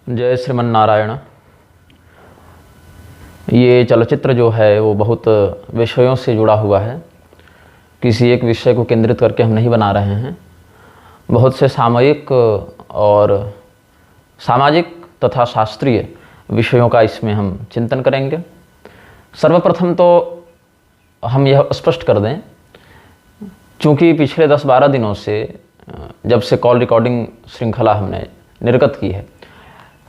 जय श्रीमन नारायण। ये चलचित्र जो है वो बहुत विषयों से जुड़ा हुआ है। किसी एक विषय को केंद्रित करके हम नहीं बना रहे हैं। बहुत से सामयिक और सामाजिक तथा शास्त्रीय विषयों का इसमें हम चिंतन करेंगे। सर्वप्रथम तो हम यह स्पष्ट कर दें, चूँकि पिछले 10-12 दिनों से जब से कॉल रिकॉर्डिंग श्रृंखला हमने निर्गत की है,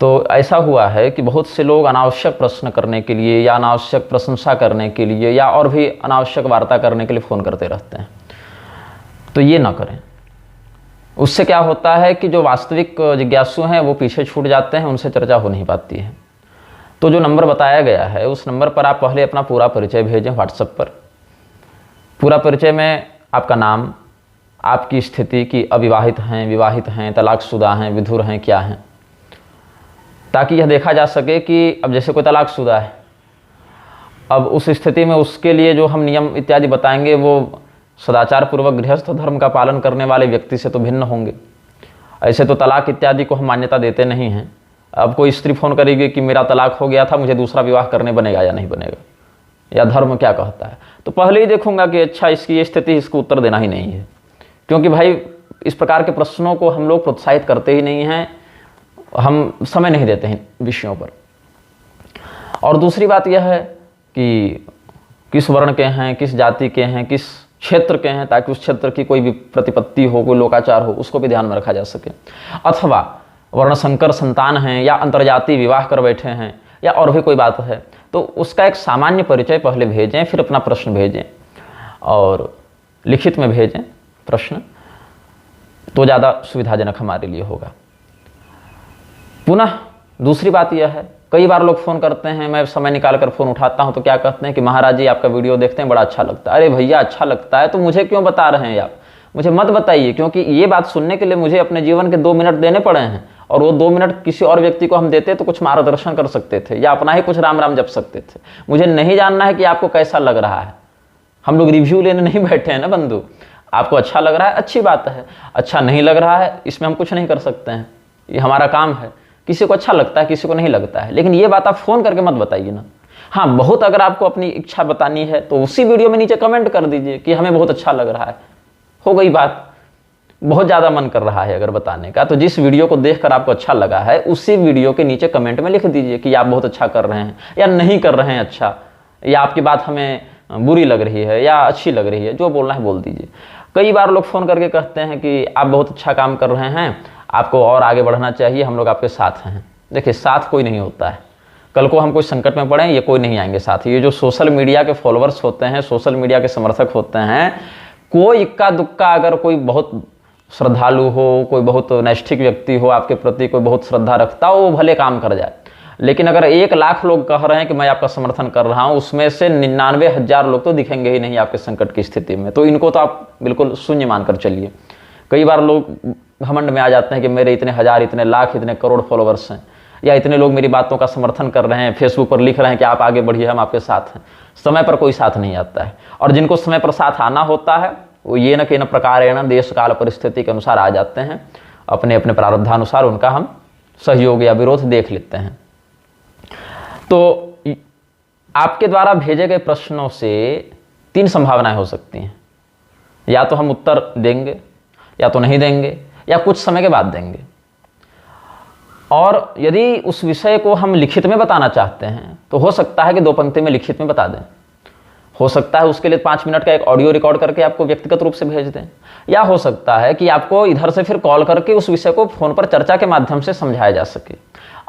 तो ऐसा हुआ है कि बहुत से लोग अनावश्यक प्रश्न करने के लिए या अनावश्यक प्रशंसा करने के लिए या और भी अनावश्यक वार्ता करने के लिए फ़ोन करते रहते हैं। तो ये ना करें। उससे क्या होता है कि जो वास्तविक जिज्ञासु हैं वो पीछे छूट जाते हैं, उनसे चर्चा हो नहीं पाती है। तो जो नंबर बताया गया है उस नंबर पर आप पहले अपना पूरा परिचय भेजें व्हाट्सएप पर। पूरा परिचय में आपका नाम, आपकी स्थिति कि अविवाहित हैं, विवाहित हैं, तलाकशुदा हैं, विधुर हैं, क्या हैं, ताकि यह देखा जा सके कि अब जैसे कोई तलाकशुदा है, अब उस स्थिति में उसके लिए जो हम नियम इत्यादि बताएंगे वो सदाचार पूर्वक गृहस्थ धर्म का पालन करने वाले व्यक्ति से तो भिन्न होंगे। ऐसे तो तलाक इत्यादि को हम मान्यता देते नहीं हैं। अब कोई स्त्री फ़ोन करेगी कि मेरा तलाक हो गया था, मुझे दूसरा विवाह करने बनेगा या नहीं बनेगा, या धर्म क्या कहता है, तो पहले ही देखूंगा कि अच्छा इसकी ये स्थिति, इसको उत्तर देना ही नहीं है। क्योंकि भाई इस प्रकार के प्रश्नों को हम लोग प्रोत्साहित करते ही नहीं हैं, हम समय नहीं देते हैं विषयों पर। और दूसरी बात यह है कि किस वर्ण के हैं, किस जाति के हैं, किस क्षेत्र के हैं, ताकि उस क्षेत्र की कोई भी प्रतिपत्ति हो, कोई लोकाचार हो, उसको भी ध्यान में रखा जा सके। अथवा वर्णशंकर संतान हैं या अंतर्जातीय विवाह कर बैठे हैं या और भी कोई बात है, तो उसका एक सामान्य परिचय पहले भेजें, फिर अपना प्रश्न भेजें और लिखित में भेजें प्रश्न, तो ज़्यादा सुविधाजनक हमारे लिए होगा। पुनः दूसरी बात यह है, कई बार लोग फ़ोन करते हैं, मैं समय निकाल कर फ़ोन उठाता हूं तो क्या कहते हैं कि महाराज जी आपका वीडियो देखते हैं, बड़ा अच्छा लगता है। अरे भैया अच्छा लगता है तो मुझे क्यों बता रहे हैं आप, मुझे मत बताइए, क्योंकि ये बात सुनने के लिए मुझे अपने जीवन के 2 मिनट देने पड़े हैं, और वो 2 मिनट किसी और व्यक्ति को हम देते तो कुछ मार्गदर्शन कर सकते थे या अपना ही कुछ राम राम जप सकते थे। मुझे नहीं जानना है कि आपको कैसा लग रहा है। हम लोग रिव्यू लेने नहीं बैठे हैं ना बंधु। आपको अच्छा लग रहा है, अच्छी बात है। अच्छा नहीं लग रहा है, इसमें हम कुछ नहीं कर सकते हैं, ये हमारा काम है। किसी को अच्छा लगता है, किसी को नहीं लगता है, लेकिन ये बात आप फ़ोन करके मत बताइए ना। हाँ, बहुत अगर आपको अपनी इच्छा बतानी है तो उसी वीडियो में नीचे कमेंट कर दीजिए कि हमें बहुत अच्छा लग रहा है, हो गई बात। बहुत ज़्यादा मन कर रहा है अगर बताने का, तो जिस वीडियो को देखकर आपको अच्छा लगा है उसी वीडियो के नीचे कमेंट में लिख दीजिए कि आप बहुत अच्छा कर रहे हैं या नहीं कर रहे हैं अच्छा, या आपकी बात हमें बुरी लग रही है या अच्छी लग रही है, जो बोलना है बोल दीजिए। कई बार लोग फ़ोन करके कहते हैं कि आप बहुत अच्छा काम कर रहे हैं, आपको और आगे बढ़ना चाहिए, हम लोग आपके साथ हैं। देखिए, साथ कोई नहीं होता है। कल को हम कोई संकट में पड़ें, ये कोई नहीं आएंगे साथ। ये जो सोशल मीडिया के फॉलोअर्स होते हैं, सोशल मीडिया के समर्थक होते हैं, कोई इक्का दुक्का अगर कोई बहुत श्रद्धालु हो, कोई बहुत नैष्ठिक व्यक्ति हो, आपके प्रति कोई बहुत श्रद्धा रखता हो, वो भले काम कर जाए। लेकिन अगर 1 लाख लोग कह रहे हैं कि मैं आपका समर्थन कर रहा हूं, उसमें से 99,000 लोग तो दिखेंगे ही नहीं आपके संकट की स्थिति में, तो इनको तो आप बिल्कुल शून्य मानकर चलिए। कई बार लोग घमंड में आ जाते हैं कि मेरे इतने हज़ार, इतने लाख, इतने करोड़ फॉलोवर्स हैं, या इतने लोग मेरी बातों का समर्थन कर रहे हैं, फेसबुक पर लिख रहे हैं कि आप आगे बढ़िए, हम आपके साथ हैं। समय पर कोई साथ नहीं आता है, और जिनको समय पर साथ आना होता है वो ये न कि न प्रकारेण देश काल परिस्थिति के अनुसार आ जाते हैं, अपने अपने प्रारब्धानुसार उनका हम सहयोग या विरोध देख लेते हैं। तो आपके द्वारा भेजे गए प्रश्नों से 3 संभावनाएं हो सकती हैं, या तो हम उत्तर देंगे, या तो नहीं देंगे, या कुछ समय के बाद देंगे। और यदि उस विषय को हम लिखित में बताना चाहते हैं तो हो सकता है कि 2 पंक्ति में लिखित में बता दें, हो सकता है उसके लिए 5 मिनट का एक ऑडियो रिकॉर्ड करके आपको व्यक्तिगत रूप से भेज दें, या हो सकता है कि आपको इधर से फिर कॉल करके उस विषय को फ़ोन पर चर्चा के माध्यम से समझाया जा सके।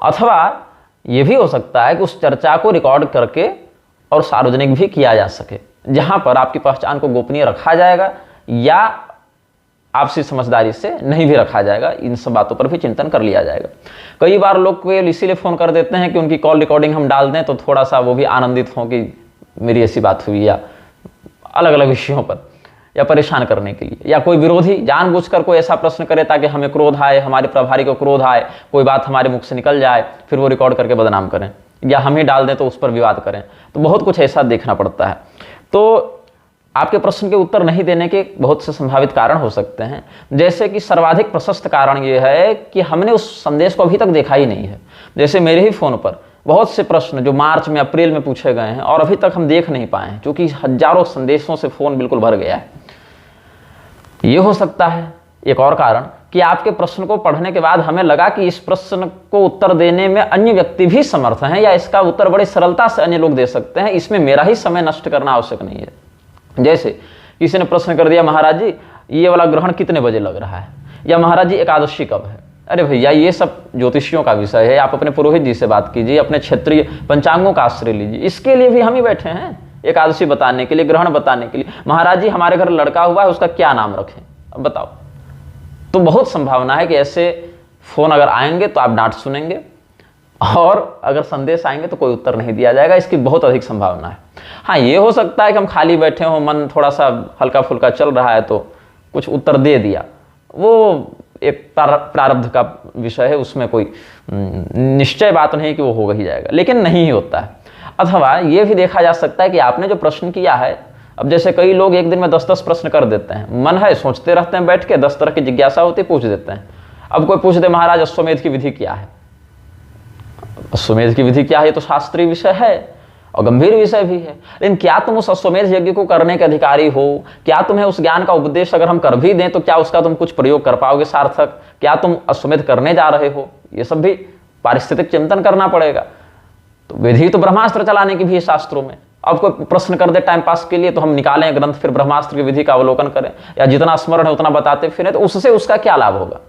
अथवा ये भी हो सकता है कि उस चर्चा को रिकॉर्ड करके और सार्वजनिक भी किया जा सके, जहां पर आपकी पहचान को गोपनीय रखा जाएगा या आपसी समझदारी से नहीं भी रखा जाएगा। इन सब बातों पर भी चिंतन कर लिया जाएगा। कई बार लोग को इसीलिए फ़ोन कर देते हैं कि उनकी कॉल रिकॉर्डिंग हम डाल दें तो थोड़ा सा वो भी आनंदित हों कि मेरी ऐसी बात हुई, या अलग अलग विषयों पर, या परेशान करने के लिए, या कोई विरोधी जानबूझकर कोई ऐसा प्रश्न करे ताकि हमें क्रोध आए, हमारे प्रभारी को क्रोध आए, कोई बात हमारे मुख से निकल जाए, फिर वो रिकॉर्ड करके बदनाम करें, या हम ही डाल दें तो उस पर विवाद करें। तो बहुत कुछ ऐसा देखना पड़ता है। तो आपके प्रश्न के उत्तर नहीं देने के बहुत से संभावित कारण हो सकते हैं। जैसे कि सर्वाधिक प्रशस्त कारण ये है कि हमने उस संदेश को अभी तक देखा ही नहीं है। जैसे मेरे ही फ़ोन पर बहुत से प्रश्न जो मार्च में अप्रैल में पूछे गए हैं और अभी तक हम देख नहीं पाए हैं, क्योंकि हजारों संदेशों से फ़ोन बिल्कुल भर गया है। ये हो सकता है एक और कारण कि आपके प्रश्न को पढ़ने के बाद हमें लगा कि इस प्रश्न को उत्तर देने में अन्य व्यक्ति भी समर्थ हैं, या इसका उत्तर बड़ी सरलता से अन्य लोग दे सकते हैं, इसमें मेरा ही समय नष्ट करना आवश्यक नहीं है। जैसे किसी ने प्रश्न कर दिया, महाराज जी ये वाला ग्रहण कितने बजे लग रहा है, या महाराज जी एकादशी कब है। अरे भैया ये सब ज्योतिषियों का विषय है, आप अपने पुरोहित जी से बात कीजिए, अपने क्षेत्रीय पंचांगों का आश्रय लीजिए। इसके लिए भी हम ही बैठे हैं, एकादशी बताने के लिए, ग्रहण बताने के लिए। महाराज जी हमारे घर लड़का हुआ है, उसका क्या नाम रखें, अब बताओ। तो बहुत संभावना है कि ऐसे फोन अगर आएंगे तो आप डांट सुनेंगे, और अगर संदेश आएंगे तो कोई उत्तर नहीं दिया जाएगा, इसकी बहुत अधिक संभावना है। हाँ, ये हो सकता है कि हम खाली बैठे हों, मन थोड़ा सा हल्का फुल्का चल रहा है तो कुछ उत्तर दे दिया, वो एक प्रारब्ध का विषय है, उसमें कोई निश्चय बात नहीं कि वो हो ही जाएगा, लेकिन नहीं ही होता है। अथवा ये भी देखा जा सकता है कि आपने जो प्रश्न किया है, अब जैसे कई लोग एक दिन में 10-10 प्रश्न कर देते हैं, मन है सोचते रहते हैं बैठ के, 10 तरह की जिज्ञासा होती है, पूछ देते हैं। अब कोई पूछ दे महाराज अश्वमेध की विधि क्या है, अश्वमेध की विधि क्या है, तो शास्त्रीय विषय है और गंभीर विषय भी है, लेकिन क्या तुम उस अश्वमेध यज्ञ को करने के अधिकारी हो? क्या तुम्हें उस ज्ञान का उपदेश अगर हम कर भी दें तो क्या उसका तुम कुछ प्रयोग कर पाओगे सार्थक? क्या तुम अश्वमेध करने जा रहे हो? ये सब भी पारिस्थितिक चिंतन करना पड़ेगा। तो विधि तो ब्रह्मास्त्र चलाने की भी है शास्त्रों में। अब कोई प्रश्न कर दे टाइम पास के लिए तो हम निकालें ग्रंथ, फिर ब्रह्मास्त्र की विधि का अवलोकन करें, या जितना स्मरण है उतना बताते फिरें, तो उससे उसका क्या लाभ होगा?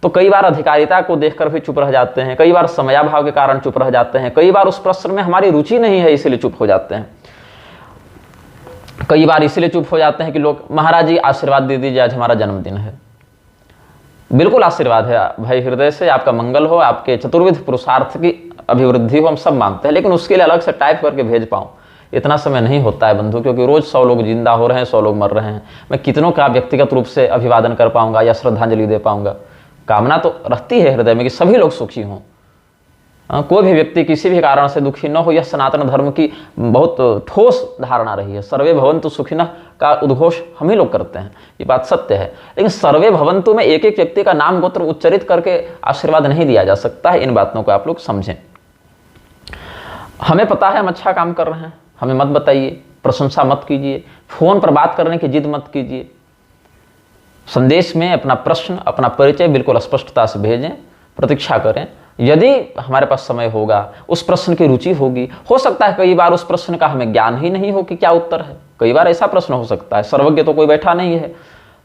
तो कई बार अधिकारिता को देखकर भी चुप रह जाते हैं, कई बार समयाभाव के कारण चुप रह जाते हैं, कई बार उस प्रश्न में हमारी रुचि नहीं है इसलिए चुप हो जाते हैं, कई बार इसलिए चुप हो जाते हैं कि लोग महाराज जी आशीर्वाद दे दीजिए, आज हमारा जन्मदिन है। बिल्कुल आशीर्वाद है भाई, हृदय से आपका मंगल हो, आपके चतुर्विध पुरुषार्थ की अभिवृद्धि हो, हम सब मानते हैं, लेकिन उसके लिए अलग से टाइप करके भेज पाऊँ इतना समय नहीं होता है बंधु, क्योंकि रोज 100 लोग जिंदा हो रहे हैं, 100 लोग मर रहे हैं। मैं कितनों का व्यक्तिगत रूप से अभिवादन कर पाऊंगा या श्रद्धांजलि दे पाऊंगा? कामना तो रहती है हृदय में कि सभी लोग सुखी हों, कोई भी व्यक्ति किसी भी कारण से दुखी न हो। यह सनातन धर्म की बहुत ठोस धारणा रही है। सर्वे भवन्तु सुखिनः का उद्घोष हम ही लोग करते हैं, ये बात सत्य है, लेकिन सर्वे भवन्तु में एक एक व्यक्ति का नाम गोत्र उच्चरित करके आशीर्वाद नहीं दिया जा सकता है। इन बातों को आप लोग समझें। हमें पता है हम अच्छा काम कर रहे हैं, हमें मत बताइए, प्रशंसा मत कीजिए, फोन पर बात करने की जिद मत कीजिए। संदेश में अपना प्रश्न, अपना परिचय बिल्कुल स्पष्टता से भेजें, प्रतीक्षा करें। यदि हमारे पास समय होगा, उस प्रश्न की रुचि होगी, हो सकता है कई बार उस प्रश्न का हमें ज्ञान ही नहीं हो कि क्या उत्तर है। कई बार ऐसा प्रश्न हो सकता है, सर्वज्ञ तो कोई बैठा नहीं है,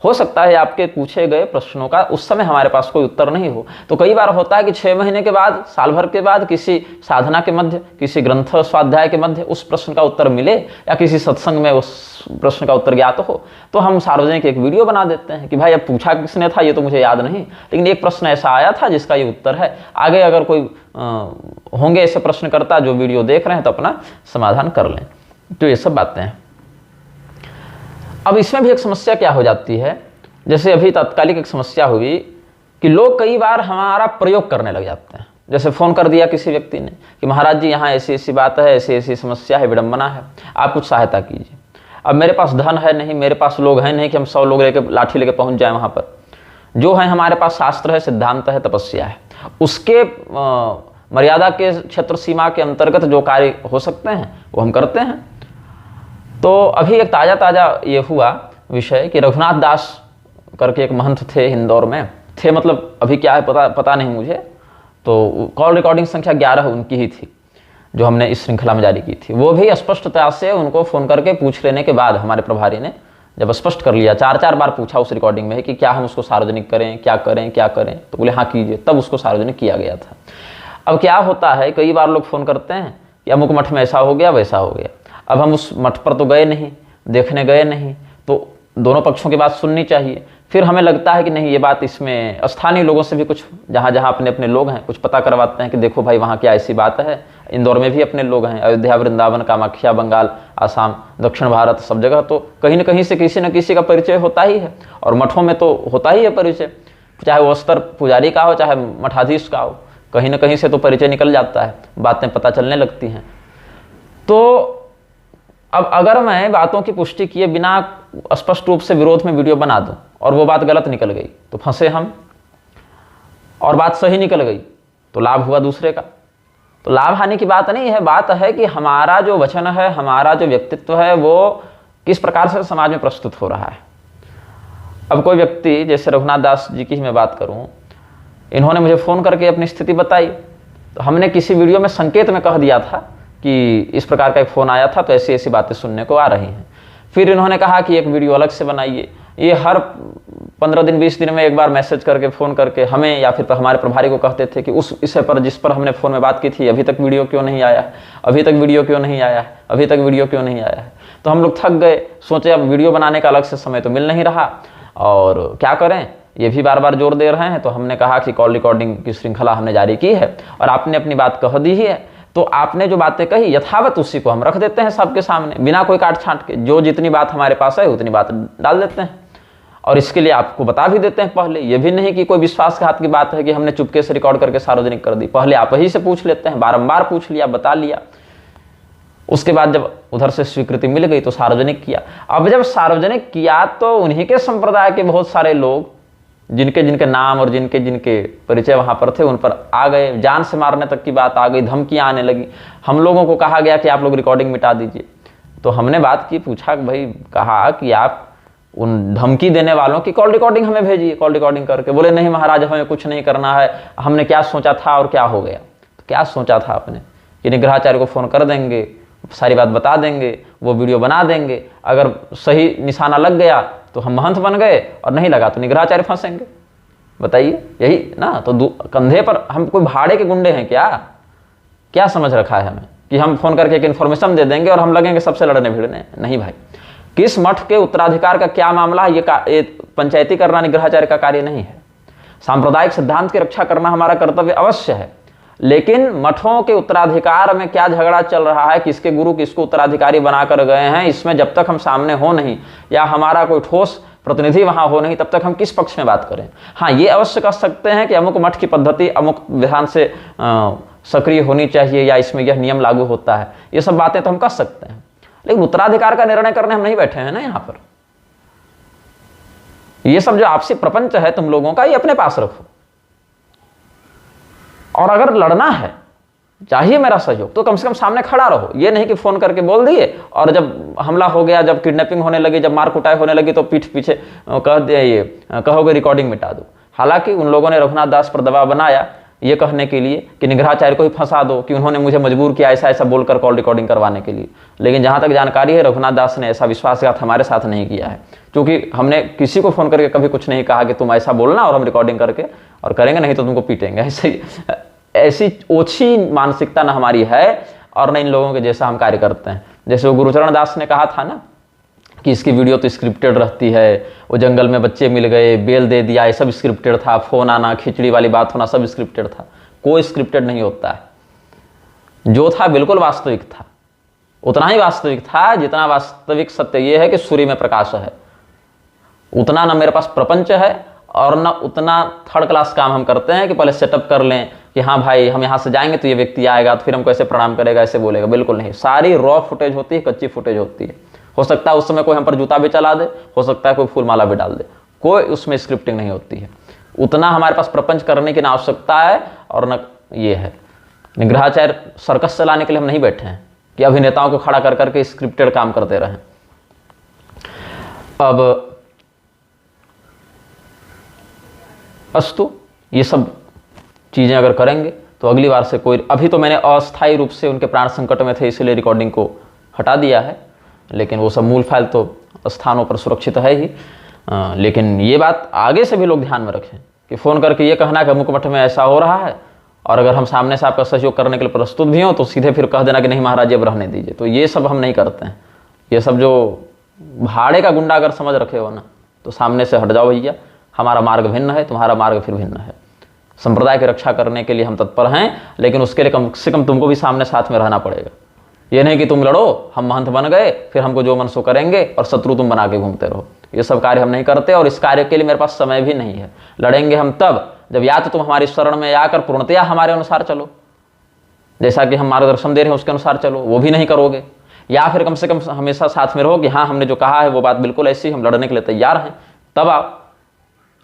हो सकता है आपके पूछे गए प्रश्नों का उस समय हमारे पास कोई उत्तर नहीं हो। तो कई बार होता है कि 6 महीने के बाद, साल भर के बाद किसी साधना के मध्य, किसी ग्रंथ स्वाध्याय के मध्य उस प्रश्न का उत्तर मिले, या किसी सत्संग में उस प्रश्न का उत्तर ज्ञात हो, तो हम सार्वजनिक एक वीडियो बना देते हैं कि भाई अब पूछा किसने था ये तो मुझे याद नहीं, लेकिन एक प्रश्न ऐसा आया था जिसका ये उत्तर है। आगे अगर कोई होंगे ऐसे प्रश्नकर्ता जो वीडियो देख रहे हैं तो अपना समाधान कर लें। तो ये सब बातें हैं। अब इसमें भी एक समस्या क्या हो जाती है, जैसे अभी तात्कालिक एक समस्या हुई कि लोग कई बार हमारा प्रयोग करने लग जाते हैं। जैसे फ़ोन कर दिया किसी व्यक्ति ने कि महाराज जी यहाँ ऐसी ऐसी बात है, ऐसी ऐसी समस्या है, विडंबना है, आप कुछ सहायता कीजिए। अब मेरे पास धन है नहीं, मेरे पास लोग हैं नहीं कि हम 100 लोग लेके लाठी लेके पहुँच जाएँ वहाँ पर। जो है हमारे पास शास्त्र है, सिद्धांत है, तपस्या है, उसके मर्यादा के क्षेत्र सीमा के अंतर्गत जो कार्य हो सकते हैं वो हम करते हैं। तो अभी एक ताज़ा ये हुआ विषय कि रघुनाथ दास करके एक महंत थे, इंदौर में थे, मतलब अभी क्या है पता नहीं मुझे। तो कॉल रिकॉर्डिंग संख्या 11 उनकी ही थी जो हमने इस श्रृंखला में जारी की थी। वो भी स्पष्टता से उनको फ़ोन करके पूछ लेने के बाद हमारे प्रभारी ने जब स्पष्ट कर लिया, 4 बार पूछा उस रिकॉर्डिंग में कि क्या हम उसको सार्वजनिक करें, क्या करें, तो बोले हाँ कीजिए, तब उसको सार्वजनिक किया गया था। अब क्या होता है, कई बार लोग फ़ोन करते हैं कि अमुक मठ में ऐसा हो गया, वैसा हो गया। अब हम उस मठ पर तो गए नहीं, देखने गए नहीं, तो दोनों पक्षों की बात सुननी चाहिए। फिर हमें लगता है कि नहीं, ये बात इसमें स्थानीय लोगों से भी कुछ, जहाँ जहाँ अपने अपने लोग हैं, कुछ पता करवाते हैं कि देखो भाई वहाँ क्या ऐसी बात है। इंदौर में भी अपने लोग हैं, अयोध्या, वृंदावन, कामाख्या, बंगाल, आसाम, दक्षिण भारत, सब जगह तो कहीं न कहीं से किसी न किसी का परिचय होता ही है। और मठों में तो होता ही है परिचय, चाहे वो स्तर पुजारी का हो, चाहे मठाधीश का हो, कहीं न कहीं से तो परिचय निकल जाता है, बातें पता चलने लगती हैं। तो अब अगर मैं बातों की पुष्टि किए बिना स्पष्ट रूप से विरोध में वीडियो बना दूं और वो बात गलत निकल गई तो फंसे हम, और बात सही निकल गई तो लाभ हुआ दूसरे का। तो लाभ हानि की बात नहीं है, बात है कि हमारा जो वचन है, हमारा जो व्यक्तित्व है, वो किस प्रकार से समाज में प्रस्तुत हो रहा है। अब कोई व्यक्ति, जैसे रघुनाथ दास जी की ही मैं बात करूं, इन्होंने मुझे फ़ोन करके अपनी स्थिति बताई, तो हमने किसी वीडियो में संकेत में कह दिया था कि इस प्रकार का एक फ़ोन आया था तो ऐसी ऐसी बातें सुनने को आ रही हैं। फिर इन्होंने कहा कि एक वीडियो अलग से बनाइए। ये हर 15 दिन 20 दिन में एक बार मैसेज करके, फ़ोन करके हमें या फिर हमारे प्रभारी को कहते थे कि उस विषय पर जिस पर हमने फ़ोन में बात की थी, अभी तक वीडियो क्यों नहीं आया है, अभी तक वीडियो क्यों नहीं आया है, अभी तक वीडियो क्यों नहीं आया है। तो हम लोग थक गए, सोचे अब वीडियो बनाने का अलग से समय तो मिल नहीं रहा और क्या करें, ये भी बार बार जोर दे रहे हैं। तो हमने कहा कि कॉल रिकॉर्डिंग की श्रृंखला हमने जारी की है और आपने अपनी बात कह दी ही है, तो आपने जो बातें कही यथावत उसी को हम रख देते हैं सबके सामने, बिना कोई काट छांट के। जो जितनी बात हमारे पास है उतनी बात डाल देते हैं और इसके लिए आपको बता भी देते हैं पहले। ये भी नहीं कि कोई विश्वासघात की बात है कि हमने चुपके से रिकॉर्ड करके सार्वजनिक कर दी, पहले आप ही से पूछ लेते हैं, बारंबार पूछ लिया, बता लिया। उसके बाद जब उधर से स्वीकृति मिल गई तो सार्वजनिक किया। अब जब सार्वजनिक किया तो उन्हीं के संप्रदाय के बहुत सारे लोग, जिनके जिनके नाम और जिनके जिनके परिचय वहां पर थे, उन पर आ गए, जान से मारने तक की बात आ गई, धमकियां आने लगी। हम लोगों को कहा गया कि आप लोग रिकॉर्डिंग मिटा दीजिए। तो हमने बात की, पूछा भाई, कहा कि आप उन धमकी देने वालों की कॉल रिकॉर्डिंग हमें भेजिए, कॉल रिकॉर्डिंग करके। बोले नहीं महाराज, हमें कुछ नहीं करना है, हमने क्या सोचा था और क्या हो गया। तो क्या सोचा था आपने कि निग्रहाचार्य को फ़ोन कर देंगे, सारी बात बता देंगे, वो वीडियो बना देंगे, अगर सही निशाना लग गया तो हम महंत बन गए और नहीं लगा तो निग्रहाचार्य फंसेंगे। बताइए, यही ना। तो कंधे पर हम कोई भाड़े के गुंडे हैं क्या? क्या समझ रखा है हमें कि हम फ़ोन करके एक इन्फॉर्मेशन दे देंगे और हम लगेंगे सबसे लड़ने भिड़ने? नहीं भाई, किस मठ के उत्तराधिकार का क्या मामला है, ये पंचायती करना निग्रहाचार्य का कार्य नहीं है। सांप्रदायिक सिद्धांत की रक्षा करना हमारा कर्तव्य अवश्य है, लेकिन मठों के उत्तराधिकार में क्या झगड़ा चल रहा है, किसके गुरु किसको उत्तराधिकारी बनाकर गए हैं, इसमें जब तक हम सामने हो नहीं या हमारा कोई ठोस प्रतिनिधि वहां हो नहीं, तब तक हम किस पक्ष में बात करें। हाँ, ये अवश्य कह सकते हैं कि अमुक मठ की पद्धति अमुक विधान से सक्रिय होनी चाहिए या इसमें यह नियम लागू होता है, ये सब बातें तो हम कर सकते हैं, लेकिन उत्तराधिकार का निर्णय करने हम नहीं बैठे हैं ना यहाँ पर। ये सब जो आपसी प्रपंच है तुम लोगों का, ये अपने पास रखो। और अगर लड़ना है, चाहिए मेरा सहयोग, तो कम से कम सामने खड़ा रहो। ये नहीं कि फोन करके बोल दिए और जब हमला हो गया, जब किडनैपिंग होने लगी, जब मार कुटाई होने लगी तो पीठ पीछे कह दिया ये कहोगे रिकॉर्डिंग मिटा दो। हालांकि उन लोगों ने रघुनाथ दास पर दबाव बनाया ये कहने के लिए कि निग्रहाचार्य को ही फंसा दो, कि उन्होंने मुझे मजबूर किया ऐसा ऐसा बोलकर कॉल रिकॉर्डिंग करवाने के लिए। लेकिन जहां तक जानकारी है, रघुनाथ दास ने ऐसा विश्वासघात हमारे साथ नहीं किया है, क्योंकि हमने किसी को फोन करके कभी कुछ नहीं कहा कि तुम ऐसा बोलना और हम रिकॉर्डिंग करके और करेंगे, नहीं तो तुमको पीटेंगे। ऐसी ओछी मानसिकता न हमारी है और न इन लोगों के जैसा हम कार्य करते हैं। जैसे वो गुरुचरण दास ने कहा था ना कि इसकी वीडियो तो स्क्रिप्टेड रहती है, वो जंगल में बच्चे मिल गए, बेल दे दिया, ये सब स्क्रिप्टेड था, फोन आना, खिचड़ी वाली बात होना, सब स्क्रिप्टेड था। कोई स्क्रिप्टेड नहीं होता है। जो था बिल्कुल वास्तविक था, उतना ही वास्तविक था जितना वास्तविक सत्य ये है कि सूर्य में प्रकाश है। उतना ना मेरे पास प्रपंच है और ना उतना थर्ड क्लास काम हम करते हैं कि पहले सेटअप कर लें कि हाँ भाई हम यहाँ से जाएंगे तो ये व्यक्ति आएगा तो फिर हमको ऐसे प्रणाम करेगा, ऐसे बोलेगा। बिल्कुल नहीं, सारी रॉ फुटेज होती है, कच्ची फुटेज होती है। हो सकता है उस समय कोई हम पर जूता भी चला दे, हो सकता है कोई फूल माला भी डाल दे, कोई उसमें स्क्रिप्टिंग नहीं होती है। उतना हमारे पास प्रपंच करने की ना आवश्यकता है और न ये है। निग्रहाचार्य सर्कस चलाने के लिए हम नहीं बैठे हैं कि अभिनेताओं को खड़ा कर करके स्क्रिप्टेड काम करते रहें। अब अस्तु, ये सब चीज़ें अगर करेंगे तो अगली बार से कोई, अभी तो मैंने अस्थायी रूप से उनके प्राण संकट में थे इसलिए रिकॉर्डिंग को हटा दिया है, लेकिन वो सब मूल फाइल तो स्थानों पर सुरक्षित है ही। लेकिन ये बात आगे से भी लोग ध्यान में रखें कि फ़ोन करके ये कहना कि अमुक मठ में ऐसा हो रहा है, और अगर हम सामने से आपका सहयोग करने के लिए प्रस्तुत भी हों तो सीधे फिर कह देना कि नहीं महाराज अब रहने दीजिए। तो ये सब हम नहीं करते हैं। ये सब जो भाड़े का गुंडा अगर समझ रखे हो ना, तो सामने से हट जाओ भैया, हमारा मार्ग भिन्न है, तुम्हारा मार्ग फिर भिन्न है। संप्रदाय की रक्षा करने के लिए हम तत्पर हैं, लेकिन उसके लिए कम से कम तुमको भी सामने साथ में रहना पड़ेगा। ये नहीं कि तुम लड़ो, हम महंत बन गए, फिर हमको जो मन सो करेंगे और शत्रु तुम बना के घूमते रहो। ये सब कार्य हम नहीं करते और इस कार्य के लिए मेरे पास समय भी नहीं है। लड़ेंगे हम तब जब या तो तुम हमारी शरण में आकर पूर्णतया हमारे अनुसार चलो, जैसा कि हम मार्गदर्शन दे रहे हैं उसके अनुसार चलो, वो भी नहीं करोगे, या फिर कम से कम हमेशा साथ में रहो कि हाँ हमने जो कहा है वो बात बिल्कुल ऐसी, हम लड़ने के लिए तैयार हैं, तब आप।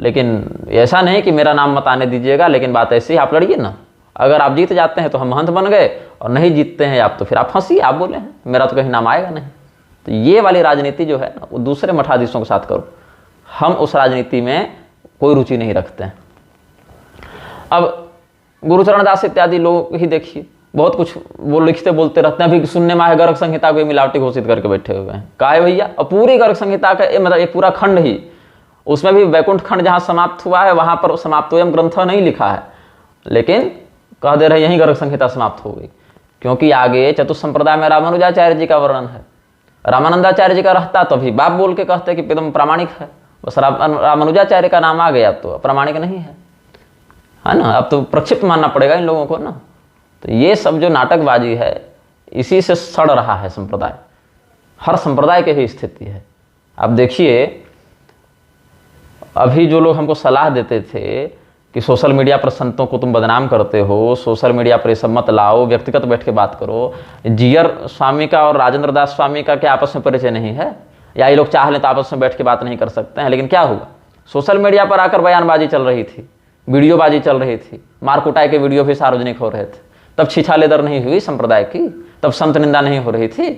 लेकिन ऐसा नहीं कि मेरा नाम मत आने दीजिएगा, लेकिन बात ऐसी है आप लड़िए ना। अगर आप जीत जाते हैं तो हम महंत बन गए, और नहीं जीतते हैं आप तो फिर आप फंसिए, आप बोले हैं मेरा तो कहीं नाम आएगा नहीं। तो ये वाली राजनीति जो है ना वो दूसरे मठाधीशों के साथ करो, हम उस राजनीति में कोई रुचि नहीं रखते हैं। अब गुरुचरण दास इत्यादि लोग ही देखिए, बहुत कुछ वो लिखते बोलते रहते हैं। अभी सुनने में आए गर्ग संहिता को मिलावटी घोषित करके बैठे हुए हैं। कहा है भैया, और पूरी गर्ग संहिता का मतलब एक पूरा खंड ही, उसमें भी वैकुंठ खंड जहाँ समाप्त हुआ है वहाँ पर समाप्तोयम ग्रंथ नहीं लिखा है, लेकिन कह दे रहे यहीं गर्ग संहिता समाप्त हो गई, क्योंकि आगे चतुस्संप्रदाय में रामानुजाचार्य जी का वर्णन है। रामानंदाचार्य जी का रहता तो अभी बाप बोल के कहते कि एकदम प्रामाणिक है, बस रामानुजाचार्य का नाम आ गया तो प्रामाणिक नहीं है ना। अब तो प्रक्षिप्त मानना पड़ेगा इन लोगों को ना। तो ये सब जो नाटकबाजी है, इसी से सड़ रहा है संप्रदाय। हर संप्रदाय की ही स्थिति है। अब देखिए, अभी जो लोग हमको सलाह देते थे कि सोशल मीडिया पर संतों को तुम बदनाम करते हो, सोशल मीडिया पर ये सब मत लाओ, व्यक्तिगत बैठ के बात करो। जीयर स्वामी का और राजेंद्र दास स्वामी का क्या आपस में परिचय नहीं है? या ये लोग चाह लें तो आपस में बैठ के बात नहीं कर सकते हैं? लेकिन क्या हुआ, सोशल मीडिया पर आकर बयानबाजी चल रही थी, वीडियोबाजी चल रही थी, मार कुटाई के वीडियो भी सार्वजनिक हो रहे थे। तब छिछालेदर नहीं हुई संप्रदाय की, तब संत निंदा नहीं हो रही थी,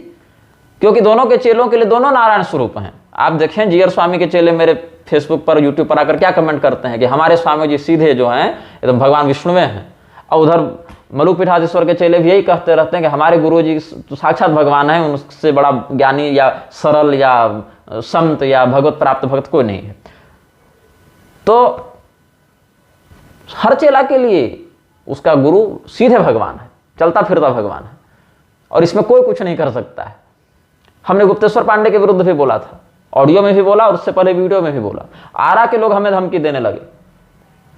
क्योंकि दोनों के चेलों के लिए दोनों नारायण स्वरूप हैं। आप देखें, जीयर स्वामी के चेले मेरे फेसबुक पर, यूट्यूब पर आकर क्या कमेंट करते हैं कि हमारे स्वामी जी सीधे जो हैं एकदम भगवान विष्णुवे हैं। और उधर मलुपीठाधीश्वर के चेले भी यही कहते रहते हैं कि हमारे गुरु जी तो साक्षात भगवान है, उनसे बड़ा ज्ञानी या सरल या संत या भगवत प्राप्त भक्त कोई नहीं है। तो हर चेला के लिए उसका गुरु सीधे भगवान है, चलता फिरता भगवान है, और इसमें कोई कुछ नहीं कर सकता है। हमने गुप्तेश्वर पांडे के विरुद्ध भी बोला था, ऑडियो में भी बोला और उससे पहले वीडियो में भी बोला। आरा के लोग हमें धमकी देने लगे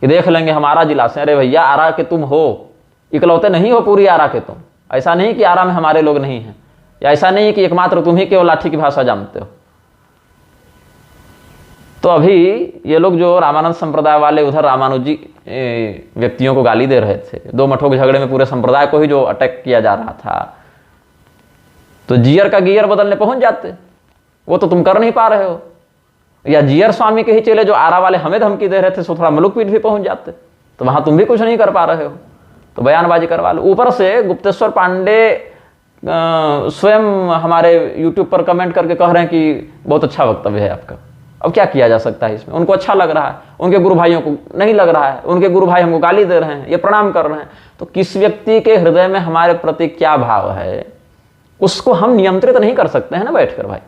कि देख लेंगे हम आरा जिला से। अरे भैया, आरा के तुम हो, इकलौते नहीं हो पूरी आरा के तुम। ऐसा नहीं कि आरा में हमारे लोग नहीं हैं, या ऐसा नहीं कि एकमात्र तुम ही केवल लाठी की भाषा जानते हो। तो अभी ये लोग जो रामानंद संप्रदाय वाले उधर रामानुजी व्यक्तियों को गाली दे रहे थे, दो मठों के झगड़े में पूरे संप्रदाय को ही जो अटैक किया जा रहा था, तो जीयर का गियर बदलने पहुंच जाते। वो तो तुम कर नहीं पा रहे हो। या जीयर स्वामी के ही चेले जो आरा वाले हमें धमकी दे रहे थे, सो थोड़ा मलुकपीठ भी पहुंच जाते, तो वहां तुम भी कुछ नहीं कर पा रहे हो, तो बयानबाजी करवा लो। ऊपर से गुप्तेश्वर पांडे स्वयं हमारे यूट्यूब पर कमेंट करके कह रहे हैं कि बहुत अच्छा वक्तव्य है आपका। अब क्या किया जा सकता है इसमें? उनको अच्छा लग रहा है, उनके गुरु भाइयों को नहीं लग रहा है, उनके गुरु भाई हमको गाली दे रहे हैं, ये प्रणाम कर रहे हैं। तो किस व्यक्ति के हृदय में हमारे प्रति क्या भाव है, उसको हम नियंत्रित नहीं कर सकते हैं ना बैठकर भाई।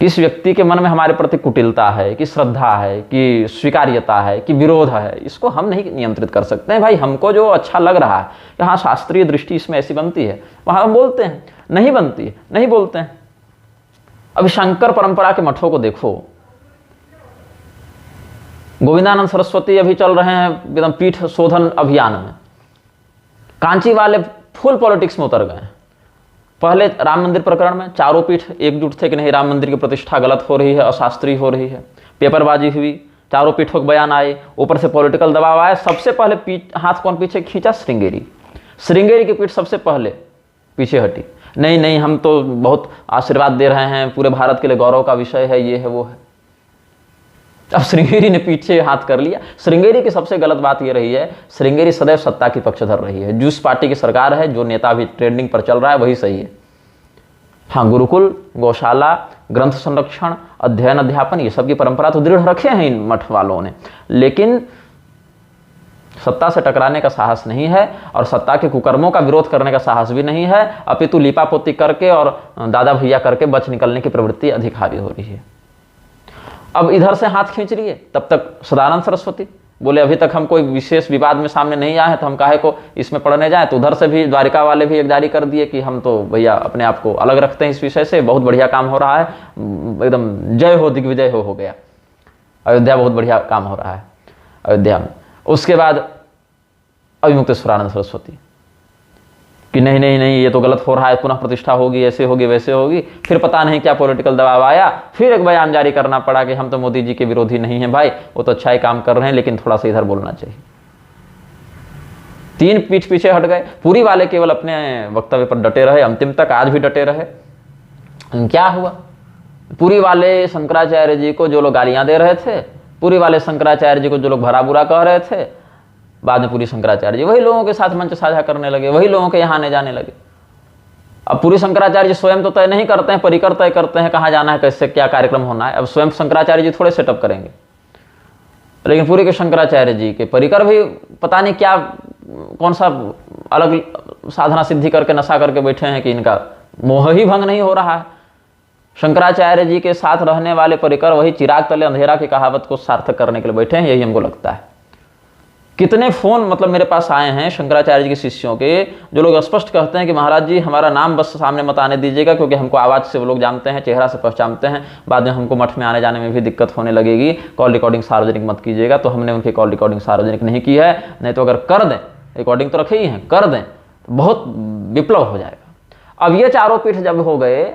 किस व्यक्ति के मन में हमारे प्रति कुटिलता है, कि श्रद्धा है, कि स्वीकार्यता है, कि विरोध है, इसको हम नहीं नियंत्रित कर सकते हैं भाई। हमको जो अच्छा लग रहा है कि हाँ शास्त्रीय दृष्टि इसमें ऐसी बनती है, वहां हम बोलते हैं, नहीं बनती है नहीं बोलते हैं। अब शंकर परंपरा के मठों को देखो, गोविंदानंद सरस्वती अभी चल रहे हैं एकदम पीठ शोधन अभियान में। कांची वाले फुल पॉलिटिक्स में उतर गए हैं। पहले राम मंदिर प्रकरण में चारों पीठ एकजुट थे कि नहीं, राम मंदिर की प्रतिष्ठा गलत हो रही है, अशास्त्रीय हो रही है, पेपरबाजी हुई, चारों पीठों के बयान आए, ऊपर से पॉलिटिकल दबाव आया। सबसे पहले हाथ कौन पीछे खींचा? श्रृंगेरी की पीठ सबसे पहले पीछे हटी। नहीं नहीं, हम तो बहुत आशीर्वाद दे रहे हैं, पूरे भारत के लिए गौरव का विषय है, ये है वो है। अब श्रृंगेरी ने पीछे हाथ कर लिया। श्रृंगेरी की सबसे गलत बात ये रही है, श्रृंगेरी सदैव सत्ता की पक्षधर रही है। जिस पार्टी की सरकार है, जो नेता अभी ट्रेंडिंग पर चल रहा है, वही सही है। हाँ, गुरुकुल, गौशाला, ग्रंथ संरक्षण, अध्ययन अध्यापन, ये सब की परंपरा तो दृढ़ रखे हैं इन मठ वालों ने, लेकिन सत्ता से टकराने का साहस नहीं है, और सत्ता के कुकर्मों का विरोध करने का साहस भी नहीं है। अपितु लीपापोती करके और दादा भैया करके बच निकलने की प्रवृत्ति अधिक हावी हो रही है। अब इधर से हाथ खींच रही है, तब तक सदानंद सरस्वती बोले अभी तक हम कोई विशेष विवाद में सामने नहीं आए, तो हम काहे को इसमें पढ़ने जाएं। तो उधर से भी द्वारिका वाले भी एक जारी कर दिए कि हम तो भैया अपने आप को अलग रखते हैं इस विषय से, बहुत बढ़िया काम हो रहा है, एकदम जय हो, दिग्विजय हो गया अयोध्या, बहुत बढ़िया काम हो रहा है अयोध्या में। उसके बाद अभिमुक्तेश्वरानंद सरस्वती कि नहीं नहीं नहीं, ये तो गलत हो रहा है, पुनः प्रतिष्ठा होगी, ऐसे होगी वैसे होगी। फिर पता नहीं क्या पॉलिटिकल दबाव आया, फिर एक बयान जारी करना पड़ा कि हम तो मोदी जी के विरोधी नहीं हैं भाई, वो तो अच्छा ही काम कर रहे हैं, लेकिन थोड़ा सा इधर बोलना चाहिए। तीन पीठ पीछे हट गए। पुरी वाले केवल अपने वक्तव्य पर डटे रहे, अंतिम तक आज भी डटे रहे। क्या हुआ? पुरी वाले शंकराचार्य जी को जो लोग गालियां दे रहे थे, पुरी वाले शंकराचार्य जी को जो लोग भरा बुरा कह रहे थे, बाद में पुरी शंकराचार्य जी वही लोगों के साथ मंच साझा करने लगे, वही लोगों के यहाँ आने जाने लगे। अब पुरी शंकराचार्य जी स्वयं तो तय नहीं करते हैं, परिकर तय करते हैं कहाँ जाना है, कैसे क्या कार्यक्रम होना है। अब स्वयं शंकराचार्य जी थोड़े सेटअप करेंगे, लेकिन पुरी के शंकराचार्य जी के परिकर भी पता नहीं क्या कौन सा अलग साधना सिद्धि करके नशा करके बैठे हैं कि इनका मोह ही भंग नहीं हो रहा है। शंकराचार्य जी के साथ रहने वाले परिकर वही चिराग तले अंधेरा की कहावत को सार्थक करने के लिए बैठे हैं, यही हमको लगता है। कितने फोन मतलब मेरे पास आए हैं शंकराचार्य जी के शिष्यों के, जो लोग स्पष्ट कहते हैं कि महाराज जी हमारा नाम बस सामने मत आने दीजिएगा, क्योंकि हमको आवाज़ से वो लोग जानते हैं, चेहरा से पहचानते हैं, बाद में हमको मठ में आने जाने में भी दिक्कत होने लगेगी, कॉल रिकॉर्डिंग सार्वजनिक मत कीजिएगा। तो हमने उनकी कॉल रिकॉर्डिंग सार्वजनिक नहीं की है, नहीं तो अगर कर दें, रिकॉर्डिंग तो रखे ही हैं, कर दें तो बहुत विप्लव हो जाएगा। अब ये चारों पीठ जब हो गए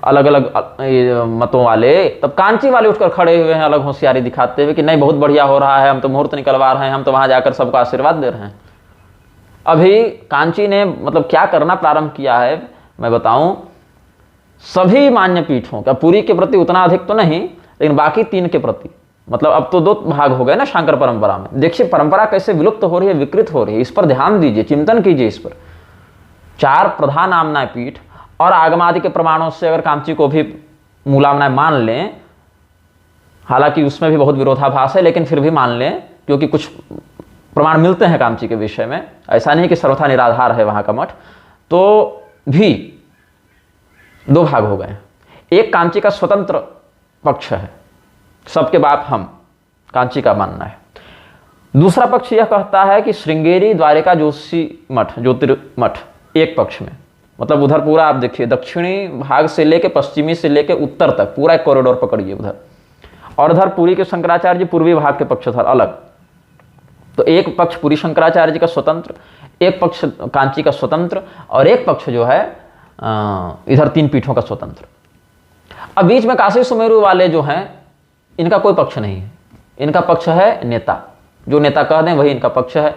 अलग अलग मतों वाले, तब कांची वाले उठकर खड़े हुए हैं अलग होशियारी दिखाते हुए कि नहीं बहुत बढ़िया हो रहा है, हम तो मुहूर्त निकलवा रहे हैं, हम तो वहां जाकर सबको आशीर्वाद दे रहे हैं। अभी कांची ने मतलब क्या करना प्रारंभ किया है मैं बताऊं, सभी मान्य पीठों का, पुरी के प्रति उतना अधिक तो नहीं, लेकिन बाकी तीन के प्रति, मतलब अब तो दो भाग हो गए ना शांकर परंपरा में। देखिए परंपरा कैसे विलुप्त हो रही है, विकृत हो रही है, इस पर ध्यान दीजिए, चिंतन कीजिए इस पर। चार प्रधान आमनाय पीठ और आगमादि के प्रमाणों से अगर कांची को भी मूलामनाय मान लें, हालांकि उसमें भी बहुत विरोधाभास है, लेकिन फिर भी मान लें क्योंकि कुछ प्रमाण मिलते हैं कांची के विषय में, ऐसा नहीं कि सर्वथा निराधार है वहां का मठ, तो भी दो भाग हो गए। एक कांची का स्वतंत्र पक्ष है, सबके बाप हम, कांची का मानना है। दूसरा पक्ष यह कहता है कि श्रृंगेरी द्वारिका जोशी मठ, ज्योतिर्मठ एक पक्ष में, मतलब उधर पूरा आप देखिए दक्षिणी भाग से लेके पश्चिमी से लेके उत्तर तक पूरा एक कॉरिडोर पकड़िए उधर, और उधर पुरी के शंकराचार्य जी पूर्वी भाग के पक्ष उधर अलग। तो एक पक्ष पुरी शंकराचार्य जी का स्वतंत्र, एक पक्ष कांची का स्वतंत्र, और एक पक्ष जो है इधर तीन पीठों का स्वतंत्र। अब बीच में काशी सुमेरु वाले जो हैं, इनका कोई पक्ष नहीं है, इनका पक्ष है नेता, जो नेता कह दें वही इनका पक्ष है।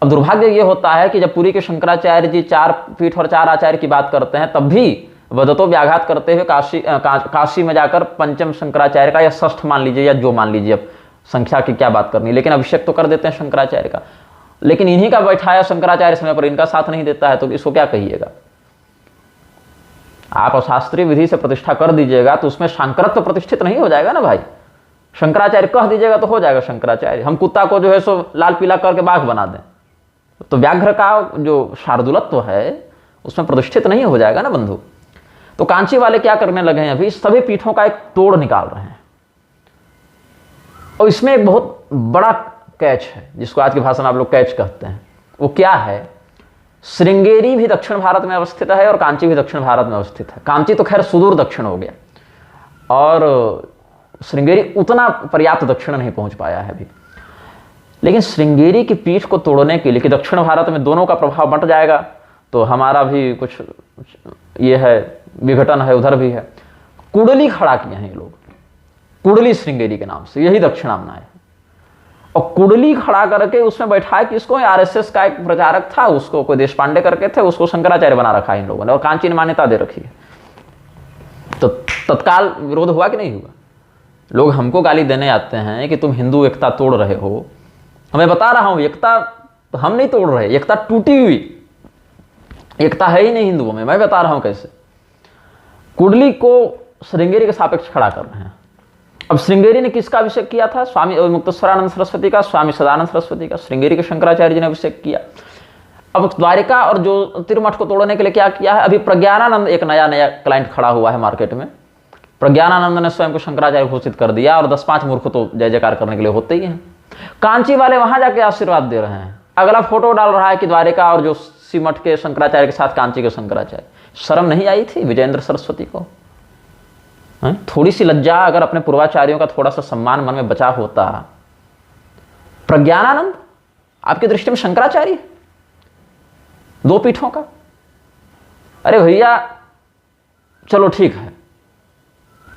अब दुर्भाग्य ये होता है कि जब पुरी के शंकराचार्य जी चार पीठ और चार आचार्य की बात करते हैं, तब भी वदतो व्याघात करते हुए काशी में जाकर पंचम शंकराचार्य का या षष्ठ मान लीजिए या जो मान लीजिए, अब संख्या की क्या बात करनी, लेकिन अभिषेक तो कर देते हैं शंकराचार्य का, लेकिन इन्हीं का बैठाया शंकराचार्य समय पर इनका साथ नहीं देता है, तो इसको क्या कहिएगा? आप अशास्त्रीय विधि से प्रतिष्ठा कर दीजिएगा तो उसमें शंकरत्व प्रतिष्ठित नहीं हो जाएगा ना भाई। शंकराचार्य कह दीजिएगा तो हो जाएगा शंकराचार्य। हम कुत्ता को जो है सो लाल पीला करके बाघ बना दें, तो व्याघ्र का जो शार्दुलत्व है उसमें प्रतिष्ठित नहीं हो जाएगा ना बंधु। तो कांची वाले क्या करने लगे हैं, अभी सभी पीठों का एक तोड़ निकाल रहे हैं, और इसमें एक बहुत बड़ा कैच है, जिसको आज की भाषा में आप लोग कैच कहते हैं। वो क्या है? श्रृंगेरी भी दक्षिण भारत में अवस्थित है और कांची भी दक्षिण भारत में अवस्थित है। कांची तो खैर सुदूर दक्षिण हो गया, और श्रृंगेरी उतना पर्याप्त दक्षिण नहीं पहुंच पाया है अभी। लेकिन श्रृंगेरी की पीठ को तोड़ने के लिए कि दक्षिण भारत में दोनों का प्रभाव बंट जाएगा, तो हमारा भी कुछ ये है, विघटन है, उधर भी है। कुंडली खड़ा किए हैं ये लोग, कुंडली श्रृंगेरी के नाम से, यही दक्षिणामना है। और कुंडली खड़ा करके उसमें बैठाया कि इसको आरएसएस का एक प्रचारक था, उसको कोई देश पांडे करके थे, उसको शंकराचार्य बना रखा है इन लोगों ने, और कांची ने मान्यता दे रखी है। तो तत्काल विरोध हुआ कि नहीं हुआ? लोग हमको गाली देने आते हैं कि तुम हिंदू एकता तोड़ रहे हो। मैं बता रहा हूं एकता तो हम नहीं तोड़ रहे, एकता टूटी हुई, एकता है ही नहीं हिंदुओं में। मैं बता रहा हूं कैसे कुंडली को श्रृंगेरी के सापेक्ष खड़ा कर रहे हैं। अब श्रृंगेरी ने किसका अभिषेक किया था? स्वामी मुक्तेश्वरानंद सरस्वती का, स्वामी सदानंद सरस्वती का। श्रृंगेरी के शंकराचार्य जी ने अभिषेक किया। अब द्वारिका और जो तिरुमठ को तोड़ने के लिए क्या किया है? अभी प्रज्ञानानंद, एक नया क्लाइंट खड़ा हुआ है मार्केट में। प्रज्ञानानंद ने स्वयं को शंकराचार्य घोषित कर दिया, और 10-5 मूर्ख तो जय जयकार करने के लिए होते ही हैं। कांची वाले वहां जाके आशीर्वाद दे रहे हैं, अगला फोटो डाल रहा है कि द्वारिका और जो मठ के शंकराचार्य के साथ कांची के शंकराचार्य। शर्म नहीं आई थी विजयेंद्र सरस्वती को? थोड़ी सी लज्जा, अगर अपने पूर्वाचार्यों का थोड़ा सा सम्मान मन में बचा होता। प्रज्ञानानंद आपकी दृष्टि में शंकराचार्य, दो पीठों का? अरे भैया चलो ठीक है,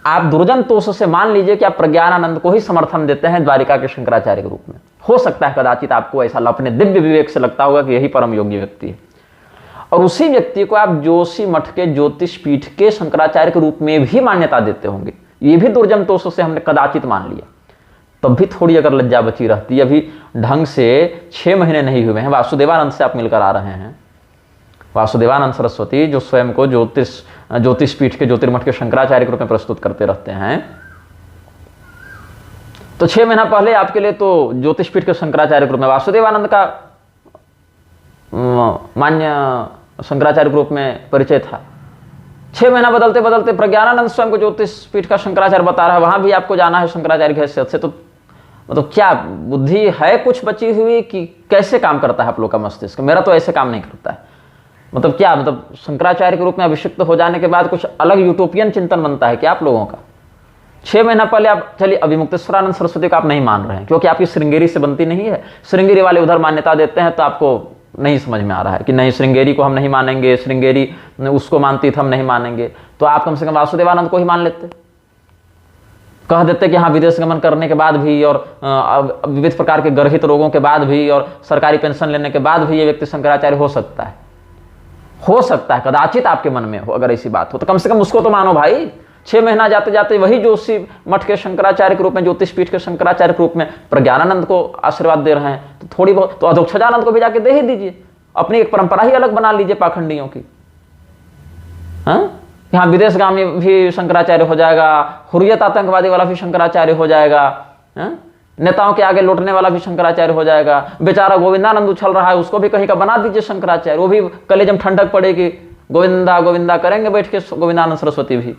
आप दुर्जन तोष से मान लीजिए कि आप प्रज्ञानानंद को ही समर्थन देते हैं द्वारिका के शंकराचार्य के रूप में, हो सकता है कदाचित आपको ऐसा अपने दिव्य विवेक से लगता होगा कि यही परम योग्य व्यक्ति है, और उसी व्यक्ति को आप जोशी मठ के ज्योतिष पीठ के शंकराचार्य के रूप में भी मान्यता देते होंगे। ये भी दुर्जन तोषों से हमने कदाचित मान लिया, तब भी थोड़ी अगर लज्जा बची रहती। अभी ढंग से 6 महीने नहीं हुए हैं, वासुदेवानंद से आप मिलकर आ रहे हैं। वासुदेवानंद सरस्वती जो स्वयं को ज्योतिष पीठ के ज्योतिर्मठ के शंकराचार्य के रूप में प्रस्तुत करते रहते हैं, तो 6 महीना पहले आपके लिए तो ज्योतिष पीठ के शंकराचार्य के रूप में वासुदेवानंद का मान्य शंकराचार्य के रूप में परिचय था। 6 महीना बदलते बदलते प्रज्ञानानंद स्वयं को ज्योतिष पीठ का शंकराचार्य बता रहा है, वहां भी आपको जाना है शंकराचार्य की हैसियत से। तो मतलब क्या बुद्धि है कुछ बची हुई कि कैसे काम करता है आप लोग का मस्तिष्क? मेरा तो ऐसे काम नहीं करता है। मतलब क्या, मतलब शंकराचार्य के रूप में अभिषिक्त हो जाने के बाद कुछ अलग यूटोपियन चिंतन बनता है क्या आप लोगों का? 6 महीना पहले आप, चलिए अभिमुक्तेश्वरानंद सरस्वती को आप नहीं मान रहे हैं क्योंकि आपकी श्रृंगेरी से बनती नहीं है। श्रृंगेरी वाले उधर मान्यता देते हैं, तो आपको नहीं समझ में आ रहा है कि नहीं श्रृंगेरी को हम नहीं मानेंगे, श्रृंगेरी उसको मानती थी हम नहीं मानेंगे। तो आप कम से कम वासुदेवानंद को ही मान लेते, कह देते कि हाँ विदेश गमन करने के बाद भी और विविध प्रकार के गर्भित रोगों के बाद भी और सरकारी पेंशन लेने के बाद भी ये व्यक्ति शंकराचार्य हो सकता है। हो सकता है कदाचित आपके मन में हो, अगर ऐसी बात हो तो कम से कम उसको तो मानो भाई। 6 महीना जाते जाते वही जोशी मठ के शंकराचार्य के रूप में, ज्योतिष पीठ के शंकराचार्य के रूप में प्रज्ञानानंद को आशीर्वाद दे रहे हैं, तो थोड़ी बहुत तो अधोक्षजानंद को भी जाके दे ही दीजिए। अपनी एक परंपरा ही अलग बना लीजिए पाखंडियों की। हाँ, यहाँ विदेशगामी भी शंकराचार्य हो जाएगा, हुर्रियत आतंकवादी वाला भी शंकराचार्य हो जाएगा, हाँ? नेताओं के आगे लौटने वाला भी शंकराचार्य हो जाएगा। बेचारा गोविंदानंद उछल रहा है, उसको भी कहीं का बना दीजिए शंकराचार्य। वो भी कलेजम ठंडक पड़ेगी, गोविंदा गोविंदा करेंगे बैठ के गोविंदानंद सरस्वती भी।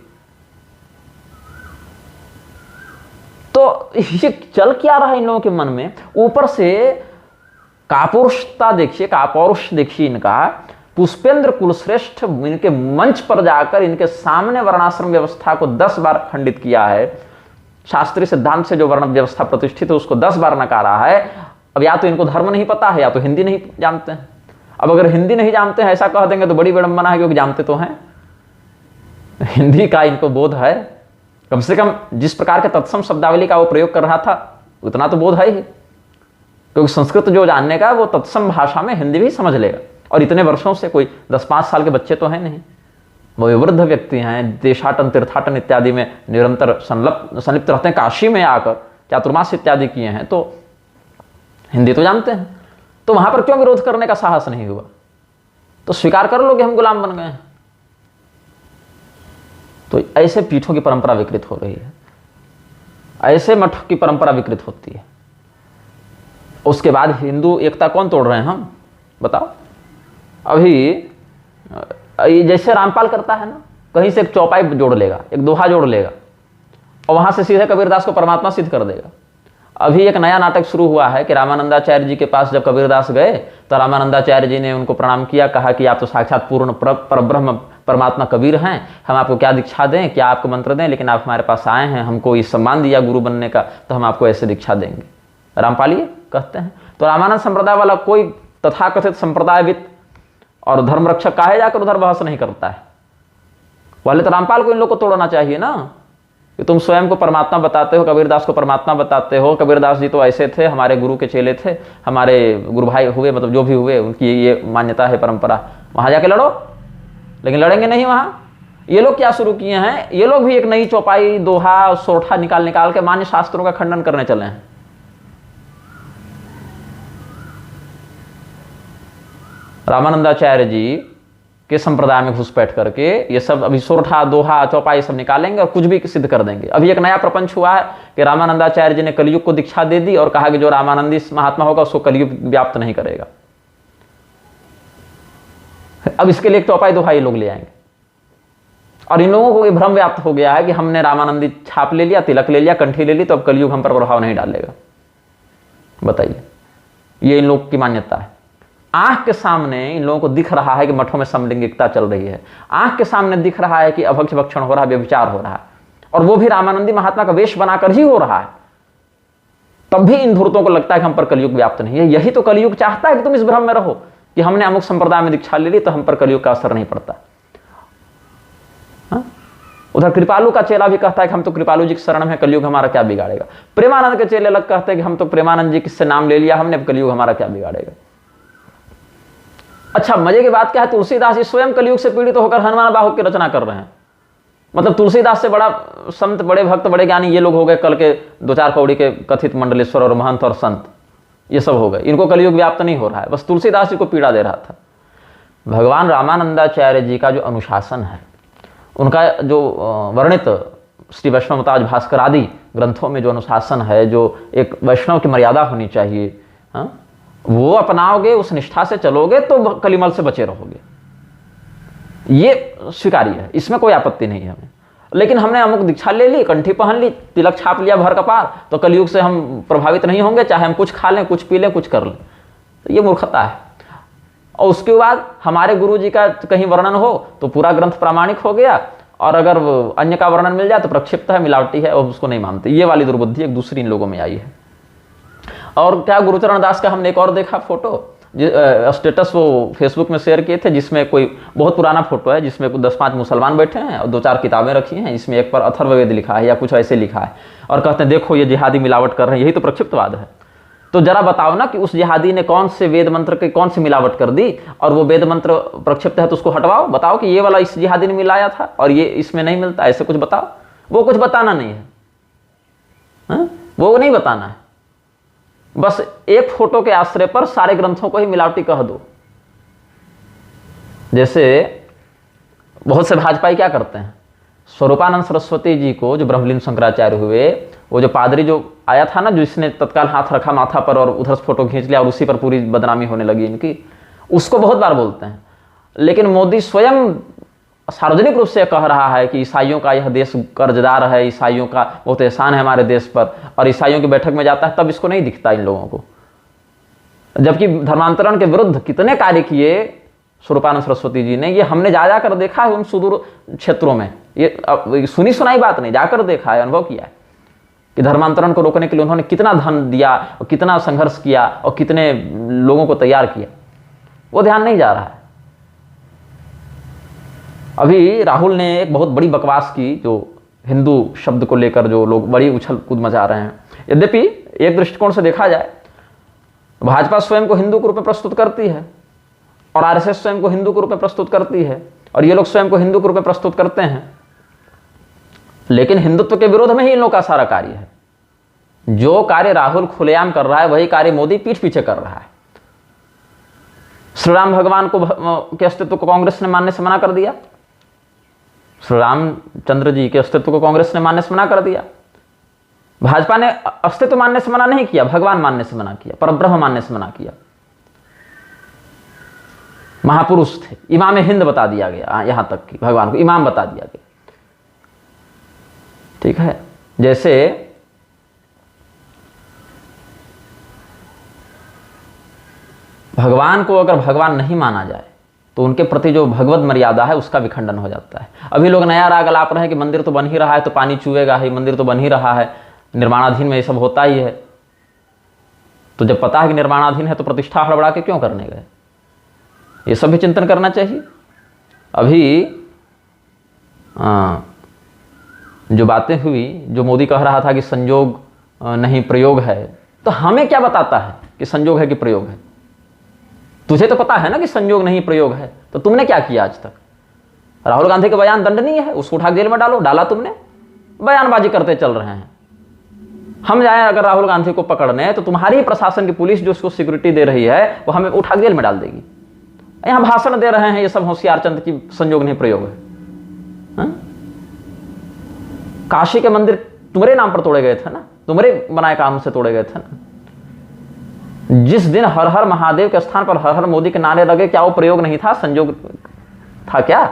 तो ये चल क्या रहा है इन लोगों के मन में? ऊपर से कापुरुषता देखिए, कापौरुष देखिए इनका। पुष्पेंद्र कुलश्रेष्ठ इनके मंच पर जाकर इनके सामने वर्णाश्रम व्यवस्था को 10 बार खंडित किया है। शास्त्रीय सिद्धांत से जो वर्ण व्यवस्था प्रतिष्ठित है उसको 10 बार नकारा है। अब या तो इनको धर्म नहीं पता है या तो हिंदी नहीं जानते हैं। अब अगर हिंदी नहीं जानते हैं ऐसा कह देंगे तो बड़ी विडंबना है, क्योंकि जानते तो हैं, हिंदी का इनको बोध है। कम से कम जिस प्रकार के तत्सम शब्दावली का वो प्रयोग कर रहा था उतना तो बोध है ही, क्योंकि संस्कृत जो जानने का वो तत्सम भाषा में हिंदी भी समझ लेगा। और इतने वर्षों से कोई 10-5 साल के बच्चे तो हैं नहीं, वो वृद्ध व्यक्ति हैं, देशाटन तीर्थाटन इत्यादि में निरंतर संलिप्त रहते हैं। काशी में आकर चातुर्मास इत्यादि किए हैं, तो हिंदी तो जानते हैं। तो वहां पर क्यों विरोध करने का साहस नहीं हुआ? तो स्वीकार कर लो कि हम गुलाम बन गए हैं। तो ऐसे पीठों की परंपरा विकृत हो रही है, ऐसे मठ की परंपरा विकृत होती है। उसके बाद हिंदू एकता कौन तोड़ रहे हैं हम, बताओ? अभी जैसे रामपाल करता है ना, कहीं से एक चौपाई जोड़ लेगा, एक दोहा जोड़ लेगा और वहां से सीधे कबीरदास को परमात्मा सिद्ध कर देगा। अभी एक नया नाटक शुरू हुआ है कि रामानंदाचार्य जी के पास जब कबीरदास गए तो रामानंदाचार्य जी ने उनको प्रणाम किया, कहा कि आप तो साक्षात पूर्ण परब्रह्म परमात्मा कबीर हैं, हम आपको क्या दीक्षा दें, क्या आपको मंत्र दें, लेकिन आप हमारे पास आए हैं, हमको ये सम्मान दिया गुरु बनने का, तो हम आपको ऐसे दीक्षा देंगे। रामपाल ये कहते हैं। तो रामानंद संप्रदाय वाला कोई तथाकथित संप्रदायविद और धर्म रक्षक काहे जाकर उधर बहस नहीं करता है? वाले तो रामपाल को इन लोग को तोड़ना चाहिए ना, कि तुम स्वयं को परमात्मा बताते हो, कबीरदास को परमात्मा बताते हो। कबीरदास जी तो ऐसे थे, हमारे गुरु के चेले थे, हमारे गुरु भाई हुए, मतलब जो भी हुए उनकी ये मान्यता है, परंपरा। वहां जाके लड़ो, लेकिन लड़ेंगे नहीं वहां। ये लोग क्या शुरू किए हैं? ये लोग भी एक नई चौपाई, दोहा, सोठा निकाल के मान्य शास्त्रों का खंडन करने चले हैं। रामानंदाचार्य जी के संप्रदाय में घुसपैठ करके ये सब अभी सोरठा, दोहा, चौपाई सब निकालेंगे और कुछ भी सिद्ध कर देंगे। अभी एक नया प्रपंच हुआ है कि रामानंदाचार्य जी ने कलयुग को दीक्षा दे दी और कहा कि जो रामानंदी महात्मा होगा उसको कलयुग व्याप्त नहीं करेगा। अब इसके लिए एक चौपाई, दोहा ये लोग ले आएंगे और इन लोगों को ये भ्रम व्याप्त हो गया है कि हमने रामानंदी छाप ले लिया, तिलक ले लिया, कंठी ले ली, तो अब कलयुग हम पर प्रभाव नहीं डालेगा। बताइए, ये इन लोग की मान्यता है। आंख के सामने इन लोगों को दिख रहा है कि मठों में समलिंगिकता चल रही है, आंख के सामने दिख रहा है कि अभक्ष भक्षण हो रहा है, व्यभिचार हो रहा है, और वो भी रामानंदी महात्मा का वेश बनाकर ही हो रहा है। तब भी इन धूर्तों को लगता है कि हम पर कलयुग व्याप्त नहीं है। यही तो कलयुग चाहता है कि तुम इस भ्रम में रहो कि हमने अमुक संप्रदाय में दीक्षा ले ली तो हम पर कलयुग का असर नहीं पड़ता। उधर कृपालु का चेला भी कहता है कि हम तो कृपालु जी की शरण में, कलयुग हमारा क्या बिगाड़ेगा। प्रेमानंद के चेले अलग कहते हैं कि हम तो प्रेमानंद जी किससे नाम ले लिया हमने, अब कलयुग हमारा क्या बिगाड़ेगा। अच्छा, मजे की बात क्या है, तुलसीदास जी स्वयं कलयुग से पीड़ित होकर हनुमान बाहु की रचना कर रहे हैं। मतलब तुलसीदास से बड़ा संत, बड़े भक्त, बड़े ज्ञानी ये लोग हो गए कल के 2-4 कौड़ी के कथित मंडलेश्वर और महंत और संत, ये सब हो गए। इनको कलयुग व्याप्त नहीं हो रहा है, बस तुलसीदास जी को पीड़ा दे रहा था। भगवान रामानंदाचार्य जी का जो अनुशासन है, उनका जो वर्णित श्री वैष्णवताज भास्कर आदि ग्रंथों में जो अनुशासन है, जो एक वैष्णव की मर्यादा होनी चाहिए, वो अपनाओगे, उस निष्ठा से चलोगे तो कलिमल से बचे रहोगे, ये स्वीकार्य है, इसमें कोई आपत्ति नहीं है हमें। लेकिन हमने अमुक दीक्षा ले ली, कंठी पहन ली, तिलक छाप लिया भर कपार, तो कलयुग से हम प्रभावित नहीं होंगे, चाहे हम कुछ खा लें, कुछ पी लें, कुछ कर लें, तो ये मूर्खता है। और उसके बाद हमारे गुरु जी का कहीं वर्णन हो तो पूरा ग्रंथ प्रामाणिक हो गया, और अगर अन्य का वर्णन मिल जाए तो प्रक्षिप्त है, मिलावटी है, और उसको नहीं मानते। ये वाली दुर्बुद्धि एक दूसरी इन लोगों में आई है। और क्या, गुरुचरण दास का हमने एक और देखा फोटो, स्टेटस वो फेसबुक में शेयर किए थे, जिसमें कोई बहुत पुराना फोटो है, जिसमें 10-5 मुसलमान बैठे हैं और 2-4 किताबें रखी हैं, इसमें एक पर अथर्ववेद लिखा है या कुछ ऐसे लिखा है, और कहते हैं देखो ये जिहादी मिलावट कर रहे हैं, यही तो प्रक्षिप्तवाद है। तो जरा बताओ ना कि उस जिहादी ने कौन से वेद मंत्र की कौन सी मिलावट कर दी, और वो वेद मंत्र प्रक्षिप्त है तो उसको हटवाओ, बताओ कि ये वाला इस जिहादी ने मिलाया था और ये इसमें नहीं मिलता, ऐसे कुछ बताओ। वो कुछ बताना नहीं है, वो नहीं बताना है, बस एक फोटो के आश्रय पर सारे ग्रंथों को ही मिलावटी कह दो। जैसे बहुत से भाजपाई क्या करते हैं, स्वरूपानंद सरस्वती जी को जो ब्रह्मलीन शंकराचार्य हुए, वो जो पादरी जो आया था ना, जिसने तत्काल हाथ रखा माथा पर और उधर से फोटो खींच लिया और उसी पर पूरी बदनामी होने लगी इनकी, उसको बहुत बार बोलते हैं। लेकिन मोदी स्वयं सार्वजनिक रूप से कह रहा है कि ईसाइयों का यह देश कर्जदार है, ईसाइयों का बहुत एहसान है हमारे देश पर, और ईसाइयों की बैठक में जाता है तब इसको नहीं दिखता इन लोगों को। जबकि धर्मांतरण के विरुद्ध कितने कार्य किए स्वरूपानंद सरस्वती जी ने, ये हमने जा जाकर देखा है उन सुदूर क्षेत्रों में। ये सुनी सुनाई बात नहीं, जाकर देखा है, अनुभव किया है कि धर्मांतरण को रोकने के लिए उन्होंने कितना धन दिया और कितना संघर्ष किया और कितने लोगों को तैयार किया, वो ध्यान नहीं जा रहा है। अभी राहुल ने एक बहुत बड़ी बकवास की, जो हिंदू शब्द को लेकर जो लोग बड़ी उछल कूद मचा रहे हैं। यद्यपि एक दृष्टिकोण से देखा जाए, भाजपा स्वयं को हिंदू के रूप में प्रस्तुत करती है और आरएसएस स्वयं को हिंदू के रूप में प्रस्तुत करती है, और ये लोग स्वयं को हिंदू के रूप में प्रस्तुत करते हैं, लेकिन हिंदुत्व के विरोध में ही इन लोग का सारा कार्य है। जो कार्य राहुल खुलेआम कर रहा है वही कार्य मोदी पीठ पीछे कर रहा है। श्री राम भगवान के अस्तित्व को कांग्रेस ने मानने से मना कर दिया, श्री रामचंद्र जी के अस्तित्व को कांग्रेस ने मानने से मना कर दिया। भाजपा ने अस्तित्व मानने से मना नहीं किया, भगवान मानने से मना किया, परब्रह्म मानने से मना किया। महापुरुष थे, इमाम हिंद बता दिया गया, यहां तक कि भगवान को इमाम बता दिया गया। ठीक है, जैसे भगवान को अगर भगवान नहीं माना जाए तो उनके प्रति जो भगवत मर्यादा है उसका विखंडन हो जाता है। अभी लोग नया राग अलाप रहे हैं कि मंदिर तो बन ही रहा है तो पानी चुएगा ही, मंदिर तो बन ही रहा है, निर्माणाधीन में ये सब होता ही है। तो जब पता है कि निर्माणाधीन है तो प्रतिष्ठा हड़बड़ा के क्यों करने गए, ये सब भी चिंतन करना चाहिए। अभी जो बातें हुई, जो मोदी कह रहा था कि संयोग नहीं प्रयोग है, तो हमें क्या बताता है कि संयोग है कि प्रयोग है? तुझे तो पता है ना कि संयोग नहीं प्रयोग है, तो तुमने क्या किया आज तक? राहुल गांधी का बयान दंडनीय है, उसको उठा जेल में डालो, डाला तुमने, बयानबाजी करते चल रहे हैं। हम जाएं अगर राहुल गांधी को पकड़ने तो तुम्हारी प्रशासन की पुलिस जो उसको सिक्योरिटी दे रही है वो हमें उठा जेल में डाल देगी। यहां भाषण दे रहे हैं ये सब होशियार चंद की संयोग नहीं प्रयोग है। काशी के मंदिर तुम्हारे नाम पर तोड़े गए थे ना, तुम्हारे बनाए कानून से तोड़े गए थे ना। जिस दिन हर हर महादेव के स्थान पर हर हर मोदी के नारे लगे, क्या वो प्रयोग नहीं था, संयोग था? क्या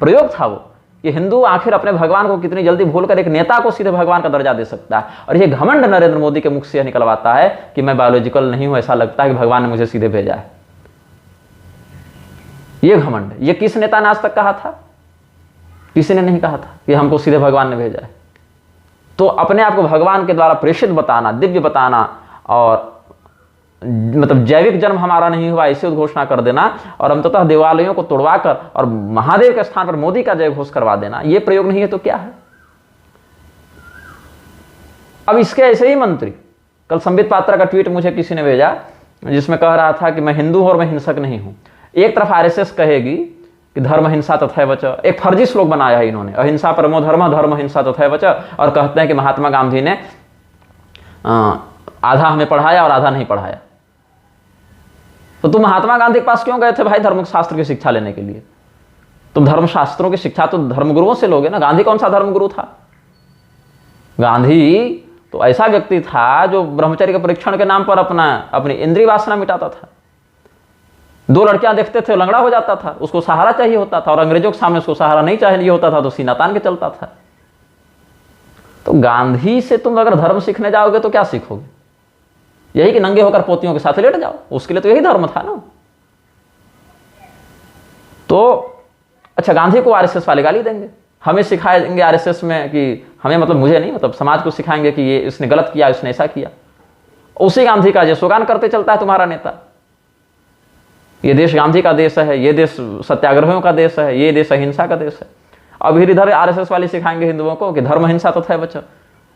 प्रयोग था वो? ये हिंदू आखिर अपने भगवान को कितनी जल्दी भूलकर एक नेता को सीधे भगवान का दर्जा दे सकता है। और ये घमंड नरेंद्र मोदी के मुख से निकलवाता है कि मैं बायोलॉजिकल नहीं हूं, ऐसा लगता है कि भगवान ने मुझे सीधे भेजा है। ये घमंड, ये किस नेता ने आज तक कहा था? किसी ने नहीं कहा था कि हमको सीधे भगवान ने भेजा है। तो अपने आप को भगवान के द्वारा प्रेषित बताना, दिव्य बताना और मतलब जैविक जन्म हमारा नहीं हुआ ऐसे उद्घोषणा कर देना और अंततः देवालयों को तोड़वा कर और महादेव के स्थान पर मोदी का जय घोष करवा देना, ये प्रयोग नहीं है तो क्या है। अब इसके ऐसे ही मंत्री, कल संबित पात्रा का ट्वीट मुझे किसी ने भेजा जिसमें कह रहा था कि मैं हिंदू हूं और मैं हिंसक नहीं हूं। एक तरफ आरएसएस कहेगी कि धर्म हिंसा तथैव च, एक फर्जी श्लोक बनाया है इन्होंने, अहिंसा परमो धर्म धर्म हिंसा तथैव च, और कहते हैं कि महात्मा गांधी ने आधा हमें पढ़ाया और आधा नहीं पढ़ाया। तो तुम महात्मा गांधी के पास क्यों गए थे भाई धर्मशास्त्र की शिक्षा लेने के लिए? तुम धर्मशास्त्रों की शिक्षा तो धर्मगुरुओं से लोगे ना। गांधी कौन सा धर्मगुरु था? गांधी तो ऐसा व्यक्ति था जो ब्रह्मचर्य के परीक्षण के नाम पर अपनी इंद्रिय वासना मिटाता था। दो लड़कियां देखते थे, लंगड़ा हो जाता था, उसको सहारा चाहिए होता था, और अंग्रेजों के सामने उसको सहारा नहीं चाहिए होता था तो सीना तान के चलता था। तो गांधी से तुम अगर धर्म सीखने जाओगे तो क्या सीखोगे? यही कि नंगे होकर पोतियों के साथ लेट जाओ, उसके लिए तो यही धर्म था ना। तो अच्छा, गांधी को आरएसएस वाले गाली देंगे, हमें सिखाएंगे आरएसएस में कि हमें, मतलब मुझे नहीं, मतलब समाज को सिखाएंगे कि ये इसने गलत किया, इसने ऐसा किया। उसी गांधी का जयसोगान करते चलता है तुम्हारा नेता। ये देश गांधी का देश है, ये देश सत्याग्रहियों का देश है, ये देश अहिंसा का देश है। अब इधर आरएसएस वाले सिखाएंगे हिंदुओं को कि धर्म हिंसा तथैव च।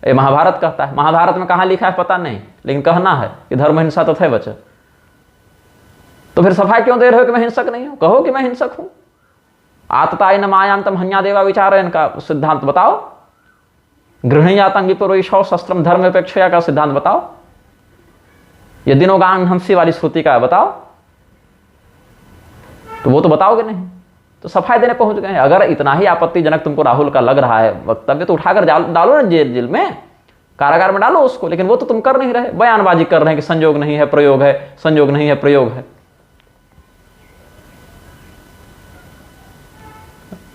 ये महाभारत कहता है, महाभारत में कहाँ लिखा है पता नहीं, लेकिन कहना है कि धर्म हिंसा तथैव च। तो फिर सफाई क्यों दे रहे हो कि मैं हिंसक नहीं हूं? कहो कि मैं हिंसक हूं। आतताय न मायांतम हन्या देवा विचार, इनका सिद्धांत बताओ। गृहणी आतंकी पुरुषो शस्त्रम धर्म अपेक्षा का सिद्धांत बताओ। ये दिनोगान हंसी वाली श्रुति का बताओ। तो वो तो बताओगे नहीं, तो सफाई देने पहुंच गए। अगर इतना ही आपत्तिजनक तुमको राहुल का लग रहा है वक्तव्य तो उठाकर डालो ना जेल में, कारागार में डालो उसको। लेकिन वो तो तुम कर नहीं रहे, बयानबाजी कर रहे हैं कि संयोग नहीं है प्रयोग है, संयोग नहीं है प्रयोग है।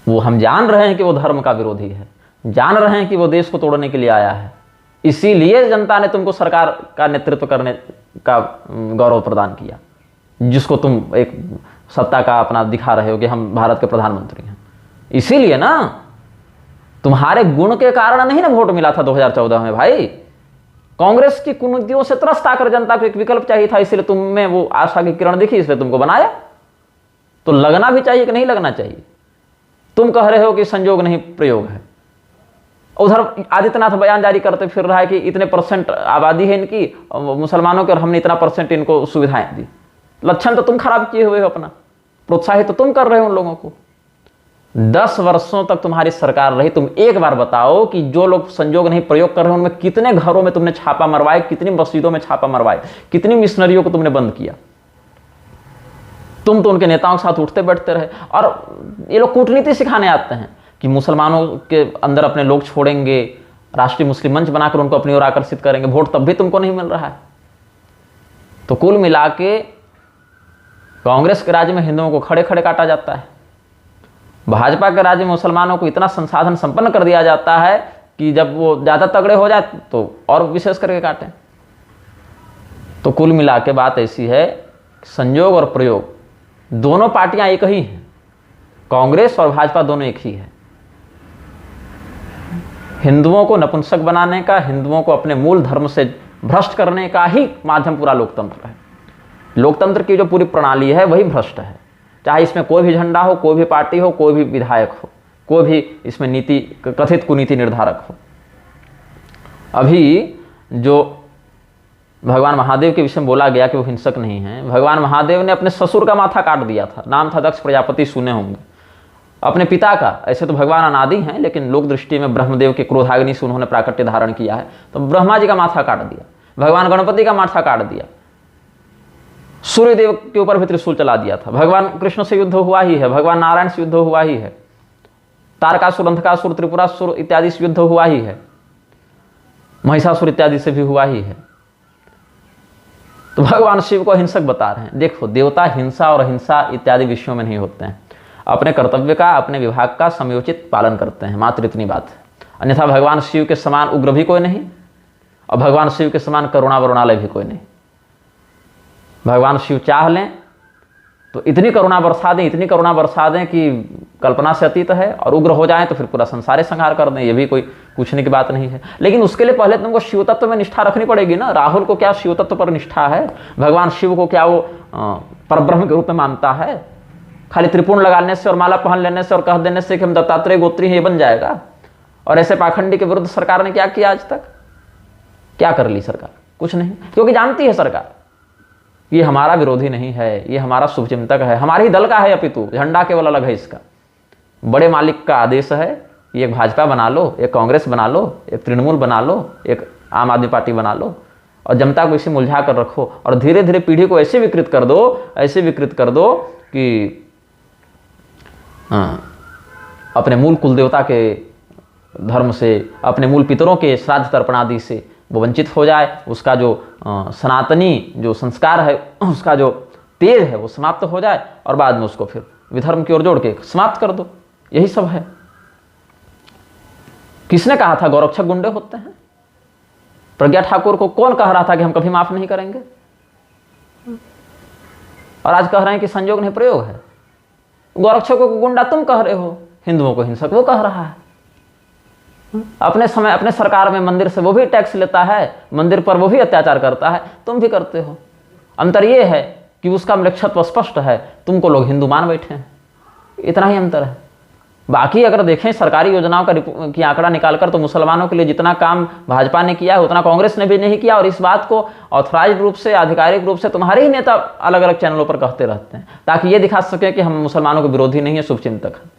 वो हम जान रहे हैं कि वो धर्म का विरोधी है, जान रहे हैं कि वो देश को तोड़ने के लिए आया है, इसीलिए जनता ने तुमको सरकार का नेतृत्व करने का गौरव प्रदान किया, जिसको तुम एक सत्ता का अपना दिखा रहे हो कि हम भारत के प्रधानमंत्री हैं। इसीलिए ना, तुम्हारे गुण के कारण नहीं ना वोट मिला था 2014 में भाई। कांग्रेस की कुनीतियों से त्रस्त आकर जनता को एक विकल्प चाहिए था, इसलिए तुम में वो आशा की किरण दिखी, इसलिए तुमको बनाया। तो लगना भी चाहिए कि नहीं लगना चाहिए? तुम कह रहे हो कि संयोग नहीं प्रयोग है, उधर आदित्यनाथ बयान जारी करते फिर रहा है कि इतने % आबादी है इनकी मुसलमानों की और हमने इतना % इनको सुविधाएं दी। लक्षण तो तुम खराब किए हुए हो अपना, प्रोत्साहित तो तुम कर रहे हो उन लोगों को। 10 वर्षों तक तुम्हारी सरकार रही, तुम एक बार बताओ कि जो लोग संयोग नहीं प्रयोग कर रहे हैं उनमें कितने घरों में तुमने छापा मरवाए, कितनी मस्जिदों में छापा मरवाए, कितनी मिशनरियों को तुमने बंद किया। तुम तो उनके नेताओं के साथ उठते बैठते रहे। और ये लोग कूटनीति सिखाने आते हैं कि मुसलमानों के अंदर अपने लोग छोड़ेंगे, राष्ट्रीय मुस्लिम मंच बनाकर उनको अपनी ओर आकर्षित करेंगे, वोट तब भी तुमको नहीं मिल रहा है। तो कुल मिला के कांग्रेस के राज्य में हिंदुओं को खड़े खड़े काटा जाता है, भाजपा के राज्य में मुसलमानों को इतना संसाधन संपन्न कर दिया जाता है कि जब वो ज़्यादा तगड़े हो जाए तो और विशेष करके काटें। तो कुल मिला के बात ऐसी है, संयोग और प्रयोग दोनों पार्टियां एक ही हैं, कांग्रेस और भाजपा दोनों एक ही है। हिंदुओं को नपुंसक बनाने का, हिंदुओं को अपने मूल धर्म से भ्रष्ट करने का ही माध्यम पूरा लोकतंत्र है। लोकतंत्र की जो पूरी प्रणाली है वही भ्रष्ट है, चाहे इसमें कोई भी झंडा हो, कोई भी पार्टी हो, कोई भी विधायक हो, कोई भी इसमें नीति कथित कुनीति निर्धारक हो। अभी जो भगवान महादेव के विषय में बोला गया कि वो हिंसक नहीं है, भगवान महादेव ने अपने ससुर का माथा काट दिया था, नाम था दक्ष प्रजापति, सुने होंगे। अपने पिता का, ऐसे तो भगवान अनादि हैं लेकिन लोक दृष्टि में ब्रह्मदेव के क्रोधाग्नि से उन्होंने प्राकट्य धारण किया है, तो ब्रह्मा जी का माथा काट दिया, भगवान गणपति का माथा काट दिया, सूर्यदेव के ऊपर भी त्रिशूल चला दिया था, भगवान कृष्ण से युद्ध हुआ ही है, भगवान नारायण से युद्ध हुआ ही है, तारकासुर, अंधकासुर, त्रिपुरासुर इत्यादि से युद्ध हुआ ही है, महिषासुर इत्यादि से भी हुआ ही है। तो भगवान शिव को हिंसक बता रहे हैं। देखो, देवता हिंसा और अहिंसा इत्यादि विषयों में नहीं होते हैं, अपने कर्तव्य का, अपने विभाग का समयोचित पालन करते हैं, मात्र इतनी बात है। अन्यथा भगवान शिव के समान उग्र भी कोई नहीं और भगवान शिव के समान करुणा वरुणालय भी कोई नहीं। भगवान शिव चाह लें तो इतनी करुणा बरसा दें, इतनी करुणा बरसा दें कि कल्पना से अतीत है, और उग्र हो जाएं तो फिर पूरा संसार ही संहार कर दें, ये भी कोई पूछने की बात नहीं है। लेकिन उसके लिए पहले तुमको शिव तत्व में निष्ठा रखनी पड़ेगी ना। राहुल को क्या शिव तत्व पर निष्ठा है? भगवान शिव को क्या वो परब्रह्म के रूप में मानता है? खाली त्रिपुण लगाने से और माला पहन लेने से और कह देने से कि हम दत्तात्रेय गोत्री हैं, ये बन जाएगा? और ऐसे पाखंडी के विरुद्ध सरकार ने क्या किया आज तक? क्या कर ली सरकार? कुछ नहीं, क्योंकि जानती है सरकार ये हमारा विरोधी नहीं है, ये हमारा शुभचिंतक है, हमारे ही दल का है, अपितु झंडा केवल अलग है इसका। बड़े मालिक का आदेश है, ये एक भाजपा बना लो, एक कांग्रेस बना लो, एक तृणमूल बना लो, एक आम आदमी पार्टी बना लो, और जनता को इसे मुलझा कर रखो, और धीरे धीरे पीढ़ी को ऐसे विकृत कर दो, ऐसे विकृत कर दो कि अपने मूल कुल देवता के धर्म से, अपने मूल पितरों के श्राद्ध तर्पण आदि से वो वंचित हो जाए, उसका जो सनातनी जो संस्कार है, उसका जो तेज है वो समाप्त हो जाए, और बाद में उसको फिर विधर्म की ओर जोड़ के समाप्त कर दो। यही सब है। किसने कहा था गौरक्षक गुंडे होते हैं? प्रज्ञा ठाकुर को कौन कह रहा था कि हम कभी माफ नहीं करेंगे? और आज कह रहे हैं कि संयोग नहीं प्रयोग है। गौरक्षकों को गुंडा तुम कह रहे हो, हिंदुओं को हिंसक वो कह रहा है। अपने समय अपने सरकार में मंदिर से वो भी टैक्स लेता है, मंदिर पर वो भी अत्याचार करता है, तुम भी करते हो। अंतर ये है कि उसका मृक्षत्व स्पष्ट है, तुमको लोग हिंदू मान बैठे हैं, इतना ही अंतर है। बाकी अगर देखें सरकारी योजनाओं की आंकड़ा निकालकर, तो मुसलमानों के लिए जितना काम भाजपा ने किया है उतना कांग्रेस ने भी नहीं किया, और इस बात को ऑथराइज्ड रूप से, आधिकारिक रूप से तुम्हारे ही नेता अलग अलग चैनलों पर कहते रहते हैं, ताकि ये दिखा सके कि हम मुसलमानों के विरोधी नहीं है, शुभचिंतक है,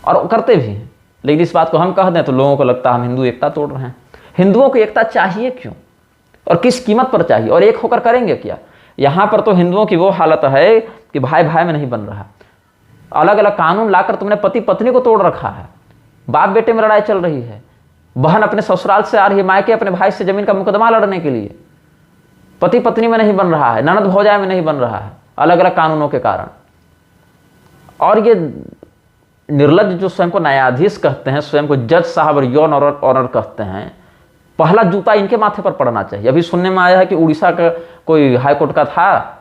और करते भी हैं। लेकिन इस बात को हम कह दें तो लोगों को लगता है हम हिंदू एकता तोड़ रहे हैं। हिंदुओं को एकता चाहिए क्यों, और किस कीमत पर चाहिए, और एक होकर करेंगे क्या? यहाँ पर तो हिंदुओं की वो हालत है कि भाई भाई में नहीं बन रहा। अलग अलग कानून लाकर तुमने पति पत्नी को तोड़ रखा है, बाप बेटे में लड़ाई चल रही है, बहन अपने ससुराल से आ रही है मायके अपने भाई से जमीन का मुकदमा लड़ने के लिए, पति पत्नी में नहीं बन रहा है, ननद भौजाई में नहीं बन रहा है, अलग अलग कानूनों के कारण। और ये निर्लज्ज जो स्वयं को न्यायाधीश कहते हैं, स्वयं को जज साहब और योर ऑनर कहते हैं, पहला जूता इनके माथे पर पड़ना चाहिए। अभी सुनने में आया है कि उड़ीसा का कोई हाईकोर्ट का था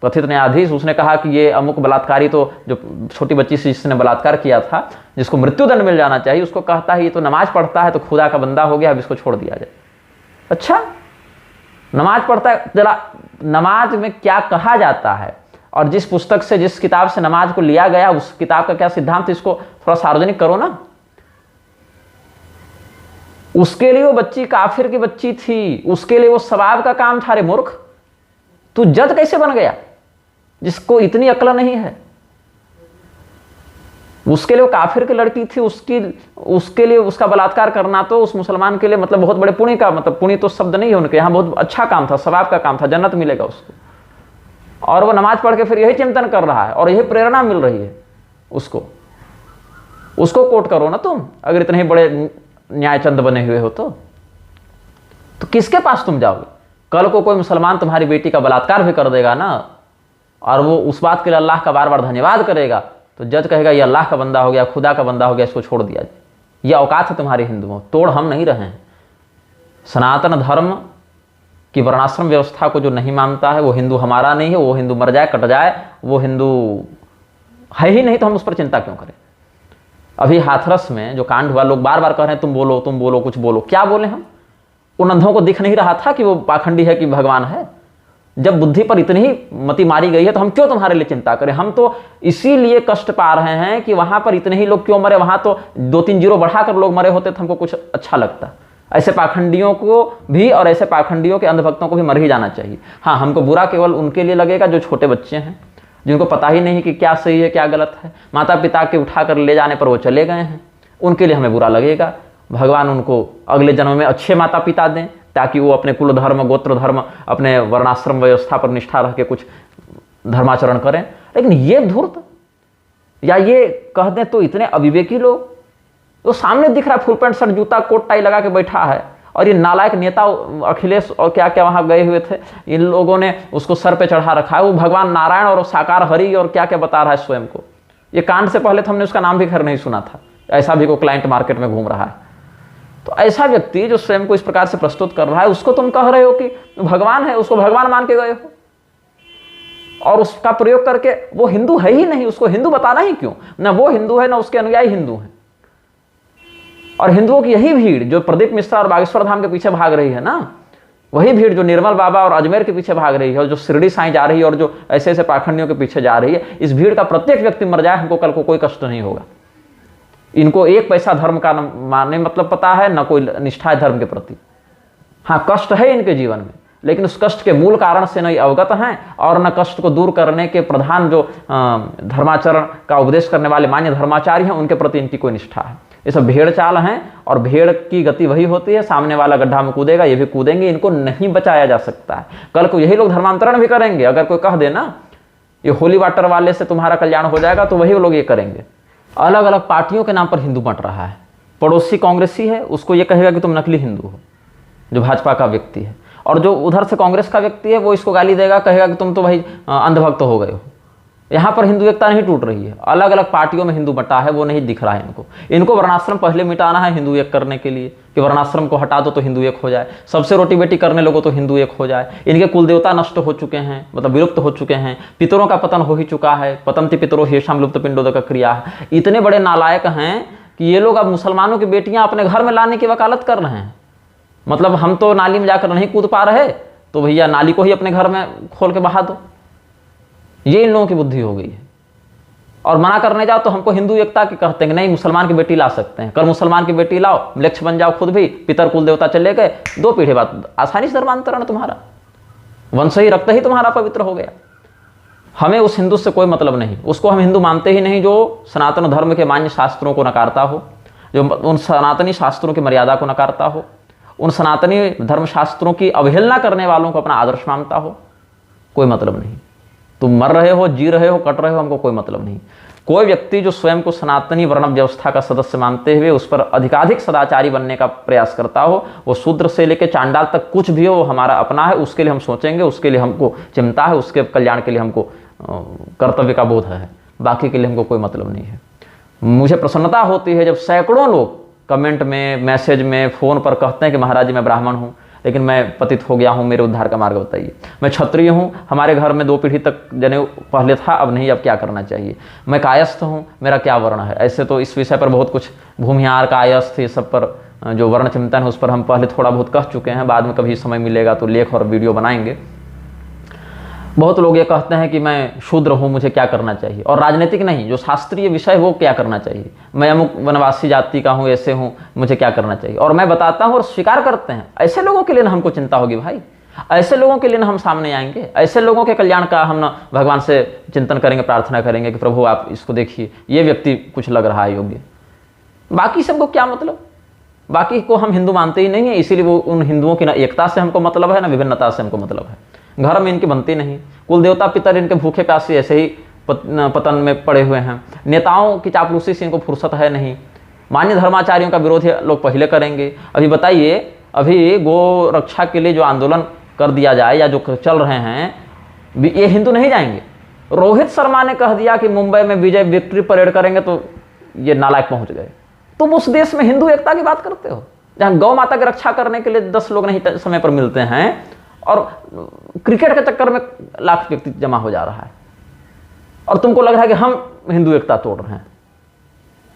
कथित न्यायाधीश, उसने कहा कि ये अमुक बलात्कारी, तो जो छोटी बच्ची से जिसने बलात्कार किया था, जिसको मृत्युदंड मिल जाना चाहिए, उसको कहता है ये तो नमाज पढ़ता है, तो खुदा का बंदा हो गया, अब इसको छोड़ दिया जाए। अच्छा, नमाज पढ़ता है, जरा नमाज में क्या कहा जाता है और जिस पुस्तक से, जिस किताब से नमाज को लिया गया, उस किताब का क्या सिद्धांत, इसको थोड़ा सार्वजनिक करो ना। उसके लिए वो बच्ची काफिर की बच्ची थी, उसके लिए वो सवाब का काम था। रे मूर्ख, तू जज कैसे बन गया जिसको इतनी अक्ल नहीं है? उसके लिए वो काफिर की लड़की थी, उसके लिए उसका बलात्कार करना तो उस मुसलमान के लिए मतलब बहुत बड़े पुण्य का, मतलब पुण्य तो शब्द नहीं है उनके यहाँ, बहुत अच्छा काम था, सवाब का काम था, जन्नत मिलेगा उसको। और वो नमाज पढ़ के फिर यही चिंतन कर रहा है और यही प्रेरणा मिल रही है उसको कोट करो ना तुम, अगर इतने ही बड़े न्यायचंद बने हुए हो तो किसके पास तुम जाओगे? कल को कोई मुसलमान तुम्हारी बेटी का बलात्कार भी कर देगा ना, और वो उस बात के लिए अल्लाह का बार बार धन्यवाद करेगा, तो जज कहेगा ये अल्लाह का बंदा हो गया, खुदा का बंदा हो गया, इसको छोड़ दिया जाए। ये औकात है तुम्हारे हिंदुओं, तोड़ हम नहीं रहे हैं। सनातन धर्म की वर्णाश्रम व्यवस्था को जो नहीं मानता है वो हिंदू हमारा नहीं है, वो हिंदू मर जाए कट जाए, वो हिंदू है ही नहीं, तो हम उस पर चिंता क्यों करें? अभी हाथरस में जो कांड हुआ, लोग बार बार कह रहे हैं तुम बोलो कुछ बोलो। क्या बोले हम? उन अंधों को दिख नहीं रहा था कि वो पाखंडी है कि भगवान है? जब बुद्धि पर इतनी ही मति मारी गई है तो हम क्यों तुम्हारे लिए चिंता करें? हम तो इसीलिए कष्ट पा रहे हैं कि वहां पर इतने ही लोग क्यों मरे, वहां तो 2-3 जीरो बढ़ाकर लोग मरे होते तो हमको कुछ अच्छा लगता। ऐसे पाखंडियों को भी और ऐसे पाखंडियों के अंधभक्तों को भी मर ही जाना चाहिए। हाँ, हमको बुरा केवल उनके लिए लगेगा जो छोटे बच्चे हैं, जिनको पता ही नहीं कि क्या सही है क्या गलत है, माता पिता के उठाकर ले जाने पर वो चले गए हैं, उनके लिए हमें बुरा लगेगा। भगवान उनको अगले जन्म में अच्छे माता पिता दें ताकि वो अपने कुल धर्म, गोत्र धर्म, अपने वर्णाश्रम व्यवस्था पर निष्ठा रह के कुछ धर्माचरण करें। लेकिन ये धूर्त या ये कह दें तो इतने अविवेकी लोग, तो सामने दिख रहा है फुल पैंट शर्ट जूता कोट टाई लगा के बैठा है, और ये नालायक नेता अखिलेश और क्या क्या वहां गए हुए थे, इन लोगों ने उसको सर पे चढ़ा रखा है। वो भगवान नारायण और साकार हरि और क्या क्या बता रहा है स्वयं को। ये कांड से पहले तो हमने उसका नाम भी खैर नहीं सुना था, ऐसा भी को क्लाइंट मार्केट में घूम रहा है। तो ऐसा व्यक्ति जो स्वयं को इस प्रकार से प्रस्तुत कर रहा है, उसको तुम कह रहे हो कि भगवान है, उसको भगवान मान के गए हो। और उसका प्रयोग करके वो हिंदू है ही नहीं, उसको हिंदू बताना ही क्यों? ना वो हिंदू है ना उसके अनुयायी हिंदू हैं। और हिंदुओं की यही भीड़ जो प्रदीप मिश्रा और बागेश्वर धाम के पीछे भाग रही है ना, वही भीड़ जो निर्मल बाबा और अजमेर के पीछे भाग रही है, और जो शिरडी साईं जा रही है, और जो ऐसे ऐसे पाखंडियों के पीछे जा रही है, इस भीड़ का प्रत्येक व्यक्ति मर जाए, हमको कल को कोई कष्ट नहीं होगा। इनको एक पैसा धर्म का न माने मतलब पता है, न कोई निष्ठा है धर्म के प्रति। हाँ, कष्ट है इनके जीवन में, लेकिन उस कष्ट के मूल कारण से नहीं अवगत हैं, और न कष्ट को दूर करने के प्रधान जो धर्माचरण का उपदेश करने वाले मान्य धर्माचार्य हैं, उनके प्रति इनकी कोई निष्ठा है। ये सब भेड़ चाल हैं, और भेड़ की गति वही होती है, सामने वाला गड्ढा में कूदेगा, ये भी कूदेंगे, इनको नहीं बचाया जा सकता है। कल को यही लोग धर्मांतरण भी करेंगे। अगर कोई कह दे ना ये होली वाटर वाले से तुम्हारा कल्याण हो जाएगा, तो वही लोग ये करेंगे। अलग अलग पार्टियों के नाम पर हिंदू बंट रहा है। पड़ोसी कांग्रेसी है, उसको ये कहेगा कि तुम नकली हिंदू हो, जो भाजपा का व्यक्ति है, और जो उधर से कांग्रेस का व्यक्ति है वो इसको गाली देगा, कहेगा कि तुम तो भाई अंधभक्त हो गए हो। यहाँ पर हिंदू एकता नहीं टूट रही है, अलग अलग पार्टियों में हिंदू बंटा है, वो नहीं दिख रहा है इनको वर्णाश्रम पहले मिटाना है हिंदू एक करने के लिए, कि वर्णाश्रम को हटा दो तो हिंदू एक हो जाए, सबसे रोटी बेटी करने लोगों तो हिंदू एक हो जाए। इनके कुल देवता नष्ट हो चुके हैं, मतलब विलुप्त हो चुके हैं, पितरों का पतन हो ही चुका है, पतंति पितरों हेषाम लुप्त पिंडोदक क्रिया है। इतने बड़े नालायक हैं कि ये लोग अब मुसलमानों की बेटियां अपने घर में लाने की वकालत कर रहे हैं। मतलब हम तो नाली में जाकर नहीं कूद पा रहे, तो भैया नाली को ही अपने घर में खोल के बहा दो। ये इन लोगों की बुद्धि हो गई है। और मना करने जाओ तो हमको हिंदू एकता की कहते हैं, नहीं मुसलमान की बेटी ला सकते हैं, कल मुसलमान की बेटी लाओ, लक्ष्य बन जाओ खुद भी, पितर कुल देवता चले गए, 2 पीढ़ी बाद आसानी से धर्मांतरण तुम्हारा, वंश ही रक्त ही तुम्हारा पवित्र हो गया। हमें उस हिंदू से कोई मतलब नहीं, उसको हम हिंदू मानते ही नहीं जो सनातन धर्म के मान्य शास्त्रों को नकारता हो, जो उन सनातनी शास्त्रों की मर्यादा को नकारता हो, उन सनातनी धर्मशास्त्रों की अवहेलना करने वालों को अपना आदर्श मानता हो। कोई मतलब नहीं। तुम मर रहे हो, जी रहे हो, कट रहे हो, हमको कोई मतलब नहीं। कोई व्यक्ति जो स्वयं को सनातनी वर्ण व्यवस्था का सदस्य मानते हुए उस पर अधिकाधिक सदाचारी बनने का प्रयास करता हो, वो शूद्र से लेकर चांडाल तक कुछ भी हो, वो हमारा अपना है, उसके लिए हम सोचेंगे, उसके लिए हमको चिंता है, उसके कल्याण के लिए हमको कर्तव्य का बोध है, बाकी के लिए हमको कोई मतलब नहीं है। मुझे प्रसन्नता होती है जब सैकड़ों लोग कमेंट में, मैसेज में, फ़ोन पर कहते हैं कि महाराज जी मैं ब्राह्मण हूँ, लेकिन मैं पतित हो गया हूँ, मेरे उद्धार का मार्ग बताइए। मैं क्षत्रिय हूँ, हमारे घर में 2 पीढ़ी तक जनेऊ पहले था, अब नहीं, अब क्या करना चाहिए। मैं कायस्थ हूँ, मेरा क्या वर्ण है। ऐसे तो इस विषय पर बहुत कुछ भूमिहार, कायस्थ, ये सब पर जो वर्ण चिंतन है उस पर हम पहले थोड़ा बहुत कह चुके हैं, बाद में कभी समय मिलेगा तो लेख और वीडियो बनाएंगे। बहुत लोग ये कहते हैं कि मैं शूद्र हूँ, मुझे क्या करना चाहिए, और राजनीतिक नहीं, जो शास्त्रीय विषय वो क्या करना चाहिए, मैं अमुक वनवासी जाति का हूँ, ऐसे हूँ, मुझे क्या करना चाहिए। और मैं बताता हूँ और स्वीकार करते हैं। ऐसे लोगों के लिए ना हमको चिंता होगी भाई, ऐसे लोगों के लिए ना हम सामने आएंगे, ऐसे लोगों के कल्याण का हम ना भगवान से चिंतन करेंगे, प्रार्थना करेंगे कि प्रभु आप इसको देखिए, ये व्यक्ति कुछ लग रहा है योग्य। बाकी सबको क्या मतलब, बाकी को हम हिंदू मानते ही नहीं है, इसीलिए वो उन हिंदुओं की ना एकता से हमको मतलब है, ना विभिन्नता से हमको मतलब है। घर में इनकी बनती नहीं, कुल देवता पितर इनके भूखे प्यासे ऐसे ही पतन में पड़े हुए हैं। नेताओं की चापलूसी से इनको फुर्सत है नहीं। मान्य धर्माचार्यों का विरोध लोग पहले करेंगे। अभी बताइए, अभी गो रक्षा के लिए जो आंदोलन कर दिया जाए या जो चल रहे हैं, ये हिंदू नहीं जाएंगे। रोहित शर्मा ने कह दिया कि मुंबई में विजय विक्ट्री परेड करेंगे, तो ये नालायक पहुंच गए। तुम उस देश में हिंदू एकता की बात करते हो जहां गौ माता की रक्षा करने के लिए 10 लोग नहीं समय पर मिलते हैं, और क्रिकेट के चक्कर में लाख व्यक्ति जमा हो जा रहा है, और तुमको लग रहा है कि हम हिंदू एकता तोड़ रहे हैं।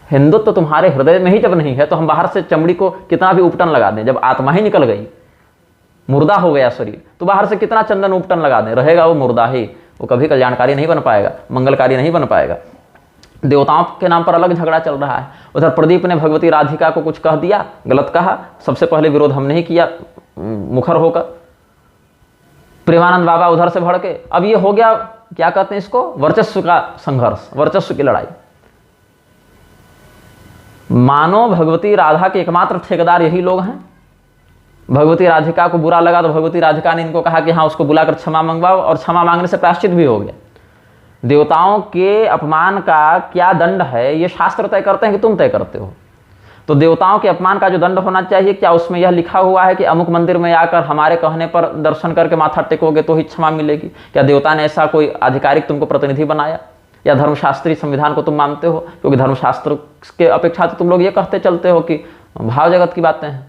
हिंदुत्व तो तुम्हारे हृदय में ही जब नहीं है, तो हम बाहर से चमड़ी को कितना भी उपटन लगा दें, जब आत्मा ही निकल गई, मुर्दा हो गया शरीर, तो बाहर से कितना चंदन उपटन लगा दें, रहेगा वो मुर्दा ही, वो कभी कल्याणकारी नहीं बन पाएगा, मंगलकारी नहीं बन पाएगा। देवताओं के नाम पर अलग झगड़ा चल रहा है। उधर प्रदीप ने भगवती राधिका को कुछ कह दिया, गलत कहा, सबसे पहले विरोध हमने ही किया मुखर होकर। प्रेमानंद बाबा उधर से भड़के। अब ये हो गया, क्या कहते हैं इसको, वर्चस्व का संघर्ष, वर्चस्व की लड़ाई। मानो भगवती राधा के एकमात्र ठेकेदार यही लोग हैं। भगवती राधिका को बुरा लगा तो भगवती राधिका ने इनको कहा कि हाँ उसको बुलाकर क्षमा मंगवाओ, और क्षमा मांगने से प्रायश्चित भी हो गया। देवताओं के अपमान का क्या दंड है ये शास्त्र तय करते हैं कि तुम तय करते हो। तो देवताओं के अपमान का जो दंड होना चाहिए, क्या उसमें यह लिखा हुआ है कि अमुक मंदिर में आकर हमारे कहने पर दर्शन करके माथा टेकोगे तो ही क्षमा मिलेगी? क्या देवता ने ऐसा कोई आधिकारिक तुमको प्रतिनिधि बनाया? या धर्मशास्त्री संविधान को तुम मानते हो? क्योंकि धर्मशास्त्र के अपेक्षा तो तुम लोग ये कहते चलते हो कि भाव जगत की बातें हैं।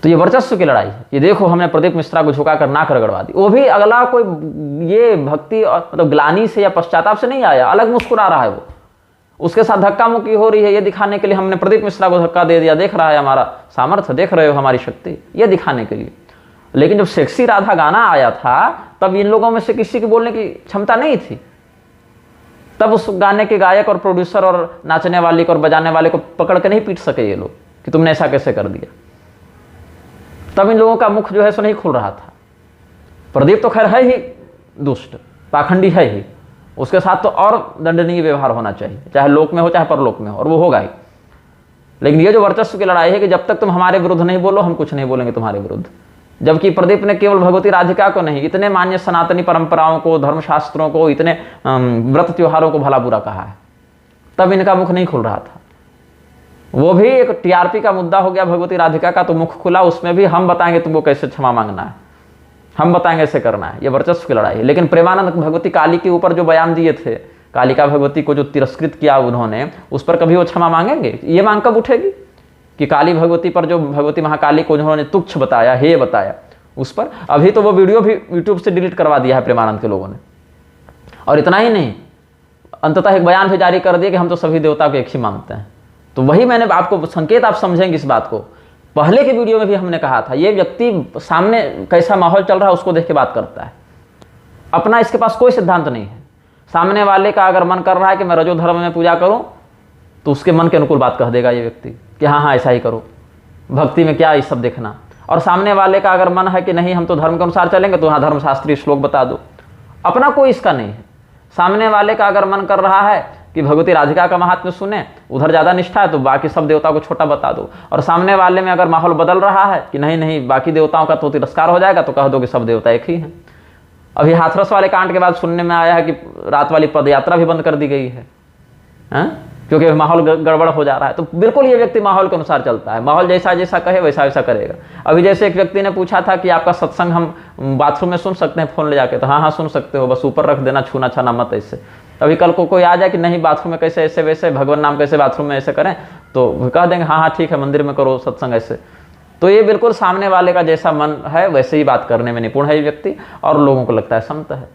तो ये वर्चस्व की लड़ाई है। ये देखो हमने प्रदीप मिश्रा को झुकाकर नाक रगड़वा दी, वो भी अगला कोई ये भक्ति और मतलब ग्लानि से या पश्चाताप से नहीं आया, अलग मुस्कुरा रहा है वो, उसके साथ धक्का मुक्की हो रही है, ये दिखाने के लिए हमने प्रदीप मिश्रा को धक्का दे दिया, देख रहा है हमारा सामर्थ्य, देख रहे हो हमारी शक्ति, ये दिखाने के लिए। लेकिन जब सेक्सी राधा गाना आया था तब इन लोगों में से किसी की बोलने की क्षमता नहीं थी। तब उस गाने के गायक और प्रोड्यूसर और नाचने वाले को और बजाने वाले को पकड़ के नहीं पीट सके ये लोग कि तुमने ऐसा कैसे कर दिया। तब इन लोगों का मुख जो है सो नहीं खुल रहा था। प्रदीप तो खैर है ही दुष्ट, पाखंडी है ही, उसके साथ तो और दंडनीय व्यवहार होना चाहिए, चाहे लोक में हो चाहे परलोक में हो, और वो होगा ही। लेकिन ये जो वर्चस्व की लड़ाई है कि जब तक तुम हमारे विरुद्ध नहीं बोलो हम कुछ नहीं बोलेंगे तुम्हारे विरुद्ध। जबकि प्रदीप ने केवल भगवती राधिका को नहीं, इतने मान्य सनातनी परंपराओं को, धर्मशास्त्रों को, इतने व्रत त्योहारों को भला बुरा कहा है, तब इनका मुख नहीं खुल रहा था। वो भी एक टीआरपी का मुद्दा हो गया भगवती राधिका का, तो मुख खुला, उसमें भी हम बताएंगे तुमको कैसे क्षमा मांगना है, हम बताएंगे ऐसे करना है। ये वर्चस्व की लड़ाई है। लेकिन प्रेमानंद भगवती काली के ऊपर जो बयान दिए थे, कालिका भगवती को जो तिरस्कृत किया उन्होंने, उस पर कभी वो क्षमा मांगेंगे? ये मांग कब उठेगी कि काली भगवती पर जो भगवती महाकाली को उन्होंने तुच्छ बताया, हे बताया, उस पर अभी तो वो वीडियो भी यूट्यूब से डिलीट करवा दिया है प्रेमानंद के लोगों ने। और इतना ही नहीं, अंततः एक बयान भी जारी कर दिया कि हम तो सभी देवता को एक ही मानते हैं। तो वही मैंने आपको संकेत, आप समझेंगे इस बात को, पहले के वीडियो में भी हमने कहा था, ये व्यक्ति सामने कैसा माहौल चल रहा है उसको देख के बात करता है, अपना इसके पास कोई सिद्धांत नहीं है। सामने वाले का अगर मन कर रहा है कि मैं रजो धर्म में पूजा करूं, तो उसके मन के अनुकूल बात कह देगा ये व्यक्ति कि हाँ हाँ ऐसा ही करो, भक्ति में क्या ये सब देखना। और सामने वाले का अगर मन है कि नहीं हम तो धर्म के अनुसार चलेंगे, तो हाँ धर्मशास्त्रीय श्लोक बता दो, अपना कोई इसका नहीं है। सामने वाले का अगर मन कर रहा है कि भगवती राधिका का महात्म्य सुने, उधर ज़्यादा निष्ठा है, तो बाकी सब देवताओं को छोटा बता दो। और सामने वाले में अगर माहौल बदल रहा है कि नहीं नहीं बाकी देवताओं का तो तिरस्कार हो जाएगा, तो कह दो कि सब देवता एक ही हैं। अभी हाथरस वाले कांड के बाद सुनने में आया है कि रात वाली पद यात्रा भी बंद कर दी गई है, क्योंकि माहौल गड़बड़ हो जा रहा है। तो बिल्कुल ये व्यक्ति माहौल के अनुसार चलता है, माहौल जैसा जैसा कहे वैसा वैसा करेगा। अभी जैसे एक व्यक्ति ने पूछा था कि आपका सत्संग हम बाथरूम में सुन सकते हैं फ़ोन ले जाके, तो हाँ हाँ सुन सकते हो, बस ऊपर रख देना, छूना छाना मत ऐसे। अभी कल को कोई आ जाए कि नहीं बाथरूम में कैसे ऐसे वैसे, भगवान नाम कैसे बाथरूम में ऐसे करें, तो कह देंगे हाँ हाँ ठीक है मंदिर में करो सत्संग ऐसे। तो ये बिल्कुल सामने वाले का जैसा मन है वैसे ही बात करने में निपुण है ये व्यक्ति, और लोगों को लगता है संत है।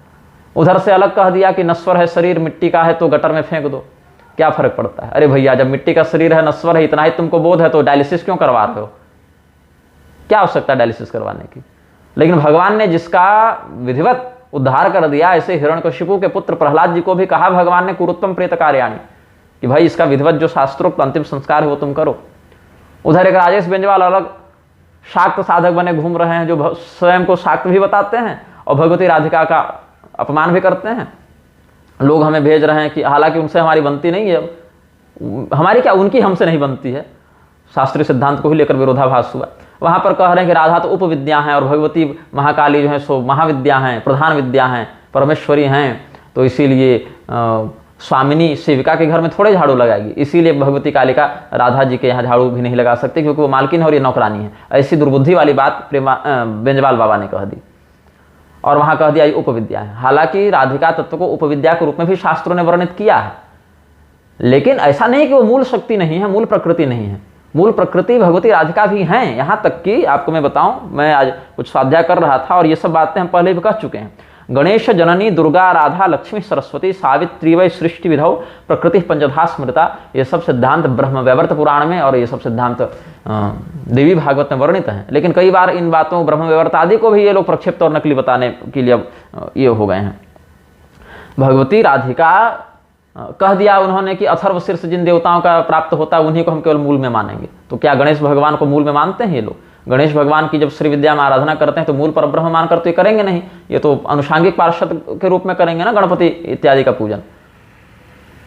उधर से अलग कह दिया कि नश्वर है शरीर, मिट्टी का है तो गटर में फेंक दो, क्या फर्क पड़ता है? अरे भैया जब मिट्टी का शरीर है, नश्वर है, इतना ही तुमको बोध है, तो डायलिसिस क्यों करवा रहे हो? क्या आवश्यकता डायलिसिस करवाने की? लेकिन भगवान ने जिसका विधिवत उद्धार कर दिया, ऐसे हिरण्यकशिपु के पुत्र प्रहलाद जी को भी कहा भगवान ने कुरुत्तम प्रेत कार्याणि, कि भाई इसका विधिवत जो शास्त्रोक्त अंतिम संस्कार है वो तुम करो। उधर एक राजेश बेंजवाल अलग शाक्त साधक बने घूम रहे हैं, जो स्वयं को शाक्त भी बताते हैं और भगवती राधिका का अपमान भी करते हैं। लोग हमें भेज रहे हैं कि हालांकि उनसे हमारी बनती नहीं है, हमारी क्या उनकी हमसे नहीं बनती है, शास्त्रीय सिद्धांत को ही लेकर विरोधाभास हुआ। वहाँ पर कह रहे हैं कि राधा तो उपविद्या हैं और भगवती महाकाली जो है सो महाविद्या हैं, प्रधान विद्या हैं, परमेश्वरी हैं, तो इसीलिए स्वामिनी सेविका के घर में थोड़े झाड़ू लगाएगी, इसीलिए भगवती कालिका राधा जी के यहाँ झाड़ू भी नहीं लगा सकती क्योंकि वो मालकिन है और ये नौकरानी है। ऐसी दुर्बुद्धि वाली बात बेंजवाल बाबा ने कह दी और वहाँ कह दिया ये उपविद्या है। हालांकि राधिका तत्व को उपविद्या के रूप में भी शास्त्रों ने वर्णित किया है, लेकिन ऐसा नहीं कि वो मूल शक्ति नहीं है, मूल प्रकृति नहीं है। मूल प्रकृति भगवती राधिका भी हैं। यहाँ तक कि आपको मैं बताऊं, मैं आज कुछ स्वाध्याय कर रहा था और ये सब बातें हम पहले भी कह चुके हैं। गणेश जननी दुर्गा राधा लक्ष्मी सरस्वती सावित्री वै सृष्टि विधौ प्रकृति पंचधा स्मृता, ये सब सिद्धांत ब्रह्मवैवर्त पुराण में और ये सब सिद्धांत देवी भागवत में वर्णित हैं। लेकिन कई बार इन बातों ब्रह्मवैवर्त आदि को भी ये लोग प्रक्षिप्त और नकली बताने के लिए अब ये हो गए हैं। भगवती राधिका कह दिया उन्होंने कि अथर्व शीर्ष जिन देवताओं का प्राप्त होता है उन्हीं को हम केवल मूल में मानेंगे। तो क्या गणेश भगवान को मूल में मानते हैं ये लोग? गणेश भगवान की जब श्री विद्या में आराधना करते हैं तो मूल पर ब्रह्म मानकर तो ये करेंगे नहीं, ये तो अनुषांगिक पार्षद के रूप में करेंगे ना गणपति इत्यादि का पूजन।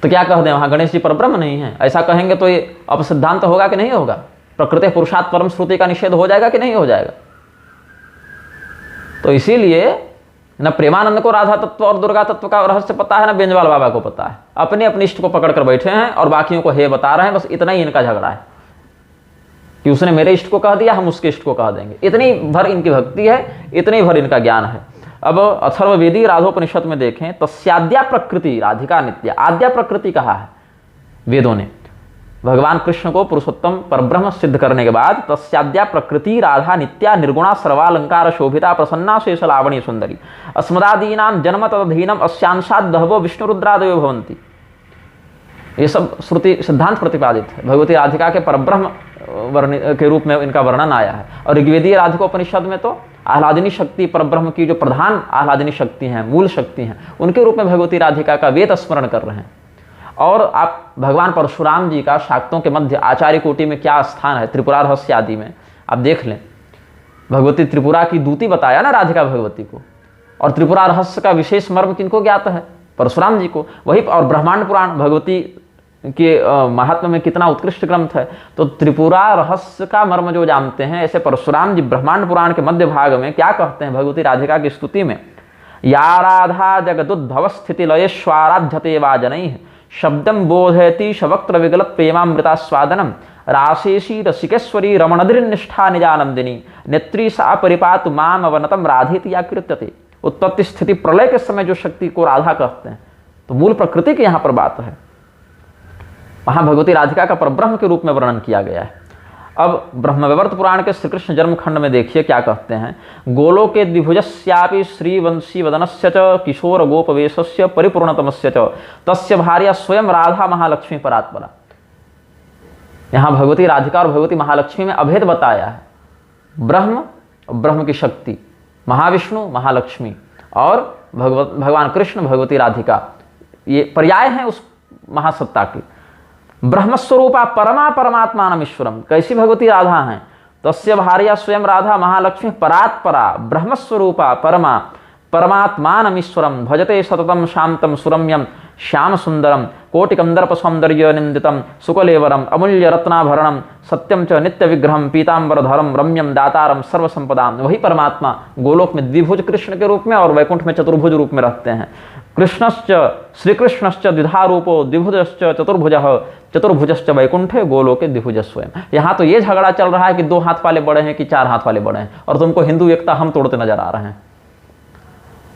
तो क्या कह दें वहाँ गणेश जी पर ब्रह्म नहीं है? ऐसा कहेंगे तो ये अपसिद्धांत होगा कि नहीं होगा? प्रकृति पुरुषार्थ परम श्रुति का निषेध हो जाएगा कि नहीं हो जाएगा? तो इसीलिए न प्रेमानंद को राधा तत्व और दुर्गा तत्व का रहस्य पता है, न बेंजवाल बाबा को पता है। अपने अपने इष्ट को पकड़ कर बैठे हैं और बाकियों को हे बता रहे हैं। बस इतना ही इनका झगड़ा है कि उसने मेरे इष्ट को कह दिया, हम उसके इष्ट को कह देंगे। इतनी भर इनकी भक्ति है, इतनी भर इनका ज्ञान है। अब अथर्ववेदी राधोपनिषद में देखें, तस्याद्या प्रकृति राधिका नित्या, आद्या प्रकृति कहा है वेदों ने। भगवान कृष्ण को पुरुषोत्तम परब्रह्म सिद्ध करने के बाद तस्याद्या प्रकृति राधा नित्या निर्गुणा सर्वालंकार शोभिता प्रसन्ना शेष लावणी सुंदरी अस्मदादीनाम जन्म तदधीनम अस्यांशाद दहवो विष्णु रुद्रादयो भवंती। ये सब श्रुति सिद्धांत प्रतिपादित है। भगवती राधिका के परब्रह्म के रूप में इनका वर्णन आया है। और ऋग्वेदीय राधिकोपनिषद में तो आह्लादिनी शक्ति परब्रह्म की जो प्रधान आह्लादिनी शक्ति हैं, मूल शक्ति हैं, उनके रूप में भगवती राधिका का वेद स्मरण कर रहे हैं। और आप भगवान परशुराम जी का शाक्तों के मध्य आचार्य कोटि में क्या स्थान है, त्रिपुरा रहस्य आदि में आप देख लें। भगवती त्रिपुरा की दूती बताया ना राधिका भगवती को, और त्रिपुरा रहस्य का विशेष मर्म किनको ज्ञात है? परशुराम जी को। वही और ब्रह्मांड पुराण भगवती के महात्मा में कितना उत्कृष्ट ग्रंथ है। तो त्रिपुरा रहस्य का मर्म जो जानते हैं, ऐसे परशुराम जी ब्रह्मांड पुराण के मध्य भाग में क्या कहते हैं भगवती राधिका की स्तुति में, या राधा जगदुद्भव स्थिति लयेश्वराध्यते वा जनैः शब्दम बोधयति शवक्त्र विगलत प्रेमामृतास्वादनम राशेषी रसिकेश्वरी रमणधिर्निष्ठा निजानंदिनी नेत्री सा परिपातु माम अवनतम राधेति या कीर्त्यते। उत्पत्ति स्थिति प्रलय के समय जो शक्ति को राधा कहते हैं, तो मूल प्रकृति की यहाँ पर बात है। वहां भगवती राधिका का परब्रह्म के रूप में वर्णन किया गया है। अब ब्रह्मवैवर्त पुराण के श्री कृष्ण जन्म खंड में देखिए क्या कहते हैं। गोलोके द्विभुजस्यापि श्रीवंशी वदनस्य च किशोर गोपवेशस्य परिपूर्णतमस्य च तस्य भार्या स्वयं राधा महालक्ष्मी परात्परा। यहां भगवती राधिका और भगवती महालक्ष्मी में अभेद बताया है। ब्रह्म, ब्रह्म की शक्ति, महाविष्णु, महालक्ष्मी और भगवान कृष्ण, भगवती राधिका, ये पर्याय हैं उस महासत्ता की। ब्रह्मस्वरूपा परमा परमात्मान ईश्वरम, कैसी भगवती राधा हैं? तस्य भार्या स्वयं राधा महालक्ष्मी परात्परा ब्रह्मस्वरूपा परमा परमात्मान ईश्वरम भजते सततम शांतम सुरम्यम श्याम सुंदरम कोटिकंदर्प सौंदर्य निंदितम सुकलेवरम अमूल्य रत्नाभरणम सत्यम च नित्य विग्रहम पीतांबरधरम रम्यम दातारम सर्वसंपदाम। वही परमात्मा गोलोक में द्विभुज कृष्ण के रूप में और वैकुंठ में चतुर्भुज रूप में रहते हैं। कृष्णश्च श्रीकृष्णश्च द्विधा रूपो द्विभुजश्च चतुर्भुजः चतुर्भुजश्च वैकुंठे गोलोके द्विभुज स्वयं। यहाँ तो ये झगड़ा चल रहा है कि 2 हाथ वाले बड़े हैं कि 4 हाथ वाले बड़े हैं, और तुमको हिंदू एकता हम तोड़ते नजर आ रहे हैं।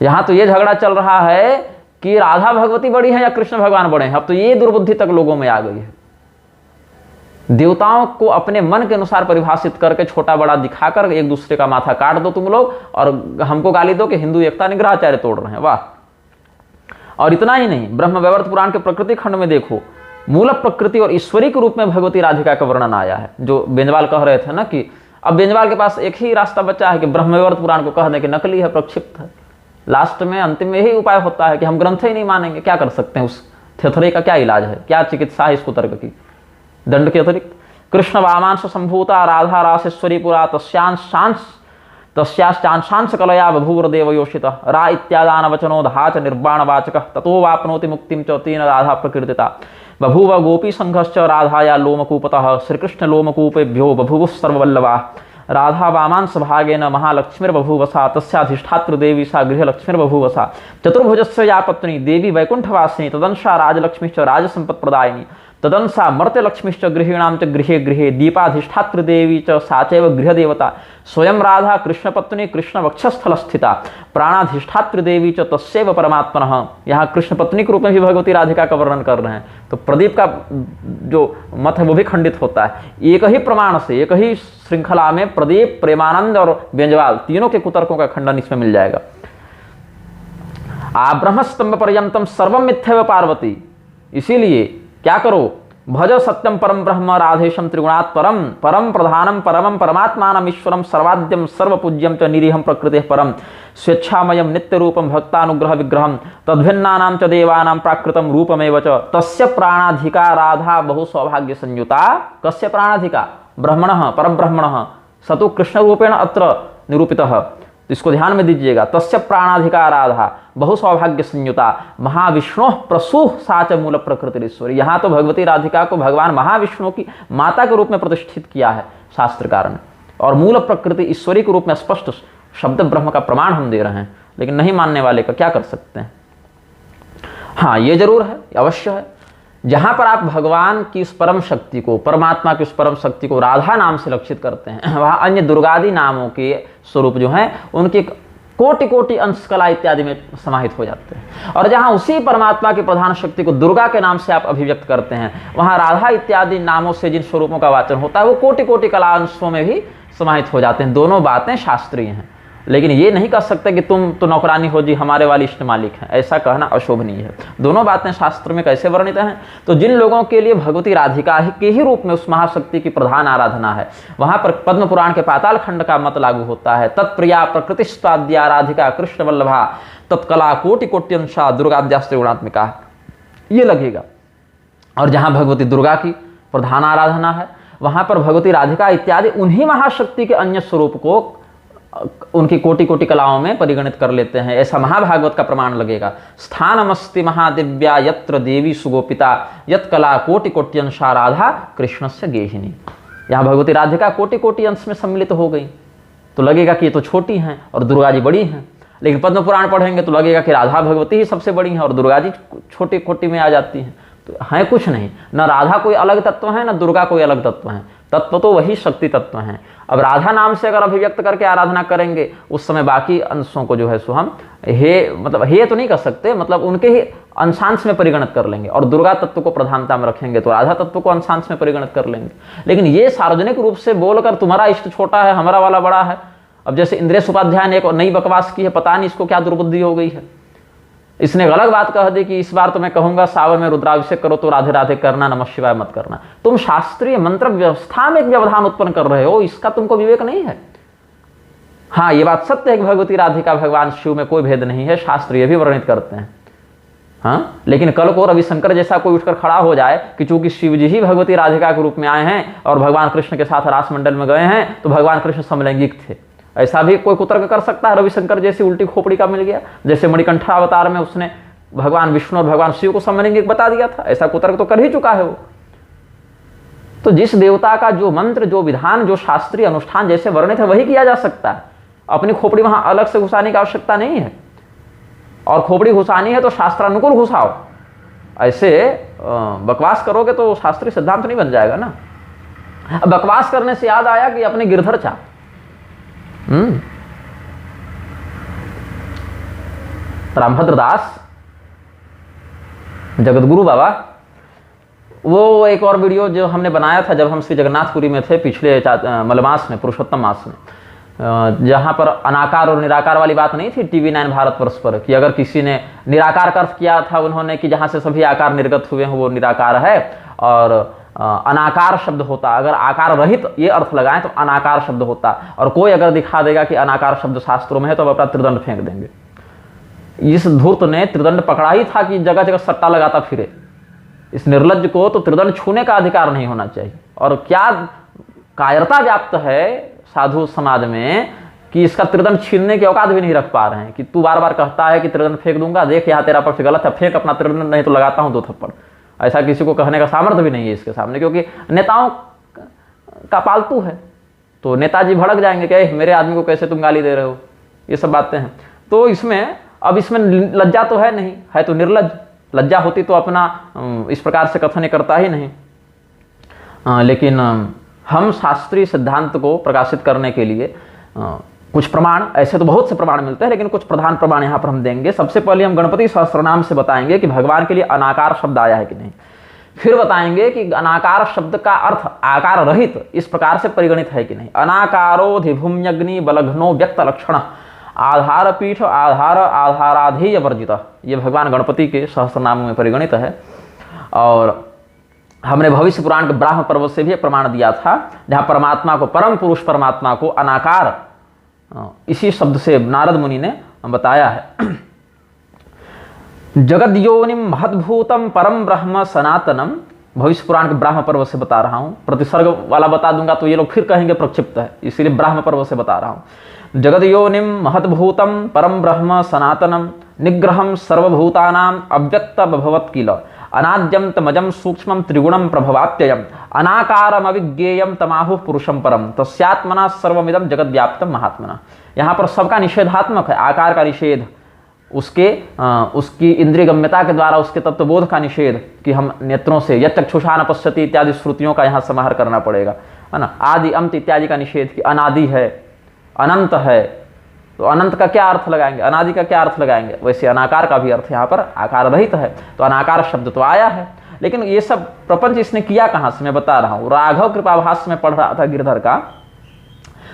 यहाँ तो ये झगड़ा चल रहा है कि राधा भगवती बड़ी है या कृष्ण भगवान बड़े हैं। अब तो ये दुर्बुद्धि तक लोगों में आ गई है। देवताओं को अपने मन के अनुसार परिभाषित करके छोटा बड़ा दिखाकर एक दूसरे का माथा काट दो तुम लोग, और हमको गाली दो कि हिंदू एकता निग्रहाचार्य तोड़ रहे हैं। वाह! और इतना ही नहीं, ब्रह्मवैवर्त पुराण के प्रकृति खंड में देखो, मूल प्रकृति और ईश्वरी के रूप में भगवती राधिका का वर्णन आया है। जो बेंजवाल कह रहे थे ना कि अब बेंजवाल के पास एक ही रास्ता बचा है कि ब्रह्मवैवर्त पुराण को कह दें कि नकली है, प्रक्षिप्त है। लास्ट में अंतिम में यही उपाय होता है कि हम ग्रंथ ही नहीं मानेंगे। क्या कर सकते हैं? उस थेथरे का क्या इलाज है, क्या चिकित्सा है इसको तर्क की? दंड के अतिरिक्त कृष्ण वामांश संभूता राधा रासेश्वरी पुरा तस्यांशांश कलया बभूवर देवयोषित रा इत्यादान वचनो धाच निर्वाण वाचक ततो वाप्नोति मुक्तिम च तेन राधा प्रकृतिता बभूव गोपी संघश्च राधाया लोमकूपतः श्रीकृष्ण लोमकूपेभ्यो बभूव सर्ववल्लभा राधा वामांश भागेन महालक्ष्मीर्बभूवसा तस्याधिष्ठातृ देवी सा गृहलक्ष्मीर्बभूवसा चतुर्भुजस्य या पत्नी देवी वैकुंठवासिनी तदंशा राजलक्ष्मीश्च राजसंपत्प्रदायिनी तदंसा मर्त्यलक्ष्मीश्च गृहीणां च गृहे गृहे दीपाधिष्ठातृ देवी च सा चैव गृहदेवता स्वयं राधा कृष्णपत्नी कृष्णवक्षस्थल स्थिता प्राणाधिष्ठातृ देवी च तस्यैव परमात्मनः। यहाँ कृष्णपत्नी के रूप में भी भगवती राधिका का वर्णन कर रहे हैं। तो प्रदीप का जो मत है वो भी खंडित होता है। एक ही प्रमाण से, एक ही श्रृंखला में प्रदीप, प्रेमानंद और बेंजवाल तीनों के कुतर्कों का खंडन इसमें मिल जाएगा। आ ब्रह्मस्तंभ पर्यंतम सर्वम मिथ्यैव पार्वती। इसीलिए क्या करो? भज सत्यम परम ब्रह्म राधेशम त्रिगुणात् परम परम प्रधानम परमं परमात्मानम ईश्वरम सर्वाद्यम सर्वपूज्यम च निरीहं प्रकृति परम स्वेच्छामयम नित्य रूपम भक्तानुग्रह विग्रहम तद्भिन्नानां च देवानां प्राकृतम रूपमेव च तस्य प्राणाधिका राधा बहु सौभाग्य संयुता। कस्य प्राणाधिका? ब्रह्मणः परब्रह्मणः सतु कृष्ण रूपेण अत्र निरूपितः। तो इसको ध्यान में दीजिएगा। तस्य प्राणाधिका राधा बहु सौभाग्य संयुता महाविष्णु प्रसूह साच मूल प्रकृति ईश्वरी। यहाँ तो भगवती राधिका को भगवान महाविष्णु की माता के रूप में प्रतिष्ठित किया है शास्त्रकार ने, और मूल प्रकृति ईश्वरी के रूप में स्पष्ट शब्द ब्रह्म का प्रमाण हम दे रहे हैं। लेकिन नहीं मानने वाले का क्या कर सकते हैं? हाँ, ये जरूर है, अवश्य है, जहां पर आप भगवान की उस परम शक्ति को, परमात्मा की उस परम शक्ति को राधा नाम से लक्षित करते हैं, वहां अन्य दुर्गादि नामों के स्वरूप जो हैं उनकी कोटि कोटि अंश कला इत्यादि में समाहित हो जाते हैं। और जहाँ उसी परमात्मा की प्रधान शक्ति को दुर्गा के नाम से आप अभिव्यक्त करते हैं, वहाँ राधा इत्यादि नामों से जिन स्वरूपों का वाचन होता है वो कोटि कोटि कला अंशों में भी समाहित हो जाते हैं। दोनों बातें शास्त्रीय हैं, लेकिन ये नहीं कह सकते कि तुम तो नौकरानी हो जी, हमारे वाली इष्ट मालिक हैं, ऐसा कहना अशोभनीय है। दोनों बातें शास्त्र में कैसे वर्णित हैं? तो जिन लोगों के लिए भगवती राधिका के ही रूप में उस महाशक्ति की प्रधान आराधना है, वहां पर पद्म पुराण के पाताल खंड का मत लागू होता है। तत्प्रिया प्रकृतिस्वाद्या राधिका कृष्ण वल्लभा तत्कला कोटि कोट्यंशा दुर्गाद्यास्ते गुणात्मिका, ये लगेगा। और जहां भगवती दुर्गा की प्रधान आराधना है, वहां पर भगवती राधिका इत्यादि उन्हीं महाशक्ति के अन्य स्वरूप को उनकी कोटि कोटि कलाओं में परिगणित कर लेते हैं, ऐसा महाभागवत का प्रमाण लगेगा। स्थानमस्ति महादिव्या यत्र देवी सुगोपिता यत कला कोटि कोट्यंशा राधा कृष्णस्य गेहिनी। यहाँ भगवती राधिका कोटि कोटि अंश में सम्मिलित हो गई, तो लगेगा कि ये तो छोटी हैं और दुर्गा जी बड़ी हैं। लेकिन पद्म पुराण पढ़ेंगे तो लगेगा कि राधा भगवती ही सबसे बड़ी हैं और दुर्गा जी छोटी कोटि में आ जाती हैं। तो है कुछ नहीं, न राधा कोई अलग तत्व है, न दुर्गा कोई अलग तत्व है, तत्व तो वही शक्ति तत्व हैं। अब राधा नाम से अगर अभिव्यक्त करके आराधना करेंगे, उस समय बाकी अंशों को जो है सो हम हे तो नहीं कर सकते, मतलब उनके ही अंशांश में परिगणित कर लेंगे। और दुर्गा तत्व को प्रधानता में रखेंगे तो राधा तत्व को अंशांश में परिगणित कर लेंगे। लेकिन ये सार्वजनिक रूप से बोलकर तुम्हारा इष्ट छोटा है, हमारा वाला बड़ा है। अब जैसे इंद्रेश उपाध्याय ने एक नई बकवास की है, पता नहीं इसको क्या दुर्बुद्धि हो गई है। इसने गलत बात कह दी कि इस बार तो मैं कहूंगा सावन में रुद्राभिषेक करो तो राधे राधे करना, नमः शिवाय मत करना। तुम शास्त्रीय मंत्र व्यवस्था में एक व्यवधान उत्पन्न कर रहे हो, इसका तुमको विवेक नहीं है। हाँ, ये बात सत्य है कि भगवती राधिका भगवान शिव में कोई भेद नहीं है, शास्त्र ये भी वर्णित करते हैं। हाँ, लेकिन कल को रविशंकर जैसा कोई उठकर खड़ा हो जाए कि चूंकि शिव जी ही भगवती राधिका के रूप में आए हैं और भगवान कृष्ण के साथ रासमंडल में गए हैं, तो भगवान कृष्ण समलैंगिक थे, ऐसा भी कोई कुतर्क कर सकता है? रविशंकर जैसी उल्टी खोपड़ी का मिल गया, जैसे मणिकंठा अवतार में उसने भगवान विष्णु और भगवान शिव को समलैंगिक बता दिया था, ऐसा कुतर्क तो कर ही चुका है वो। तो जिस देवता का जो मंत्र, जो विधान, जो शास्त्रीय अनुष्ठान जैसे वर्णित है वही किया जा सकता है। अपनी खोपड़ी वहां अलग से घुसाने की आवश्यकता नहीं है। और खोपड़ी घुसानी है तो शास्त्रानुकूल घुसाओ, ऐसे बकवास करोगे तो शास्त्रीय सिद्धांत नहीं बन जाएगा ना। अब बकवास करने से याद आया कि अपने गिरधर चाप रामभद्र दास जगतगुरु बाबा, वो एक और वीडियो जो हमने बनाया था जब हम श्री जगन्नाथपुरी में थे पिछले मलमास में, पुरुषोत्तम मास में, जहां पर अनाकार और निराकार वाली बात नहीं थी TV9 भारतवर्ष पर, कि अगर किसी ने निराकार का अर्थ किया था उन्होंने कि जहां से सभी आकार निर्गत हुए हैं वो निराकार है, और अनाकार शब्द होता, अगर आकार रहित ये अर्थ लगाएं तो अनाकार शब्द होता। और कोई अगर दिखा देगा कि अनाकार शब्द शास्त्रों में है तो अब अपना त्रिदंड फेंक देंगे। इस धूर्त ने त्रिदंड पकड़ा ही था कि जगह जगह सट्टा लगाता फिरे। इस निर्लज्ज को तो त्रिदंड छूने का अधिकार नहीं होना चाहिए। और क्या कायरता व्याप्त है साधु समाज में कि इसका त्रिदंड छीनने की औकात भी नहीं रख पा रहे हैं, कि तू बार बार कहता है कि त्रिदंड फेंक दूंगा, देख यहाँ तेरा पक्ष गलत है, फेंक अपना त्रिदंड, नहीं तो लगाता हूं 2 थप्पड़। ऐसा किसी को कहने का सामर्थ्य भी नहीं है इसके सामने, क्योंकि नेताओं का पालतू है। तो नेताजी भड़क जाएंगे कि मेरे आदमी को कैसे तुम गाली दे रहे हो, ये सब बातें हैं। तो इसमें अब इसमें लज्जा तो है नहीं, है तो निर्लज्ज। लज्जा होती तो अपना इस प्रकार से कथन करता ही नहीं। लेकिन हम शास्त्रीय सिद्धांत को प्रकाशित करने के लिए कुछ प्रमाण, ऐसे तो बहुत से प्रमाण मिलते हैं, लेकिन कुछ प्रधान प्रमाण यहाँ पर हम देंगे। सबसे पहले हम गणपति सहस्त्रनाम से बताएंगे कि भगवान के लिए अनाकार शब्द आया है कि नहीं। फिर बताएंगे कि अनाकार शब्द का अर्थ आकार रहित इस प्रकार से परिगणित है कि नहीं। अनाकारोधिभूम्यग्नि बलघ्नो व्यक्त लक्षण आधार पीठ आधार आधाराधेय वर्जित, ये भगवान गणपति के सहस्त्रनाम में परिगणित है। और हमने भविष्य पुराण के ब्राह्म पर्व से भी प्रमाण दिया था, जहाँ परमात्मा को, परम पुरुष परमात्मा को अनाकार इसी शब्द से नारद मुनि ने बताया है। जगद योनिम महद्भूतम परम ब्रह्म सनातनम, भविष्य पुराण के ब्राह्म पर्व से बता रहा हूँ। प्रतिसर्ग वाला बता दूंगा तो ये लोग फिर कहेंगे प्रक्षिप्त है, इसीलिए ब्राह्म पर्व से बता रहा हूँ। जगद योनिम महद्भूतम परम ब्रह्म सनातनम निग्रहम सर्वभूतानाम अव्यक्त भवत किल अनाद्यम तमजम सूक्ष्मम त्रिगुणम प्रभवाप्ययम अनाकारम अविज्ञेयम तमाहु पुरुषम परम तस्यात्मना सर्वमिदम जगत व्याप्तम महात्मना। यहाँ पर सबका निषेधात्मक है, आकार का निषेध, उसकी इंद्रिय गम्यता के द्वारा उसके तत्वबोध का निषेध, कि हम नेत्रों से यच्चक्षुषा न पश्यति इत्यादि श्रुतियों का यहाँ समाहार करना पड़ेगा, है ना। आदि अंत इत्यादि का निषेध, कि अनादि है, अनंत है, तो अनंत का क्या अर्थ लगाएंगे, अनादि का क्या अर्थ लगाएंगे। वैसे अनाकार का भी अर्थ यहाँ पर आकार रहित है, तो अनाकार शब्द तो आया है। लेकिन ये सब प्रपंच इसने किया कहाँ से, मैं बता रहा हूँ। राघव कृपाभाष्य में पढ़ रहा था गिरधर का,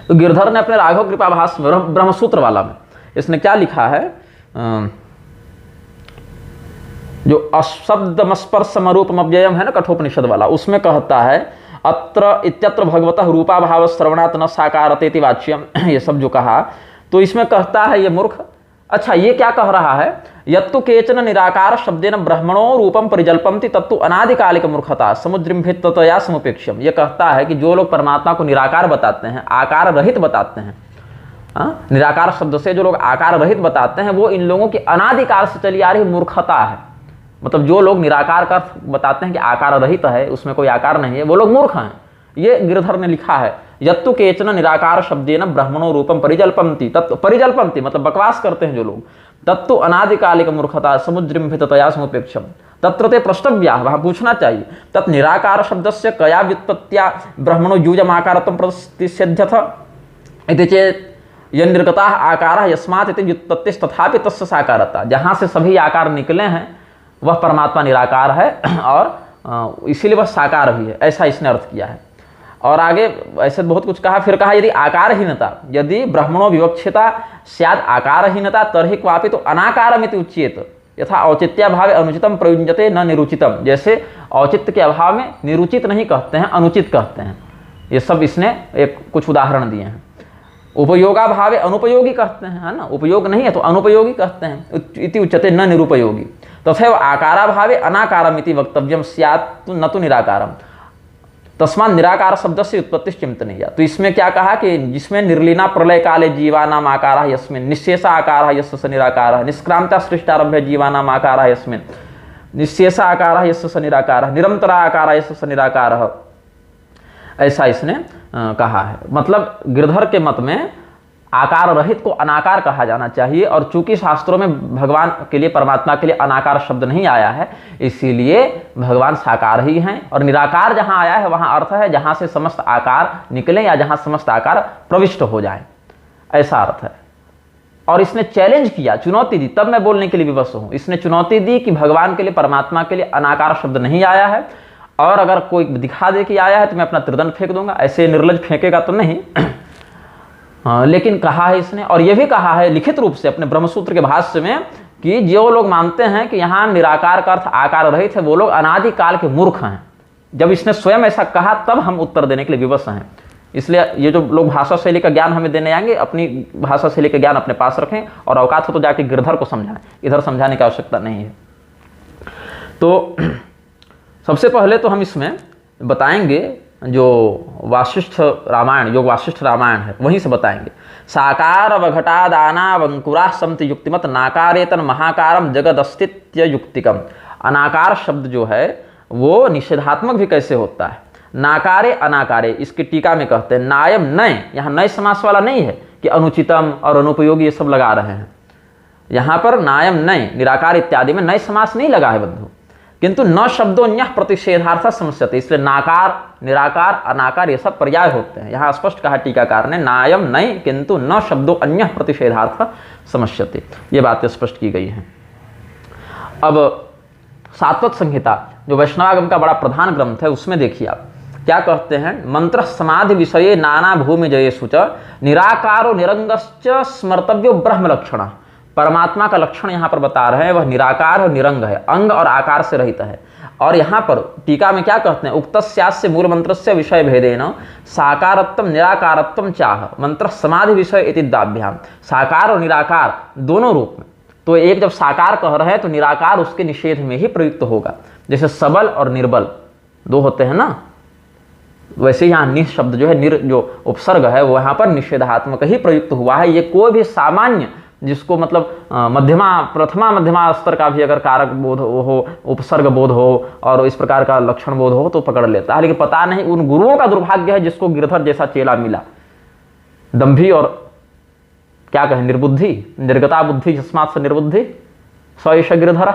तो गिरधर ने अपने राघव कृपाभाष्य में ब्रह्मसूत्र वाला में इसने क्या लिखा है, जो अशब्दमस्पर्शमरूपम अव्ययम है ना कठोपनिषद वाला, उसमें कहता है अत्र इत्यत्र भगवतः रूपाभाव श्रवणात् न साकारतेति वाच्यम, ये सब जो कहा, तो इसमें कहता है ये मूर्ख, अच्छा ये क्या कह रहा है, यत्तु केचन निराकार शब्देन ब्रह्मणो रूपम परिजल्पन्ति तत्तु अनादिकालिक मूर्खता समुद्रिम्भित्तया समुपेक्ष्यम। ये कहता है कि जो लोग परमात्मा को निराकार बताते हैं, आकार रहित बताते हैं, निराकार शब्द से जो लोग आकार रहित बताते हैं, वो इन लोगों की अनादिकाल से चली आ रही मूर्खता है। मतलब जो लोग निराकार का बताते हैं कि आकार रहित है, उसमें कोई आकार नहीं है, वो लोग मूर्ख हैं। ये गिरधर ने लिखा है, यत्तु केचन निराकार शब्देन ब्रह्मणो रूपम परिजल्पन्ति, तत्व परिजल्पन्ति मतलब बकवास करते हैं जो लोग, तत्तु अनादिकालिक मूर्खता समुद्रिम्भिततया समुपेक्षम तत्र ते प्रष्टव्याः, वहाँ पूछना चाहिए, तत् निराकार शब्दस्य कया व्युत्पत्त्या ब्रह्मणो यूजमाकारत्वं प्रतिषेध्यथ इति चेत् यन्निर्गताः आकाराः यस्मात् इति व्युत्पत्तिस्तथापि तस्य साकारता। जहाँ से सभी आकार निकले हैं वह परमात्मा निराकार है और इसीलिए वह साकार भी है, ऐसा इसने अर्थ किया है। और आगे ऐसे बहुत कुछ कहा, फिर कहा यदि आकारहीनता, यदि ब्रह्मणो विवक्षिता स्यात् आकारहीनता तर्हि क्वापि तो अनाकारमिति उच्येत यथा औचित्याभावे अनुचितम प्रयुज्यते न निरुचितम। जैसे औचित्य के अभाव में निरुचित नहीं कहते हैं, अनुचित कहते हैं। ये सब इसने एक कुछ उदाहरण दिए हैं। उपयोगाभावे अनुपयोगी कहते हैं, है ना, उपयोग नहीं है तो अनुपयोगी कहते हैं, इति उच्यते न निरुपयोगी। तथैव आकाराभावे अनाकारमिति वक्तव्यम स्यात् न तो निराकारम तस्मात् निराकार शब्द से उत्पत्ति चिंतनीय। तो इसमें क्या कहा कि जिसमें निर्लीना प्रलय काले जीवानाम आकारः यस्मिन् निःशेष आकारः यस्य स निराकारः निष्क्रांता सृष्टारभ्य जीवानाम आकारः यस्मिन् निःशेष आकारः यस्य स निराकारः निरंतर आकारः यस्य स निराकारः, ऐसा इसने कहा है। मतलब गिरधर के मत में आकार रहित को अनाकार कहा जाना चाहिए, और चूंकि शास्त्रों में भगवान के लिए, परमात्मा के लिए अनाकार शब्द नहीं आया है, इसीलिए भगवान साकार ही हैं। और निराकार जहां आया है वहां अर्थ है जहां से समस्त आकार निकले या जहां समस्त आकार प्रविष्ट हो जाए, ऐसा अर्थ है। और इसने चैलेंज किया, चुनौती दी, तब मैं बोलने के लिए विवश हूं। इसने चुनौती दी कि भगवान के लिए, परमात्मा के लिए अनाकार शब्द नहीं आया है, और अगर कोई दिखा दे कि आया है तो मैं अपना त्रिदंड फेंक दूंगा। ऐसे निर्लज फेंकेगा तो नहीं लेकिन कहा है इसने, और यह भी कहा है लिखित रूप से अपने ब्रह्मसूत्र के भाष्य में कि जो लोग मानते हैं कि यहाँ निराकार का अर्थ आकार रहित है, वो लोग अनादिकाल के मूर्ख हैं। जब इसने स्वयं ऐसा कहा तब हम उत्तर देने के लिए विवश हैं। इसलिए ये जो लोग भाषा शैली का ज्ञान हमें देने आएंगे, अपनी भाषा शैली का ज्ञान अपने पास रखें, और औकात हो तो जाके गिरधर को समझाएं, इधर समझाने की आवश्यकता नहीं है। तो सबसे पहले तो हम इसमें बताएंगे जो वासिष्ठ रामायण, योग वासिष्ठ रामायण है, वहीं से बताएंगे। साकार अवघटादानावंकुरा समित युक्तिमत नाकारेतन महाकारम जगदस्तित्य युक्तिकम। अनाकार शब्द जो है वो निषेधात्मक भी कैसे होता है, नाकारे अनाकारे, इसकी टीका में कहते हैं नायम नय, यहाँ नय समास वाला नहीं है कि अनुचितम और अनुपयोगी ये सब लगा रहे हैं। यहाँ पर नायम नय, निराकार इत्यादि में नय समास नहीं लगा है बंधु, किंतु न शब्दोन्य प्रतिषेधार्थ समस्यते, इसलिए नाकार, निराकार, अनाकार ये सब पर्याय होते हैं। यहाँ स्पष्ट कहा टीकाकार ने नायम नय किंतु न शब्दो अन्य प्रतिषेधार्थ समस्यते, ये बातें स्पष्ट की गई हैं। अब सात्वत संहिता जो वैष्णवागम का बड़ा प्रधान ग्रंथ है, उसमें देखिए आप क्या कहते हैं। मंत्र समाधि विषये नाना भूमि जयेषु च निराकारो निरंगश्च स्मर्तव्यो ब्रह्म लक्षण। परमात्मा का लक्षण यहाँ पर बता रहे हैं, वह निराकार और निरंग है, अंग और आकार से रहित है। और यहाँ पर टीका में क्या कहते हैं, उक्तस्यास्य मूल मंत्रस्य विषय भेदेन साकारत्वम निराकारत्वम चाह मंत्र समाधि विषय इति दाभ्याम। साकार और निराकार दोनों रूप में, तो एक जब साकार कह रहे हैं तो निराकार उसके निषेध में ही प्रयुक्त होगा। जैसे सबल और निर्बल दो होते हैं ना, वैसे यहाँ निः शब्द जो है, जो उपसर्ग है वो यहाँ पर निषेधात्मक ही प्रयुक्त हुआ है। ये कोई भी सामान्य जिसको मतलब मध्यमा, प्रथमा मध्यमा स्तर का भी अगर कारक बोध हो, उपसर्ग बोध हो और इस प्रकार का लक्षण बोध हो तो पकड़ लेता है। लेकिन पता नहीं उन गुरुओं का दुर्भाग्य है जिसको गिरधर जैसा चेला मिला, दंभी और क्या कहें निर्बुद्धि, निर्गता बुद्धि जिस्मात् से निर्बुद्धि स्वयश गिरधर।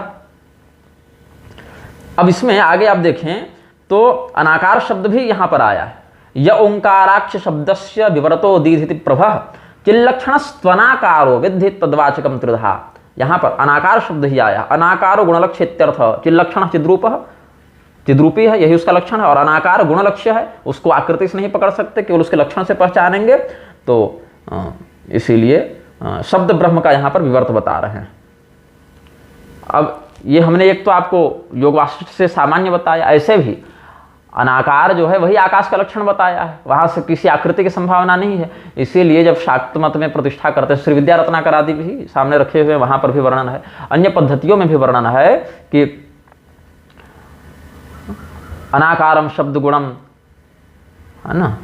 अब इसमें आगे आप देखें तो अनाकार शब्द भी यहां पर आया है। य ओंकाराक्ष शब्दस्य विवरतो दीधिति प्रभः चिल्लक्षण स्वनाकारो विद्धि तद्वाचकम त्रिधा। यहाँ पर अनाकार शब्द ही आया, अनाकारो गुणलक्ष्य इत्यर्थ, चिल्लक्षण चिद्रूप चिद्रूपी है, यही उसका लक्षण है, और अनाकार गुणलक्ष्य है, उसको आकृति से नहीं पकड़ सकते, केवल उसके लक्षण से पहचानेंगे। तो इसीलिए शब्द ब्रह्म का यहाँ पर विवर्त बता रहे हैं। अब ये हमने एक तो आपको योग वासिष्ठ से सामान्य बताया, ऐसे भी अनाकार जो है वही आकाश का लक्षण बताया है, वहां से किसी आकृति की संभावना नहीं है। इसीलिए जब शाक्त मत में प्रतिष्ठा करते हैं, श्री विद्या रत्नाकर आदि भी सामने रखे हुए, वहां पर भी वर्णन है, अन्य पद्धतियों में भी वर्णन है कि अनाकारम शब्द गुणम, है ना,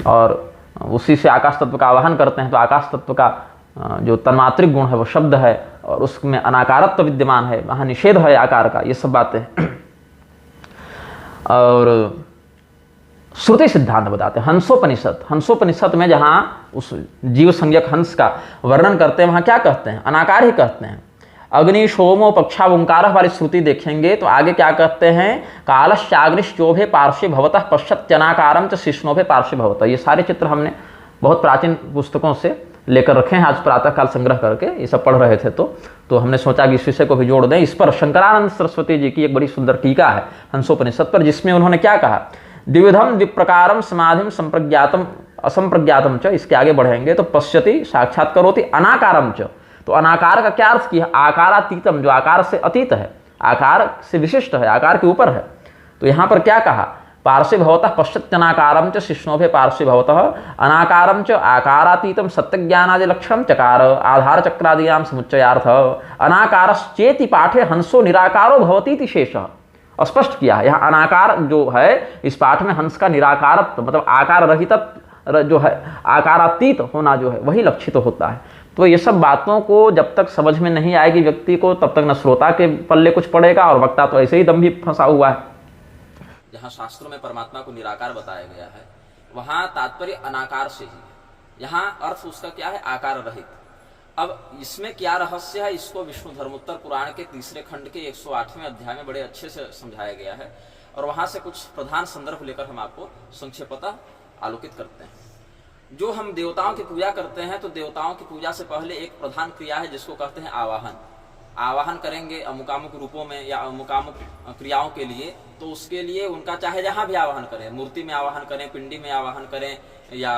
और उसी से आकाश तत्व का आवाहन करते हैं। तो आकाश तत्व का जो तन्मात्रिक गुण है वो शब्द है, और उसमें अनाकारत्व विद्यमान है, वहां निषेध है आकार का, ये सब बातें। और श्रुति सिद्धांत बताते हैं, हंसोपनिषद में जहां उस जीव संज्ञक हंस का वर्णन करते हैं, वहां क्या कहते हैं, अनाकार ही कहते हैं। अग्नि सोमो पक्षा ओंकार वाली श्रुति देखेंगे तो आगे क्या कहते हैं, कालश्चाग्निश्चोभे पार्श्वे भवतः पश्यत्यनाकारम च शिष्णोभे पार्श्वे भवतः। ये सारे चित्र हमने बहुत प्राचीन पुस्तकों से लेकर रखे हैं, आज प्रातःकाल संग्रह करके ये सब पढ़ रहे थे, तो हमने सोचा कि इस विषय को भी जोड़ दें। इस पर शंकरानंद सरस्वती जी की एक बड़ी सुंदर टीका है हंसोपनिषद पर, जिसमें उन्होंने क्या कहा, द्विविधम विप्रकारम समाधिम संप्रज्ञातम असंप्रज्ञातम च, इसके आगे बढ़ेंगे तो पश्यति साक्षात करोति अनाकारम च। तो अनाकार का क्या अर्थ किया, आकारातीतम, जो आकार से अतीत है, आकार से विशिष्ट है, आकार के ऊपर है। तो यहाँ पर क्या कहा, पार्श्वे भवतः पश्यत्यनाकारम च शिष्णोभे पार्श्वे भवतः अनाकारम च आकारातीतम सत्यज्ञानादि लक्षणम चकार आधार चक्रादियाम समुच्चयार्थ अनाकारश्चेति पाठे हंसो निराकारो भवतीति शेषः। स्पष्ट किया है, यहाँ अनाकार जो है इस पाठ में हंस का निराकारत्व, मतलब आकार रहित जो है, आकारातीत होना जो है वही लक्षित होता है। तो ये सब बातों को जब तक समझ में नहीं आएगी व्यक्ति को, तब तक न श्रोता के पल्ले कुछ पड़ेगा, और वक्ता तो ऐसे ही दम भी फंसा हुआ है। जहाँ शास्त्रों में परमात्मा को निराकार बताया गया है, वहां तात्पर्य अनाकार से ही है, यहाँ अर्थ उसका क्या है, आकार रहित। अब इसमें क्या रहस्य है, इसको विष्णु धर्मोत्तर पुराण के तीसरे खंड के 108वें अध्याय में बड़े अच्छे से समझाया गया है, और वहां से कुछ प्रधान संदर्भ लेकर हम आपको संक्षेपतः आलोकित करते हैं। जो हम देवताओं की पूजा करते हैं, तो देवताओं की पूजा से पहले एक प्रधान क्रिया है जिसको कहते हैं आवाहन। आवाहन करेंगे अमुकामुक रूपों में या अमुकामुक क्रियाओं के लिए, तो उसके लिए उनका चाहे जहां भी आवाहन करें, मूर्ति में आवाहन करें, पिंडी में आवाहन करें, या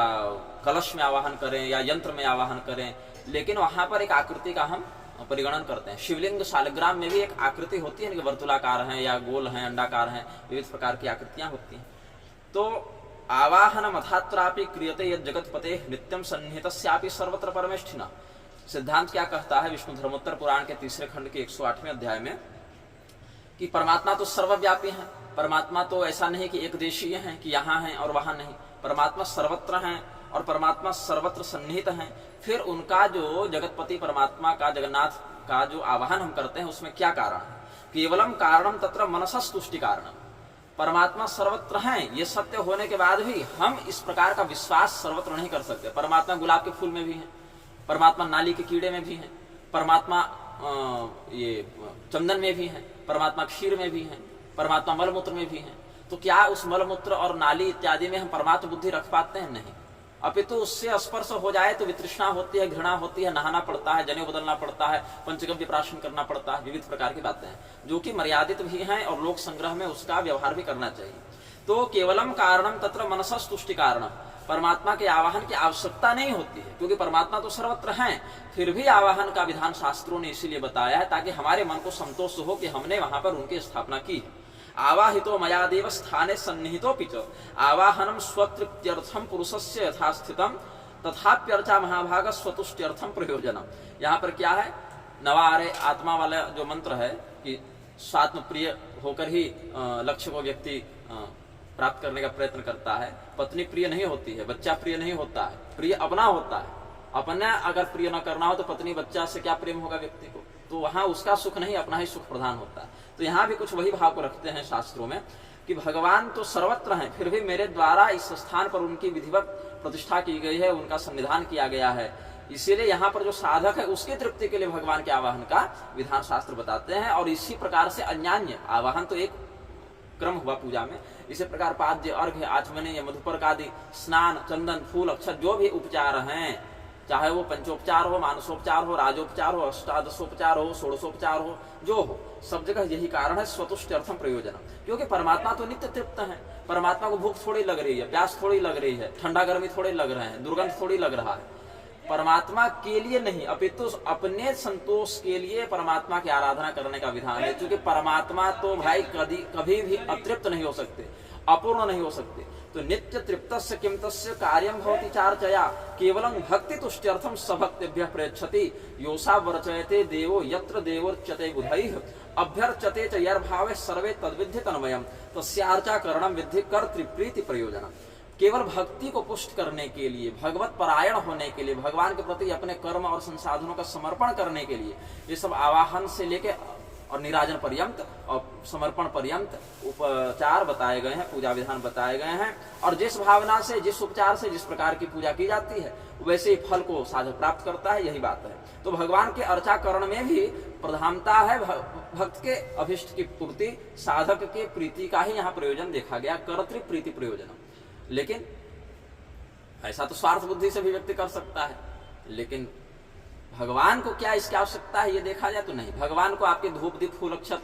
कलश में आवाहन करें, या यंत्र में आवाहन करें, लेकिन वहां पर एक आकृति का हम परिगणन करते हैं। शिवलिंग शालिग्राम में भी एक आकृति होती है, वर्तुलाकार है या गोल है, अंडाकार है, विविध प्रकार की आकृतियां होती हैं। तो आवाहन मथात्रापि क्रियते यद जगतपते नित्यम सन्निहितस्यापि सर्वत्र परमेष्ठिना। सिद्धांत क्या कहता है विष्णु धर्मोत्तर पुराण के तीसरे खंड के 108वें अध्याय में, कि परमात्मा तो सर्वव्यापी है, परमात्मा तो ऐसा नहीं कि एक देशीय है, कि यहाँ है और वहां नहीं, परमात्मा सर्वत्र है और परमात्मा सर्वत्र सन्निहित है। फिर उनका जो जगतपति परमात्मा का, जगन्नाथ का जो आवाहन हम करते हैं, उसमें क्या कारण है, केवलम कारणम तत्र मनसस्तुष्टि कारणम। परमात्मा सर्वत्र हैं, ये सत्य होने के बाद भी हम इस प्रकार का विश्वास सर्वत्र नहीं कर सकते। परमात्मा गुलाब के फूल में भी है, परमात्मा नाली के कीड़े में भी है, परमात्मा ये चंदन में भी है, परमात्मा क्षीर में भी है, परमात्मा मलमूत्र में भी है। तो क्या उस मलमूत्र और नाली इत्यादि में हम परमात्मा बुद्धि रख पाते हैं? नहीं। अपितु उससे स्पर्श हो जाए तो वितृष्णा होती है, घृणा होती है, नहाना पड़ता है, जनेऊ बदलना पड़ता है, पंचगव्य प्राशन करना पड़ता है, विविध प्रकार की बातें हैं जो कि मर्यादित भी हैं और लोक संग्रह में उसका व्यवहार भी करना चाहिए। तो केवलम कारणम तत्र मनसस्तुष्टि कारणम, परमात्मा के आवाहन की आवश्यकता नहीं होती है, क्योंकि परमात्मा तो सर्वत्र हैं। फिर भी आवाहन का विधान शास्त्रों ने इसीलिए बताया है ताकि हमारे मन को संतोष हो कि हमने वहां पर उनकी स्थापना की है। आवाहितो मया देव स्थाने सन्निहितोऽपि च आवाहनम स्वतृप्त्यर्थम पुरुषस्य यथास्थितम तथाप्यर्चा महाभाग स्वतुष्ट्यर्थम प्रयोजनम। यहाँ पर क्या है, नवारे आत्मा वाला जो मंत्र है कि स्वात्म प्रिय होकर ही लक्ष्य को व्यक्ति प्राप्त करने का प्रयत्न करता है। पत्नी प्रिय नहीं होती है, बच्चा प्रिय नहीं होता है, प्रिय अपना होता है। अपना अगर प्रिय न करना हो तो पत्नी बच्चा से क्या प्रेम होगा व्यक्ति को, तो वहां उसका सुख नहीं, अपना ही सुख प्रधान होता है। तो यहाँ भी कुछ वही भाव को रखते हैं शास्त्रों में कि भगवान तो सर्वत्र हैं, फिर भी मेरे द्वारा इस स्थान पर उनकी विधिवत प्रतिष्ठा की गई है, उनका संविधान किया गया है। इसीलिए यहाँ पर जो साधक है उसकी तृप्ति के लिए भगवान के आवाहन का विधान शास्त्र बताते हैं। और इसी प्रकार से अन्यान्य आवाहन तो एक क्रम हुआ पूजा में। इसी प्रकार पाद्य, अर्घ्य, आचमने या मधुपर्क आदि, स्नान, चंदन, फूल, अक्षत जो भी उपचार हैं, चाहे वो पंचोपचार हो, मानसोपचार हो, राजोपचार हो, अष्टादशोपचार हो, षोडशोपचार हो, जो हो, सब जगह यही कारण है स्वतुष्ट्यर्थम प्रयोजन। क्योंकि परमात्मा तो नित्य तृप्त है, परमात्मा को भूख थोड़ी लग रही है, प्यास थोड़ी लग रही है, ठंडा गर्मी थोड़ी लग रहे हैं, दुर्गंध थोड़ी लग रहा है। परमात्मा के लिए नहीं, अपितु अपने संतोष के लिए परमात्मा की आराधना करने का विधान है। क्योंकि परमात्मा तो भाई कभी भी अतृप्त नहीं हो सकते, अपूर्ण नहीं हो सकते। तो नित्य तृप्तस्य किम तस्य कार्यम भवति चार्चया, केवलं भक्ति तुष्ट्यर्थम सभक्तिभ्यः प्रयच्छति, योसा वर्चयते देवो यत्र देवोच्यते बुधैः, अभ्यर्चते च यर्भावे सर्वे तद्विद्धि तन्मयम्, तस्यार्चा करणं विद्धि कर्तृप्रीति प्रयोजनम्। केवल भक्ति को पुष्ट करने के लिए, भगवत परायण होने के लिए, भगवान के प्रति अपने कर्म और संसाधनों का समर्पण करने के लिए ये सब आवाहन से लेके और निराजन पर्यंत और समर्पण पर्यंत उपचार बताए गए हैं, पूजा विधान बताए गए हैं। और जिस भावना से, जिस उपचार से, जिस प्रकार की पूजा की जाती है, वैसे ही फल को साधक प्राप्त करता है, यही बात है। तो भगवान के अर्चा करण में भी प्रधानता है भक्त के अभिष्ट की पूर्ति, साधक के प्रीति का ही यहाँ प्रयोजन देखा गया, कर्तृ प्रीति प्रयोजन। लेकिन ऐसा तो स्वार्थ बुद्धि से भी व्यक्ति कर सकता है, लेकिन भगवान को क्या इसकी आवश्यकता है ये देखा जाए तो नहीं। भगवान को आपके धूप दीप फूल अक्षत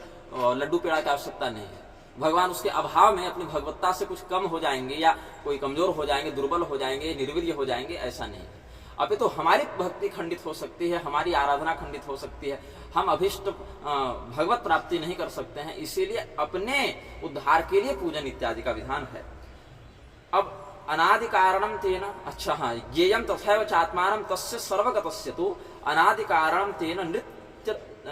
लड्डू पेड़ा की आवश्यकता नहीं है। भगवान उसके अभाव में अपनी भगवत्ता से कुछ कम हो जाएंगे या कोई कमजोर हो जाएंगे, दुर्बल हो जाएंगे, निर्वीर्य हो जाएंगे, ऐसा नहीं है। अभी तो हमारी भक्ति खंडित हो सकती है, हमारी आराधना खंडित हो सकती है, हम अभिष्ट भगवत प्राप्ति नहीं कर सकते हैं। इसीलिए अपने उद्धार के लिए पूजन इत्यादि का विधान है। अब अनादि कारणम तेन, अच्छा हाँ, ज्ञेयम तथैव चात्मानं तस्य सर्वगतस्य तु अनादि कारणम तेन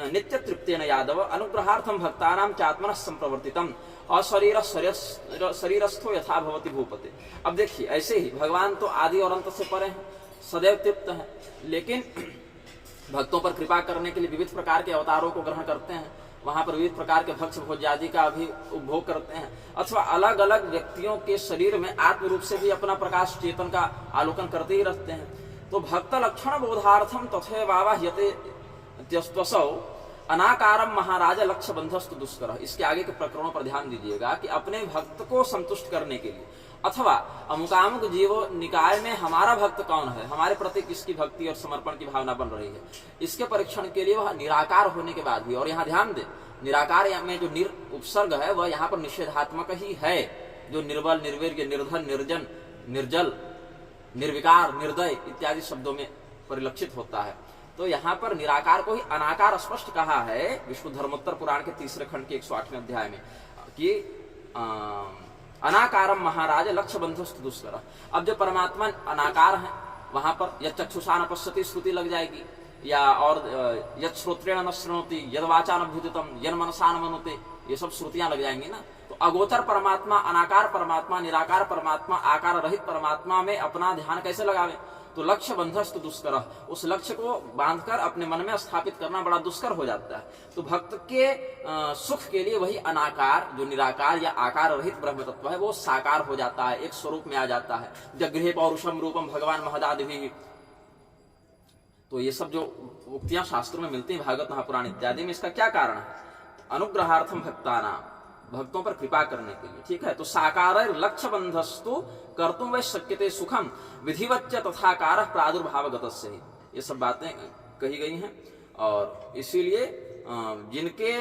नित्य तृप्तेन यादव अनुग्रहार्थम भक्तानां चात्मनः संप्रवर्तितम अशरीर शरीरस्थो यथा भवति भूपते। अब देखिए, ऐसे ही भगवान तो आदि और अंत से परे हैं, सदैव तृप्त हैं, लेकिन भक्तों पर कृपा करने के लिए विविध प्रकार के अवतारों को ग्रहण करते हैं, वहां पर विविध प्रकार के भक्ष्य भोज्यादि का भी उपभोग करते हैं, अथवा अलग अलग व्यक्तियों के शरीर में आत्म रूप से भी अपना प्रकाश चेतन का आलोकन करते ही रहते हैं। तो भक्त लक्षण बोधार्थम तथैवाह्यते त्यस्त्वसौ अनाकारम महाराज लक्ष्य बंधस्तु दुष्कर। इसके आगे के प्रकरणों पर ध्यान दीजिएगा कि अपने भक्त को संतुष्ट करने के लिए अथवा अमुकामुक जीव निकाय में हमारा भक्त कौन है, हमारे प्रति किसकी भक्ति और समर्पण की भावना बन रही है, इसके परीक्षण के लिए वह निराकार होने के बाद भी, और यहाँ ध्यान दें, निराकार में जो निर उपसर्ग है वह यहाँ पर निषेधात्मक ही है, जो निर्बल, निर्वीर्य, निर्धन, निर्जन, निर्जल, निर्विकार, निर्दय इत्यादि शब्दों में परिलक्षित होता है। तो यहाँ पर निराकार को ही अनाकार स्पष्ट कहा है विष्णु धर्मोत्तर पुराण के 3 खंड के 108वें अध्याय में कि अनाकारम महाराज लक्ष्य बंधस्तु दुष्कर। अब जो परमात्मा अनाकार है वहां पर यद चक्षुषा न पश्यति श्रुति लग जाएगी, या और यद श्रोत्रेण न शृणोति, यद वाचा न भूतितम, यद मनसा न मनोते, ये सब श्रुतियां लग जाएंगी ना। तो अगोचर परमात्मा, अनाकार परमात्मा, निराकार परमात्मा, आकार रहित परमात्मा में अपना ध्यान कैसे लगावे? तो लक्ष्य बंधस्तु दुष्कर, उस लक्ष्य को बांधकर अपने मन में स्थापित करना बड़ा दुष्कर हो जाता है। तो भक्त के सुख के लिए वही अनाकार, जो निराकार या आकार रहित ब्रह्म तत्व है, वो साकार हो जाता है, एक स्वरूप में आ जाता है। जगृहे पौरुषम रूपम भगवान महदादि भी। तो ये सब जो उक्तियां शास्त्रों में मिलती हैं, भागवत महापुराण इत्यादि में, इसका क्या कारण है? अनुग्रहार्थम भक्तानां, भक्तों पर कृपा करने के लिए, ठीक है। तो साकार लक्ष्य बंधस्तु कर्तुम वै शक्यते सुखम विधिवच्च तथाकार प्रादुर्भावगतस्य ही, ये सब बातें कही गई हैं। और इसीलिए जिनके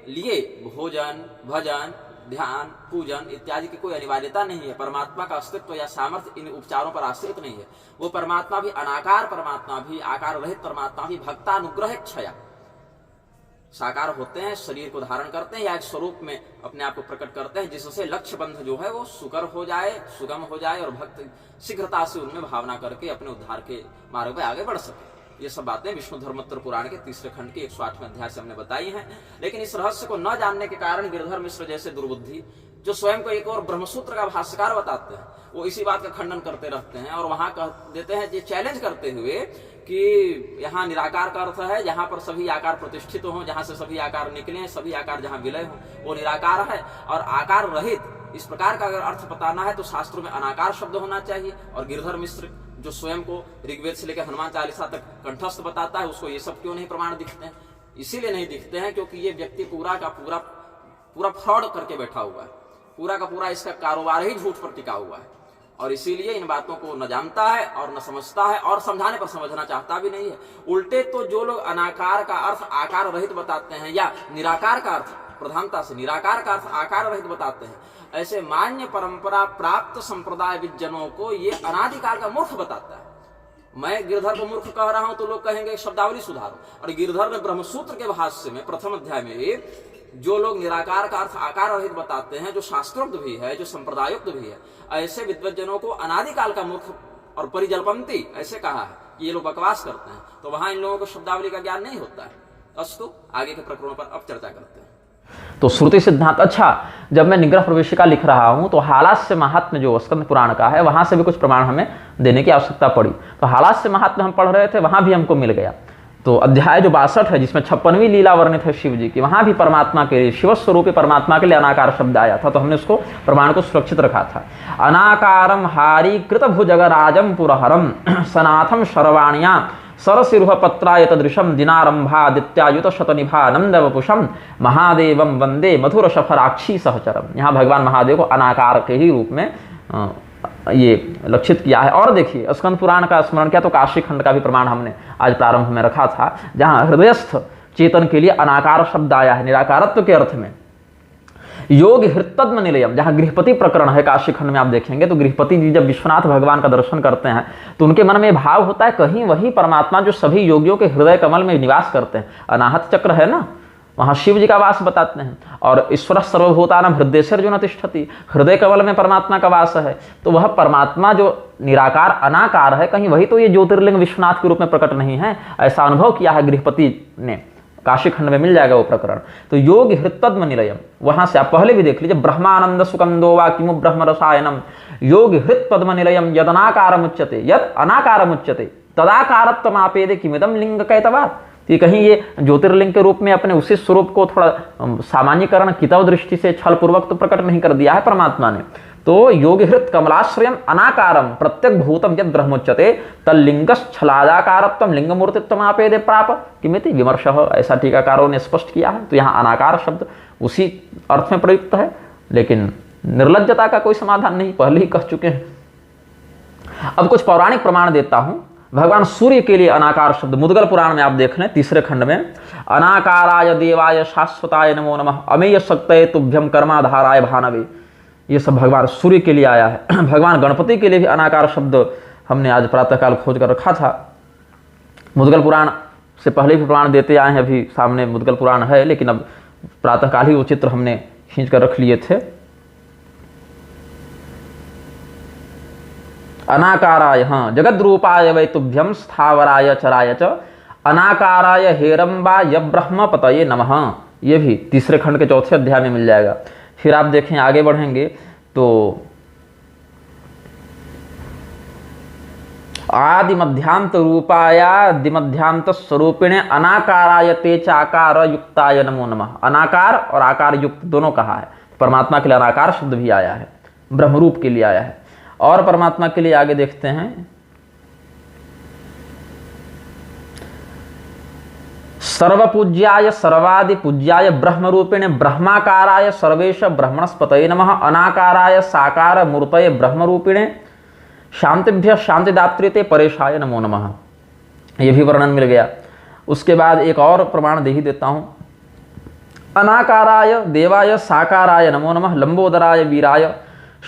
लिए भोजन, भजन, ध्यान, पूजन इत्यादि की कोई अनिवार्यता नहीं है, परमात्मा का अस्तित्व या सामर्थ्य इन उपचारों पर आश्रित नहीं है, वो परमात्मा भी, अनाकार परमात्मा भी, आकार रहित परमात्मा भी भक्तानुग्रह क्षया साकार होते हैं, शरीर को धारण करते हैं या एक स्वरूप में अपने आप को प्रकट करते हैं, जिससे लक्ष्य बंध जो है वो सुकर हो जाए, सुगम हो जाए, और भक्त शीघ्रता से उनमें भावना करके अपने उद्धार के मार्ग पर आगे बढ़ सके। ये सब बातें विष्णु धर्मोत्तर पुराण के 3 खंड के 108वें अध्याय से हमने बताई हैं। लेकिन इस रहस्य को न जानने के कारण गिरधर मिश्र जैसे दुर्बुद्धि, जो स्वयं को एक और ब्रह्मसूत्र का भाष्यकार बताते हैं, वो इसी बात का खंडन करते रहते हैं और वहां कह देते हैं, ये चैलेंज करते हुए कि यहाँ निराकार का अर्थ है जहां पर सभी आकार प्रतिष्ठित हों, जहां से सभी आकार निकले, सभी आकार जहां विलय हो, वो निराकार है। और आकार रहित इस प्रकार का अगर अर्थ बताना है तो शास्त्रों में अनाकार शब्द होना चाहिए। और गिरधर मिश्र जो स्वयं को ऋग्वेद से लेकर हनुमान चालीसा तक कंठस्थ बताता है, उसको ये सब क्यों नहीं प्रमाण दिखते हैं? इसीलिए नहीं दिखते हैं क्योंकि ये व्यक्ति पूरा का पूरा फ्रॉड करके बैठा हुआ है। पूरा का पूरा इसका कारोबार ही झूठ पर टिका हुआ है, और इसीलिए इन बातों को न जानता है और न समझता है, और समझाने पर समझना चाहता भी नहीं है। उल्टे तो जो लोग अनाकार का अर्थ आकार रहित बताते हैं, या निराकार का अर्थ प्रधानता से निराकार का अर्थ आकार रहित बताते हैं, ऐसे मान्य परंपरा प्राप्त संप्रदाय विज्जनों को ये अनादिकाल का मूर्ख बताता है। मैं गिरधर को मूर्ख कह रहा हूं तो लोग कहेंगे शब्दावली सुधारो, और गिरधर ने ब्रह्मसूत्र के भाष्य में प्रथम अध्याय में जो लोग निराकार का अर्थ आकार रहित बताते हैं, जो शास्त्रोक्त भी है, जो संप्रदायोक्त भी है, ऐसे विद्वज्जनों को अनादिकाल का मूर्ख और परिजल्पंती ऐसे कहा है कि ये लोग बकवास करते हैं। तो वहां इन लोगों को शब्दावली का ज्ञान नहीं होता है। अस्तु, आगे के प्रकरणों पर अब चर्चा करते हैं। तो श्रुति सिद्धांत, अच्छा, जब मैं निग्रह प्रवेशिका लिख रहा हूं तो हालास्य महात्म्य जो स्कंद पुराण का है, वहां से भी कुछ प्रमाण हमें देने की आवश्यकता पड़ी। तो हालास्य महात्म्य हम पढ़ रहे थे, वहां भी हमको मिल गया। तो अध्याय जो 62 है, जिसमें 56वीं लीला वर्णित है शिव जी की, वहां भी परमात्मा के लिए, शिव स्वरूपी परमात्मा के लिए अनाकार शब्द आया था। तो हमने उसको प्रमाण को सुरक्षित रखा था। अनाकारम हारी कृत भुजगराजम पुरहरम सनाथम शर्वाणिया सरसिरुह पत्राय तदृशम दिनारंभादित्यायुत शतनिभा नंदवपुषम महादेवम वंदे मधुर शफराक्षी सहचरम। यहाँ भगवान महादेव को अनाकार के ही रूप में ये लक्षित किया है। और देखिए, स्कंद पुराण का स्मरण किया तो काशी खंड का भी प्रमाण हमने आज प्रारंभ में रखा था, जहाँ हृदयस्थ चेतन के लिए अनाकार शब्द आया है निराकारत्व के अर्थ में। योग हृतपद्म निलयम, जहाँ गृहपति प्रकरण है काशी खंड में आप देखेंगे, तो गृहपति जी जब विश्वनाथ भगवान का दर्शन करते हैं तो उनके मन में भाव होता है कहीं वही परमात्मा जो सभी योगियों के हृदय कमल में निवास करते हैं। अनाहत चक्र है ना, वहाँ शिव जी का वास बताते हैं। और ईश्वर सर्वभूतानां हृदयेश्वर जो न तिष्ठति, हृदय कमल में परमात्मा का वास है। तो वह परमात्मा जो निराकार अनाकार है, कहीं वही तो ये ज्योतिर्लिंग विश्वनाथ के रूप में प्रकट नहीं है, ऐसा अनुभव किया है गृहपति ने। काशी खंड में मिल जाएगा वो प्रकरण। तो योग हृतपद्म निलयम, वहां से आप पहले भी देख लीजिए, ब्रह्मानंद सुकंदो वा किमु ब्रह्म रसायनम योग हृतपद्म निलयम यदनाकार मुच्यते यद अनाकार मुच्यते तदाकारत्व आपेदे किमिदम लिंग कैतवात। ये कहीं ये ज्योतिर्लिंग के रूप में अपने उसी स्वरूप को थोड़ा सामान्यकरण कितव दृष्टि से छल पूर्वक तो प्रकट नहीं कर दिया है परमात्मा ने। तो योगहृत कमलाश्रयम अनाकारम प्रत्यक भूतम यद ब्रह्मोच्यते तल्लिंगश्छलादाकारत्वम लिंगमूर्तित्वम आपेदे प्राप किमिति विमर्शः, ऐसा टीकाकारों ने स्पष्ट किया है। तो यहाँ अनाकार शब्द उसी अर्थ में प्रयुक्त है, लेकिन निर्लज्जता का कोई समाधान नहीं, पहले ही कह चुके हैं। अब कुछ पौराणिक प्रमाण देता हूं। भगवान सूर्य के लिए अनाकार शब्द मुद्गल पुराण में आप देख लें, तीसरे खंड में, अनाकाराय देवाय शाश्वताय नमो नमः अमेय शक्तये तुभ्यम कर्माधाराय भानवे, ये सब भगवान सूर्य के लिए आया है। भगवान गणपति के लिए भी अनाकार शब्द हमने आज प्रातःकाल खोज कर रखा था। मुद्गल पुराण से पहले भी प्रमाण देते आए हैं, अभी सामने मुद्गल पुराण है, लेकिन अब प्रातःकाल ही वो चित्र हमने खींच कर रख लिए थे। अनाकाराय, हाँ, जगद्रूपाय वै तुभ्यम स्थावराय चराय च अनाकाराय हेरंबा यब्रह्म पतये नमः, ये भी तीसरे खंड के चौथे अध्याय में मिल जाएगा। फिर आप देखें, आगे बढ़ेंगे तो आदि मध्यांत रूपाया दिमध्यांत स्वरूपिणे अनाकाराय ते चाकार युक्ताय नमो नमः। अनाकार और आकार युक्त दोनों कहा है। परमात्मा के लिए अनाकार शब्द भी आया है, ब्रह्मरूप के लिए आया है। और परमात्मा के लिए आगे देखते हैं, सर्वपूज्याय सर्वादि पूज्याय ब्रह्मरूपिणे ब्रह्माकाराय सर्वेश ब्रह्मणस्पतये नमः अनाकाराय साकार मूर्तये ब्रह्मरूपिणे शांतिभ्य शांतिदात्री ते परेशाय नमो नमः। ये भी वर्णन मिल गया। उसके बाद एक और प्रमाण दे ही देता हूं, अनाकाराय देवाय साकाराय नमो नमः लंबोदराय वीराय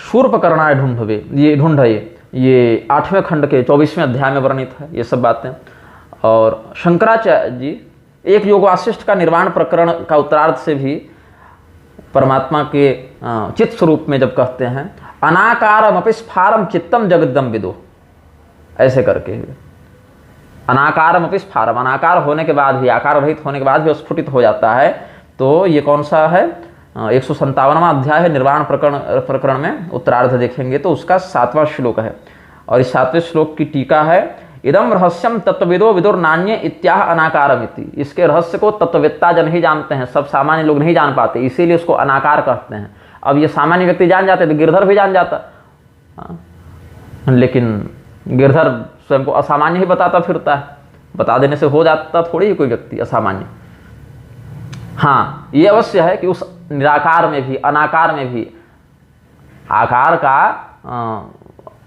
शूर्पकर्णाय ढूंढवे, ये ढूंढये, ये 8वें खंड के 24वें अध्याय में वर्णित है ये सब बातें। और शंकराचार्य जी एक योग वासिष्ठ का निर्वाण प्रकरण का उत्तरार्ध से भी परमात्मा के चित्त स्वरूप में जब कहते हैं अनाकारम अपि स्फारम चित्तम जगदम विदो, ऐसे करके अनाकारम अपि स्फारम, अनाकार होने के बाद भी, आकार रहित होने के बाद भी स्फुटित हो जाता है। तो ये कौन सा है, 157वां अध्याय है निर्वाण प्रकरण में उत्तरार्ध देखेंगे तो उसका 7वां श्लोक है। और इस 7वें श्लोक की टीका है, इदम रहस्यम तत्वविदो विदुर नान्य इत्याह अनाकारमिति। इसके रहस्य को तत्ववेत्ता जन ही जानते हैं, सब सामान्य लोग नहीं जान पाते, इसीलिए उसको अनाकार कहते हैं। अब ये सामान्य व्यक्ति जान जाते तो गिरधर भी जान जाता, लेकिन गिरधर स्वयं को असामान्य ही बताता फिरता है, बता देने से हो जाता थोड़ी ही कोई व्यक्ति असामान्य। हाँ, ये अवश्य है कि उस निराकार में भी, अनाकार में भी आकार का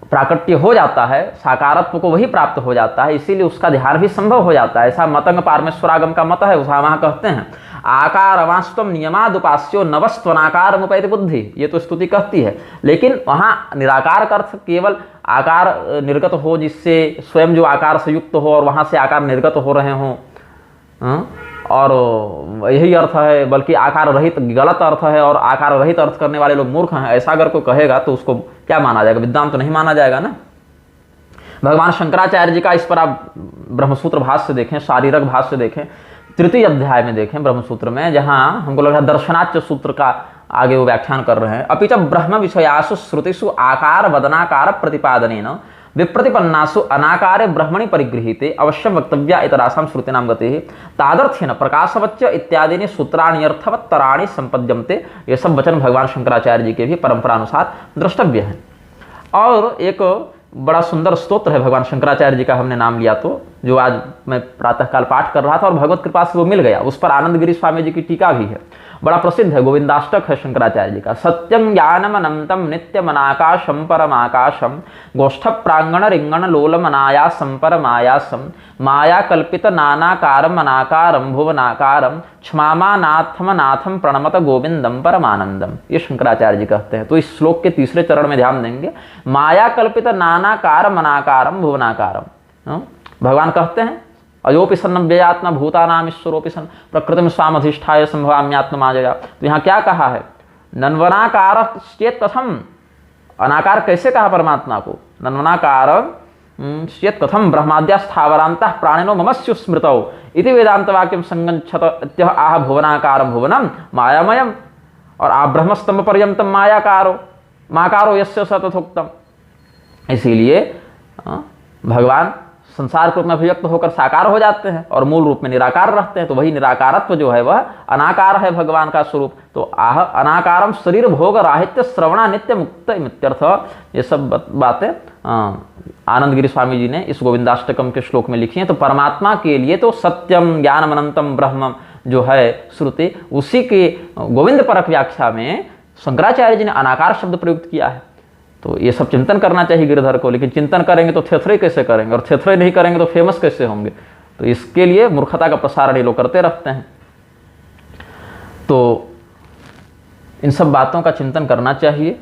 प्राकट्य हो जाता है, साकारत्व को वही प्राप्त हो जाता है, इसीलिए उसका ध्यान भी संभव हो जाता है। ऐसा मतंग पारमेश्वरागम का मत है, वहाँ कहते हैं आकार वास्तव नियमादुपास्यो नवस्त्वनाकार मुपैति बुद्धि, ये तो स्तुति कहती है। लेकिन वहाँ निराकार का अर्थ केवल आकार निर्गत हो, जिससे स्वयं जो आकार से युक्त हो और वहाँ से आकार निर्गत हो रहे हों, और यही अर्थ है, बल्कि आकार रहित गलत अर्थ है और आकार रहित अर्थ करने वाले लोग मूर्ख हैं, ऐसा अगर कोई कहेगा तो उसको क्या माना जाएगा? विद्वान तो नहीं माना जाएगा ना। भगवान शंकराचार्य जी का इस पर आप ब्रह्मसूत्र भाष्य देखें, शारीरक भाष्य देखें, तृतीय अध्याय में देखें ब्रह्मसूत्र में, जहाँ हमको लग रहा है दर्शनाच्य सूत्र का आगे वो व्याख्यान कर रहे हैं। अपिच ब्रह्म विषयासु श्रुतिषु आकार वदनाकार प्रतिपादनेन विप्रतिपन्नासु अनाकारे ब्रह्मणि परिगृहीते अवश्य वक्तव्या इतरासां श्रुतीनां गतिः तादर्थेन प्रकाशवच्च इत्यादीनि सूत्राणि अर्थवत्तराणि संपद्यन्ते। ये सब वचन भगवान शंकराचार्य जी के भी परंपरानुसार द्रष्टव्य हैं। और एक बड़ा सुंदर स्तोत्र है भगवान शंकराचार्य जी का, हमने नाम लिया तो, जो आज मैं प्रातःकाल पाठ कर रहा था और भगवत कृपा से वो मिल गया, उस पर आनंद गिरी स्वामी जी की टीका भी है, बड़ा प्रसिद्ध है, गोविंदाष्टक है शंकराचार्य जी का। सत्यम ज्ञानम अनंतम नित्यम अनाकाशम परमाकाशम गोष्ठ प्रांगण रिंगण लोलम अनायासम परमायासम माया कल्पित नानाकारम अनाकारम भुवनाकारम क्षमामा नाथम नाथम प्रणमत गोविंदम परमानंदम, ये शंकराचार्य जी कहते हैं। तो इस श्लोक के तीसरे चरण में ध्यान देंगे, माया कल्पित नानाकारम अनाकारम भुवनाकारम। भगवान कहते हैं अयोपि सन्नम व्ययात्मा भूतानाम ईश्वरोपि सन् प्रकृतिम स्वामधिष्ठाय संभवाम्यात्ममाजया। तो यहाँ क्या कहा है? नन्वनाकार चेत कथम, अनाकार कैसे कहा परमात्मा को? नन्वनाकार चेत कथम ब्रह्माद्या स्थावरांतः प्राणिनो ममस्यु स्मृतौ इति वेदांत वाक्यम संगच्छत आह भुवनाकारम भुवनम मायामयम, और आप ब्रह्मस्तंभ पर्यंतम मायाकारो माकारो यस्य सतथोक्तम। इसीलिए भगवान संसार के रूप में अभिव्यक्त होकर साकार हो जाते हैं और मूल रूप में निराकार रहते हैं। तो वही निराकारत्व जो है वह अनाकार है भगवान का स्वरूप। तो आह अनाकारम शरीर भोग राहित्य श्रवणा नित्य मुक्त इत्यर्थ। ये सब बातें आनंद गिरी स्वामी जी ने इस गोविंदाष्टकम के श्लोक में लिखी हैं। तो परमात्मा के लिए तो सत्यम ज्ञानम अनंतम ब्रह्म जो है श्रुति, उसी के गोविंद परक व्याख्या में शंकराचार्य जी ने अनाकार शब्द प्रयुक्त किया है। तो ये सब चिंतन करना चाहिए गिरधर को, लेकिन चिंतन करेंगे तो थेथरे कैसे करेंगे, और थेथरे नहीं करेंगे तो फेमस कैसे होंगे? तो इसके लिए मूर्खता का प्रसारण ये लोग करते रहते हैं। तो इन सब बातों का चिंतन करना चाहिए।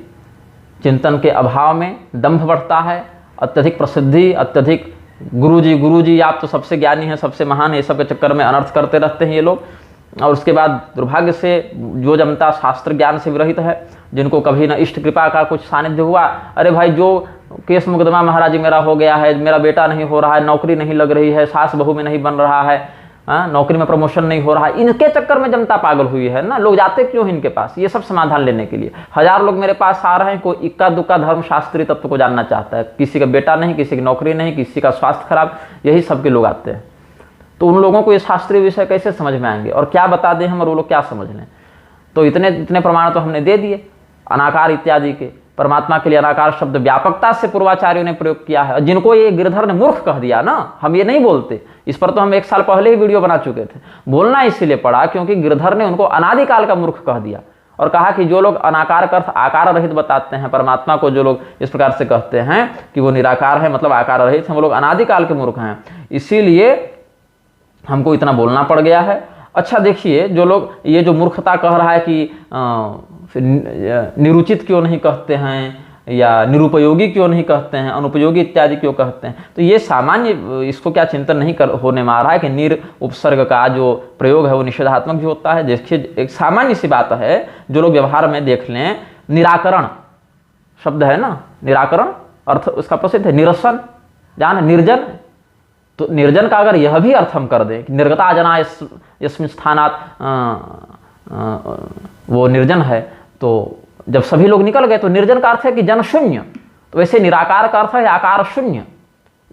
चिंतन के अभाव में दंभ बढ़ता है, अत्यधिक प्रसिद्धि, अत्यधिक गुरुजी आप तो सबसे ज्ञानी हैं, सबसे महान है, ये सब के चक्कर में अनर्थ करते रहते हैं ये लोग। और उसके बाद दुर्भाग्य से जो जनता शास्त्र ज्ञान से विरहित है, जिनको कभी न इष्ट कृपा का कुछ सानिध्य हुआ, अरे भाई जो केस मुकदमा महाराज मेरा हो गया है, मेरा बेटा नहीं हो रहा है, नौकरी नहीं लग रही है, सास बहू में नहीं बन रहा है, नौकरी में प्रमोशन नहीं हो रहा है, इनके चक्कर में जनता पागल हुई है ना। लोग जाते क्यों हैं इनके पास? ये सब समाधान लेने के लिए। 1000 लोग मेरे पास आ रहे हैं, कोई इक्का दुक्का धर्म शास्त्रीय तत्व को जानना चाहता है, किसी का बेटा नहीं, किसी की नौकरी नहीं, किसी का स्वास्थ्य खराब, यही सबके लोग आते हैं। तो उन लोगों को ये शास्त्रीय विषय कैसे समझ में आएंगे, और क्या बता दें हम और वो लोग क्या समझ लें? तो इतने प्रमाण तो हमने दे दिए अनाकार इत्यादि के। परमात्मा के लिए अनाकार शब्द व्यापकता से पूर्वाचार्यों ने प्रयोग किया है। जिनको ये गिरधर ने मूर्ख कह दिया ना, हम ये नहीं बोलते, इस पर तो हम 1 साल पहले ही वीडियो बना चुके थे। बोलना इसीलिए पड़ा क्योंकि गिरधर ने उनको अनादिकाल का मूर्ख कह दिया और कहा कि जो लोग अनाकार का अर्थ आकार रहित बताते हैं, परमात्मा को जो लोग इस प्रकार से कहते हैं कि वो निराकार है मतलब आकार रहित है, वो लोग अनादिकाल के मूर्ख हैं। इसीलिए हमको इतना बोलना पड़ गया है। अच्छा देखिए, जो लोग ये जो मूर्खता कह रहा है कि निरुचित क्यों नहीं कहते हैं, या निरुपयोगी क्यों नहीं कहते हैं, अनुपयोगी इत्यादि क्यों कहते हैं, तो ये सामान्य, इसको क्या चिंतन नहीं होने में आ रहा है कि निर उपसर्ग का जो प्रयोग है वो निषेधात्मक भी होता है। देखिए एक सामान्य सी बात है, जो लोग व्यवहार में देख लें, निराकरण शब्द है ना, निराकरण अर्थ उसका प्रसिद्ध है, निरसन जान निर्जन। तो निर्जन का अगर यह भी अर्थ हम कर दें कि निर्गता जना यस्मिन् स्थानात् वो निर्जन है, तो जब सभी लोग निकल गए तो निर्जन का अर्थ है कि जन शून्य। तो वैसे निराकार का अर्थ है आकार शून्य।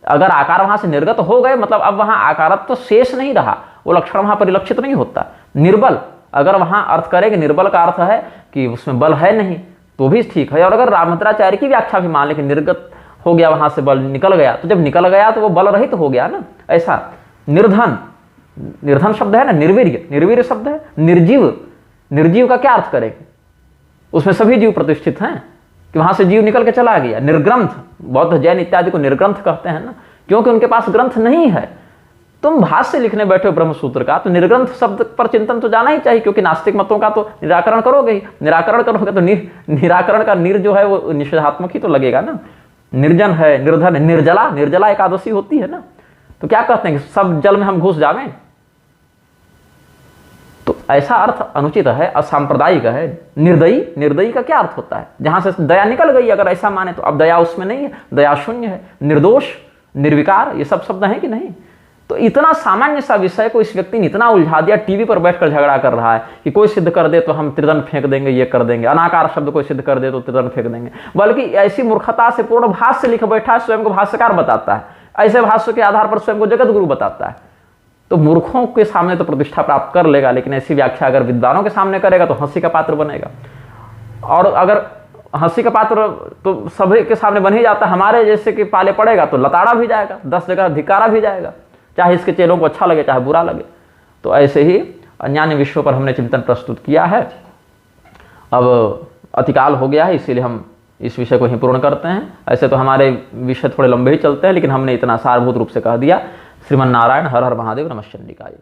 अगर आकार वहां से निर्गत हो गए मतलब अब वहां आकारत्व तो शेष नहीं रहा, वो लक्षण वहां परिलक्षित नहीं होता। निर्बल अगर वहां अर्थ करें कि निर्बल का अर्थ है कि उसमें बल है नहीं, तो भी ठीक है। और अगर रामभद्राचार्य की व्याख्या भी मान ले कि निर्गत हो गया, वहां से बल निकल गया, तो जब निकल गया तो वो बल रहित हो गया ना। ऐसा निर्धन, निर्धन शब्द है ना, निर्वीर्य, निर्वीर्य शब्द है। निर्जीव, निर्जीव का क्या अर्थ करेंगे? उसमें सभी जीव प्रतिष्ठित हैं कि कि वहां से जीव निकल के चला गया। निर्ग्रंथ, बौद्ध जैन इत्यादि को निर्ग्रंथ कहते हैं ना, क्योंकि उनके पास ग्रंथ नहीं है। तुम भाष्य लिखने बैठे हो ब्रह्मसूत्र का, तो निर्ग्रंथ शब्द पर चिंतन तो जाना ही चाहिए, क्योंकि नास्तिक मतों का तो निराकरण करोगे ही। निराकरण करोगे तो निराकरण का निर जो है वो निषेधात्मक ही तो लगेगा ना। निर्जन है, निर्धन, निर्जला, निर्जला एकादशी होती है ना। तो क्या कहते हैं कि सब जल में हम घुस जावें? तो ऐसा अर्थ अनुचित है, असांप्रदायिक है। निर्दयी, निर्दयी का क्या अर्थ होता है? जहां से दया निकल गई, अगर ऐसा माने तो। अब दया उसमें नहीं है, दया शून्य है। निर्दोष, निर्विकार, ये सब शब्द हैं कि नहीं? तो इतना सामान्य सा विषय को इस व्यक्ति ने इतना उलझा दिया। टीवी पर बैठकर झगड़ा कर रहा है कि कोई सिद्ध कर दे तो हम त्रिदंड फेंक देंगे, ये कर देंगे। अनाकार शब्द कोई सिद्ध कर दे तो त्रिदंड फेंक देंगे। बल्कि ऐसी मूर्खता से पूर्ण भाष्य लिख बैठा है, स्वयं को भाष्यकार बताता है। ऐसे भाष्य के आधार पर स्वयं को जगत गुरु बताता है। तो मूर्खों के सामने तो प्रतिष्ठा प्राप्त कर लेगा, लेकिन ऐसी व्याख्या अगर विद्वानों के सामने करेगा तो हंसी का पात्र बनेगा। और अगर हंसी का पात्र तो सभी के सामने बन ही जाता, हमारे जैसे कि पाले पड़ेगा तो लताड़ा भी जाएगा, 10 जगह धिकारा भी जाएगा, चाहे इसके चेलों को अच्छा लगे चाहे बुरा लगे। तो ऐसे ही अन्यान्य विषयों पर हमने चिंतन प्रस्तुत किया है। अब अतिकाल हो गया है, इसीलिए हम इस विषय को ही पूर्ण करते हैं। ऐसे तो हमारे विषय थोड़े लंबे ही चलते हैं, लेकिन हमने इतना सारभूत रूप से कह दिया। श्रीमन नारायण, हर हर महादेव, नमः शिवाय।